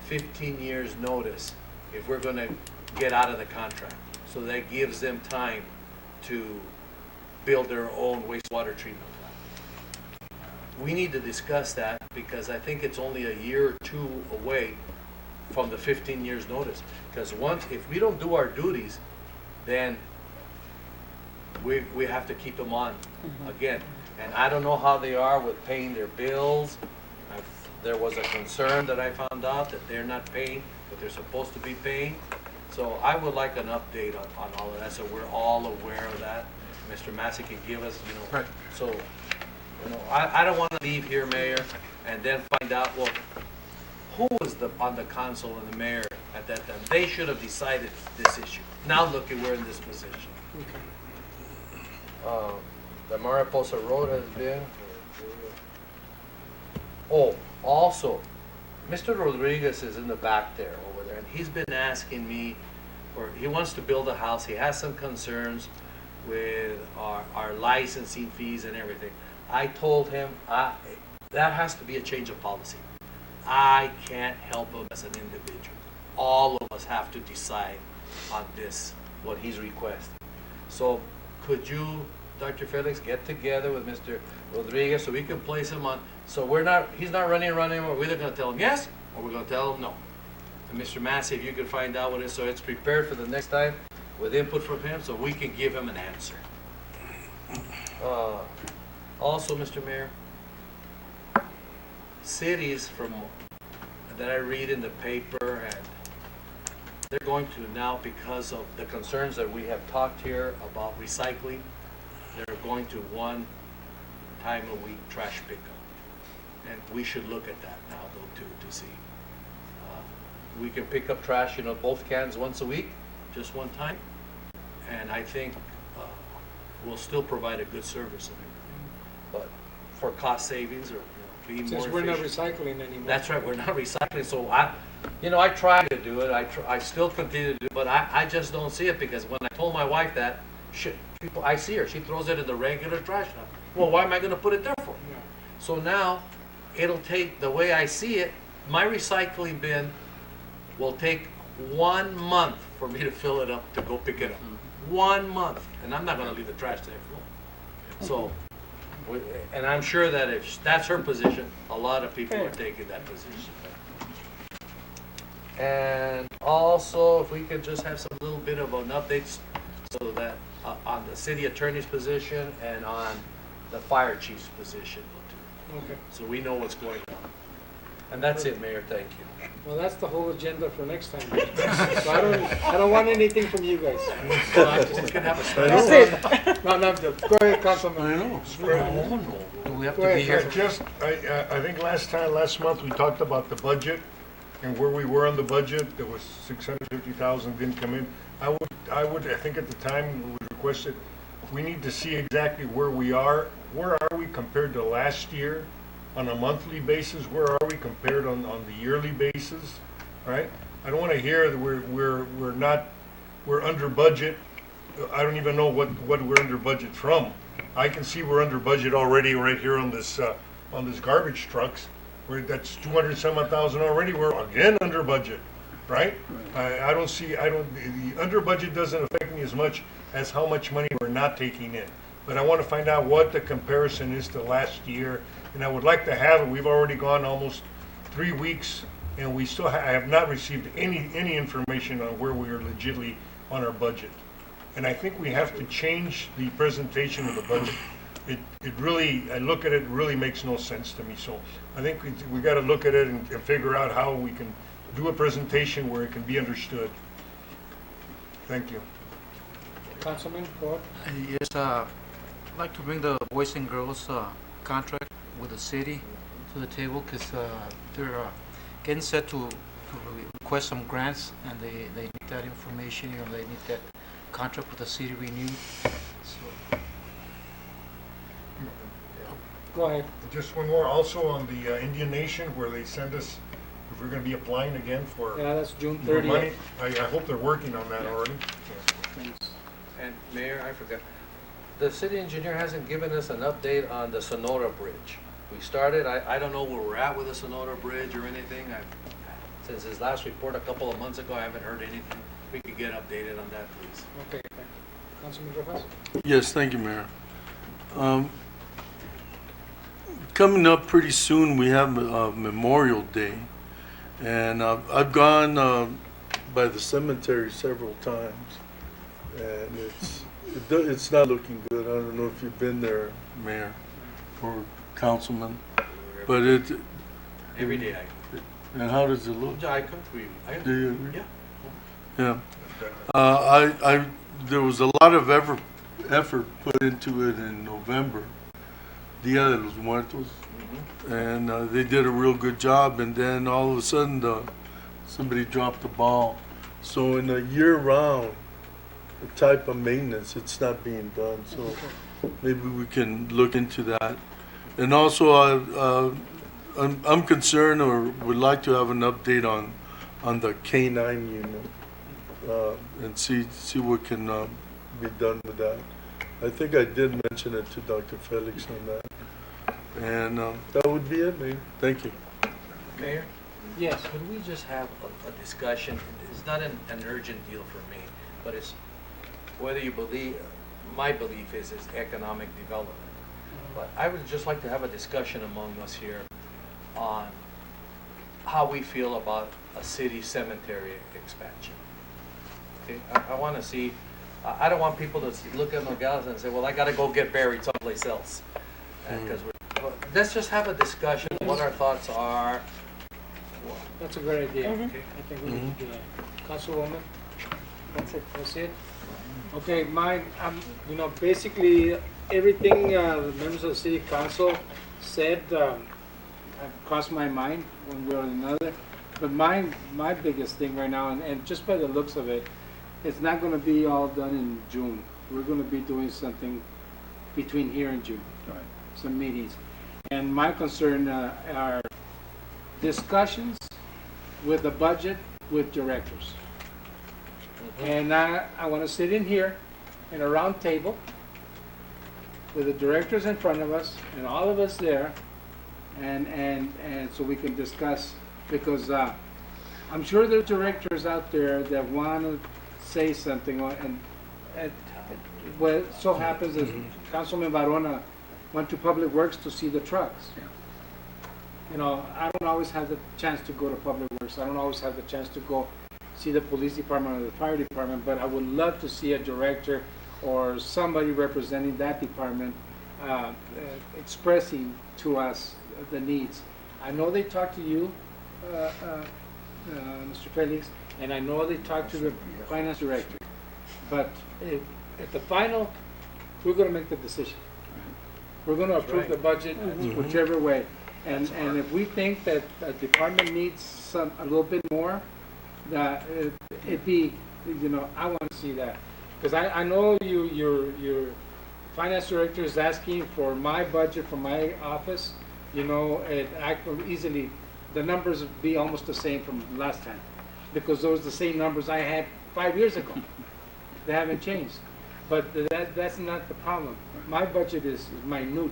15 years notice if we're going to get out of the contract. So that gives them time to build their own wastewater treatment plant. We need to discuss that because I think it's only a year or two away from the 15 years notice. Because if we don't do our duties, then we have to keep them on again. And I don't know how they are with paying their bills. There was a concern that I found out that they're not paying what they're supposed to be paying. So I would like an update on all of that, so we're all aware of that. Mr. Massey can give us, you know. Right. So, you know, I don't want to leave here, Mayor, and then find out, well, who was on the council and the mayor at that time? They should have decided this issue. Now look at we're in this position. The Mariposa Road has been. Oh, also, Mr. Rodriguez is in the back there over there, and he's been asking me, he wants to build a house. He has some concerns with our licensing fees and everything. I told him that has to be a change of policy. I can't help him as an individual. All of us have to decide on this, what he's requesting. So could you, Dr. Felix, get together with Mr. Rodriguez so we can place him on, so he's not running around anymore. We're either going to tell him yes or we're going to tell him no. And Mr. Massey, if you could find out what it is so it's prepared for the next time with input from him so we can give him an answer. Also, Mr. Mayor, cities from that I read in the paper, and they're going to now, because of the concerns that we have talked here about recycling, they're going to 1 time a week trash pickup. And we should look at that now though too, to see. We can pick up trash, both cans once a week, just 1 time. And I think we'll still provide a good service and everything. But for cost savings or being more Since we're not efficient. recycling anymore. That's right, we're not recycling, so I try to do it, I still continue to do it, but I just don't see it, because when I told my wife that, I see her, she throws it in the regular trash now. Well, why am I gonna put it there for? Yeah. So now, it'll take, the way I see it, my recycling bin will take 1 month for me to fill it up to go pick it up. 1 month, and I'm not gonna leave the trash there full. So, and I'm sure that if that's her position, a lot of people are taking that position. And also, if we could just have some little bit of an update so that on the city attorney's position and on the fire chief's position. Okay. So we know what's going on. And that's it, Mayor, thank you. Well, that's the whole agenda for next time. So I don't want anything from you guys. So I'm just gonna have a study. That's it. No, go ahead, Councilman. I know. Do we have Go to be ahead, here? I think last month we talked about the budget and where we were on the budget. There was 650,000 didn't come in. I think at the time we requested, we need to see exactly where we are. Where are we compared to last year on a monthly basis? Where are we compared on the yearly basis? Right? I don't want to hear that we're under budget. I don't even know what we're under budget from. I can see we're under budget already right here on this garbage trucks. That's 200-some-odd-thousand already. We're again under budget, right? The under budget doesn't affect me as much as how much money we're not taking in. But I want to find out what the comparison is to last year, and I would like to have it. We've already gone almost 3 weeks, and we still have not received any information on where we are legitimately on our budget. And I think we have to change the presentation of the budget. It really, I look at it, it really makes no sense to me. So I think we got to look at it and figure out how we can do a presentation where it can be understood. Thank you. Councilman, go ahead. Yes, I'd like to bring the boys and girls contract with the city to the table, because they're getting set to request some grants, and they need that information, they need that contract with the city renewed. So, Go ahead. Just one more, also on the Indian Nation, where they send us, if we're going to be applying again for Yeah, that's June for money. 30th. I hope they're working on that already. And Mayor, I forgot, the city engineer hasn't given us an update on the Sonora Bridge. We started, I don't know where we're at with the Sonora Bridge or anything. Since his last report a couple of months ago, I haven't heard anything. We could get updated on that, please. Okay. Councilman Rojas? Yes, thank you, Mayor. Coming up pretty soon, we have Memorial Day, and I've gone by the cemetery several times, and it's not looking good. I don't know if you've been there, Mayor or Councilman, but Every day and how does it look? I agree. Do you agree? Yeah. Yeah. There was a lot of effort put into it in November, Dia de los Muertos, and they did a real good job, and then all of a sudden somebody dropped the ball. So in a year-round type of maintenance, it's not being done, so maybe we can look into that. And also I'm concerned, or would like to have an update on the K9 unit, and see what can be done with that. I think I did mention it to Dr. Felix on that. And that would be it, Mayor. Thank you. Mayor? Yes. Could we just have a discussion? It's not an urgent deal for me, but it's whether you believe, my belief is economic development. But I would just like to have a discussion among us here on how we feel about a city cemetery expansion. Okay, I want to see, I don't want people to look at Nogales and say, well, I gotta go get buried someplace else. Because let's just have a discussion, what our thoughts are. That's a great idea. Okay, I think we need to do that. Councilwoman? That's it. That's it? Okay, mine, basically, everything the members of the city council said crossed my mind one way or another. But my biggest thing right now, and just by the looks of it, it's not going to be all done in June. We're going to be doing something between here and June, some meetings. And my concern are discussions with the budget with directors. And I want to sit in here in a round table with the directors in front of us and all of us there, and so we can discuss, because I'm sure there are directors out there that want to say something, and what so happens is Councilman Barona went to Public Works to see the trucks. I don't always have the chance to go to Public Works. I don't always have the chance to go see the police department or the fire department, but I would love to see a director or somebody representing that department expressing to us the needs. I know they talked to you, Mr. Felix, and I know they talked to the finance director, but at the final, we're going to make the decision. We're going to approve the budget whichever way. And if we think that a department needs a little bit more, that it'd be, I want to see that. Because I know your finance director is asking for my budget for my office, I could easily, the numbers would be almost the same from last time. Because those are the same numbers I had 5 years ago. They haven't changed. But that's not the problem. My budget is minute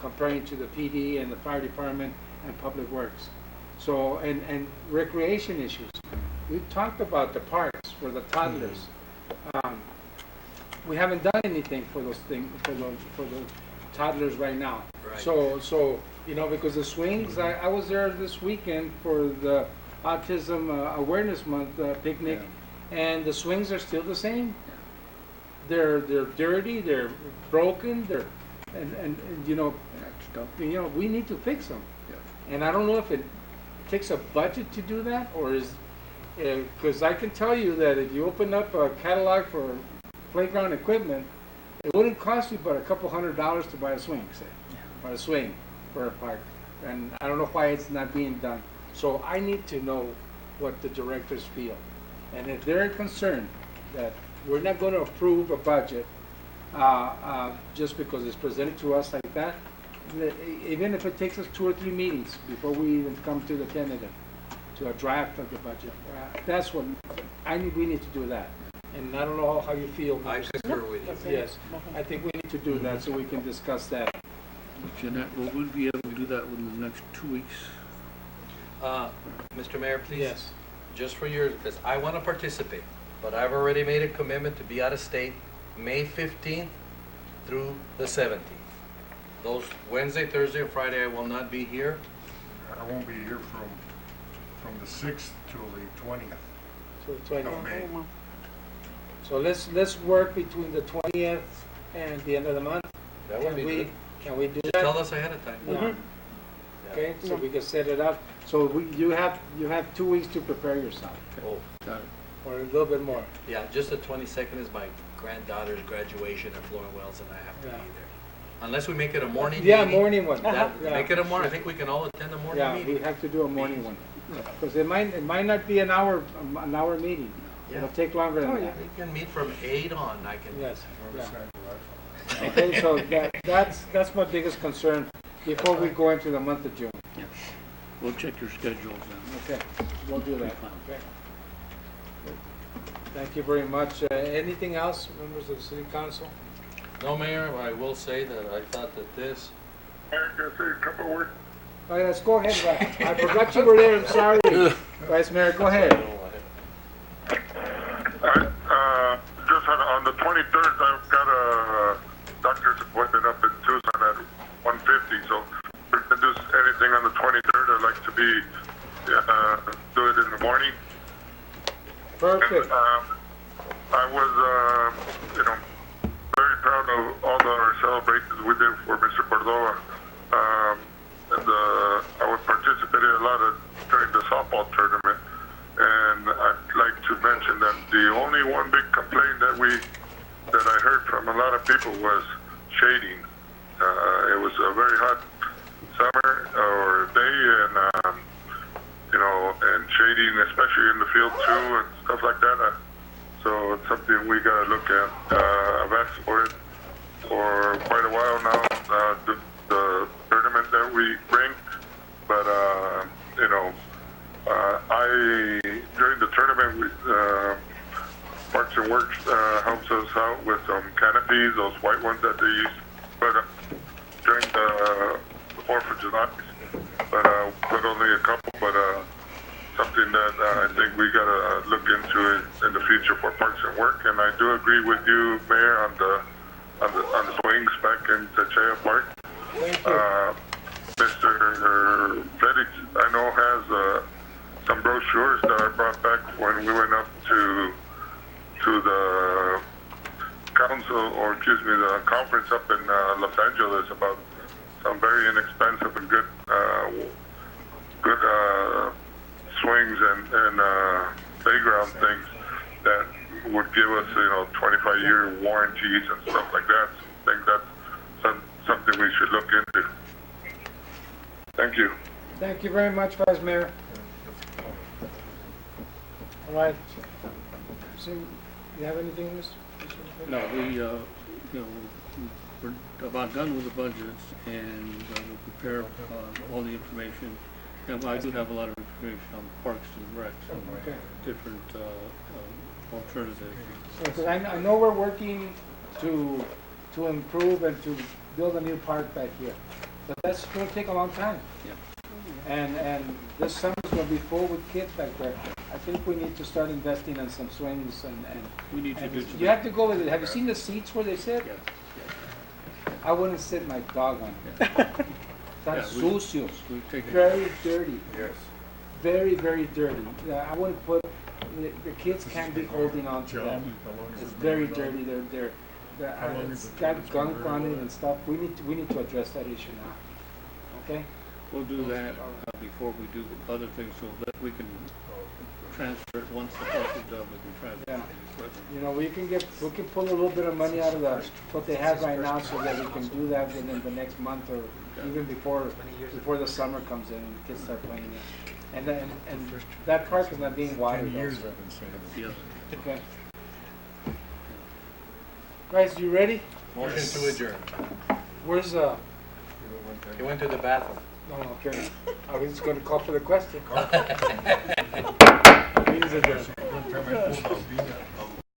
comparing to the PD and the fire department and Public Works. So, and recreation issues. We talked about the parks for the toddlers. We haven't done anything for those things, for the toddlers right now. Right. So because the swings, I was there this weekend for the Autism Awareness Month picnic, and the swings are still the same. They're dirty, they're broken, and we need to fix them. And I don't know if it takes a budget to do that, or because I can tell you that if you open up a catalog for playground equipment, it wouldn't cost you but a couple $100 to buy a swing set, or a swing for a park. And I don't know why it's not being done. So I need to know what the directors feel. And if they're concerned that we're not going to approve a budget just because it's presented to us like that, even if it takes us 2 or 3 meetings before we even come to the tentative, to a draft of the budget, that's what we need to do that. And I don't know how you feel. I concur with you. Yes, I think we need to do that so we can discuss that. Jeanette, will we be able to do that within the next 2 weeks? Mr. Mayor, please. Yes. Just for yours, because I want to participate, but I've already made a commitment to be out of state May 15th through the 17th. Those Wednesday, Thursday, and Friday, I will not be here. I won't be here from the 6th till the 20th. So the 20th. of May. So let's work between the 20th and the end of the month. That would be good. Can we do Just that? tell us ahead of time. Yeah. Okay, so we can set it up. So you have 2 weeks to prepare yourself, Oh, Got it. or a little bit more. yeah, just the 22nd is my granddaughter's graduation at Florida Wells, and I have to Yeah. be there. Unless we make it a morning Yeah, meeting. morning one. That, Yeah. Make it a morning. I think we can all attend a morning Yeah, meeting. we have to do a morning one. Because it might not be an hour meeting. Yeah. It'll take longer than that. We can meet from 8 on. I can. Yes. Yeah. Okay, so that's my biggest concern before we go into the month of June. We'll check your schedules then. Okay, we'll do that. Okay. Thank you very much. Anything else, members of the city council? No, Mayor, I will say that I thought that this. Mayor, can I say a couple words? All right, let's go ahead. I forgot you were there. I'm sorry. Vice Mayor, go ahead. Just on the 23rd, I've got a doctor's appointment up in Tucson at 1:50. So if we can do anything on the 23rd, I'd like to be do it in the morning. Perfect. And, I was people was shading. It was a very hot summer or day, and you know, and shading, especially in the field too, and stuff like that. So it's something we gotta look at. I've asked for it for quite a while now. The tournament that we bring, but you know, during the tournament, Parks and Works helps us out with some canopies, those white ones that they use, but during the 4th of July. But only a couple, but something that I think we gotta look into in the future for Parks and Work. And I do agree with you, Mayor, on the swings back in Techea Park. Mr. Felix, I know, has some brochures that I brought back when we went up to the council, or excuse me, the conference up in Los Angeles about some very inexpensive and good swings and playground things that would give us, you know, 25-year warranties and stuff like that. I think that's something we should look into. Thank you. Thank you very much, Vice Mayor. All right. So, you have anything, Mr.? No, you know, we're about done with the budgets, and we'll prepare all the information. And I do have a lot of information on parks and recs, Okay. different alternatives. Because I know we're working to improve and to build a new park back here, but that's going to take a long time. Yeah. And this summer's going to be full with kids back there. I think we need to start investing in some swings and we need to do. You have to go with it. Have you seen the seats where they sit? Yes. I wouldn't sit my dog on it. That's sucios. Very dirty. Yes. Very, very dirty. I wouldn't put, the kids can't be holding on to that. It's very dirty. It's got gunk on it and stuff. We need to address that issue now. Okay? We'll do that before we do other things, so that we can transfer it once the park is done. We can transfer. Yeah. You know, we can pull a little bit of money out of what they have right now, so that we can do that within the next month, or even before the summer comes in and the kids start playing it. And that park is not being watered. 10 years I've been saying Yes. Okay. Guys, you ready? Motion to adjourn. Where's He went to the bathroom. Oh, okay. I was just going to call for the question. Meeting's adjourned.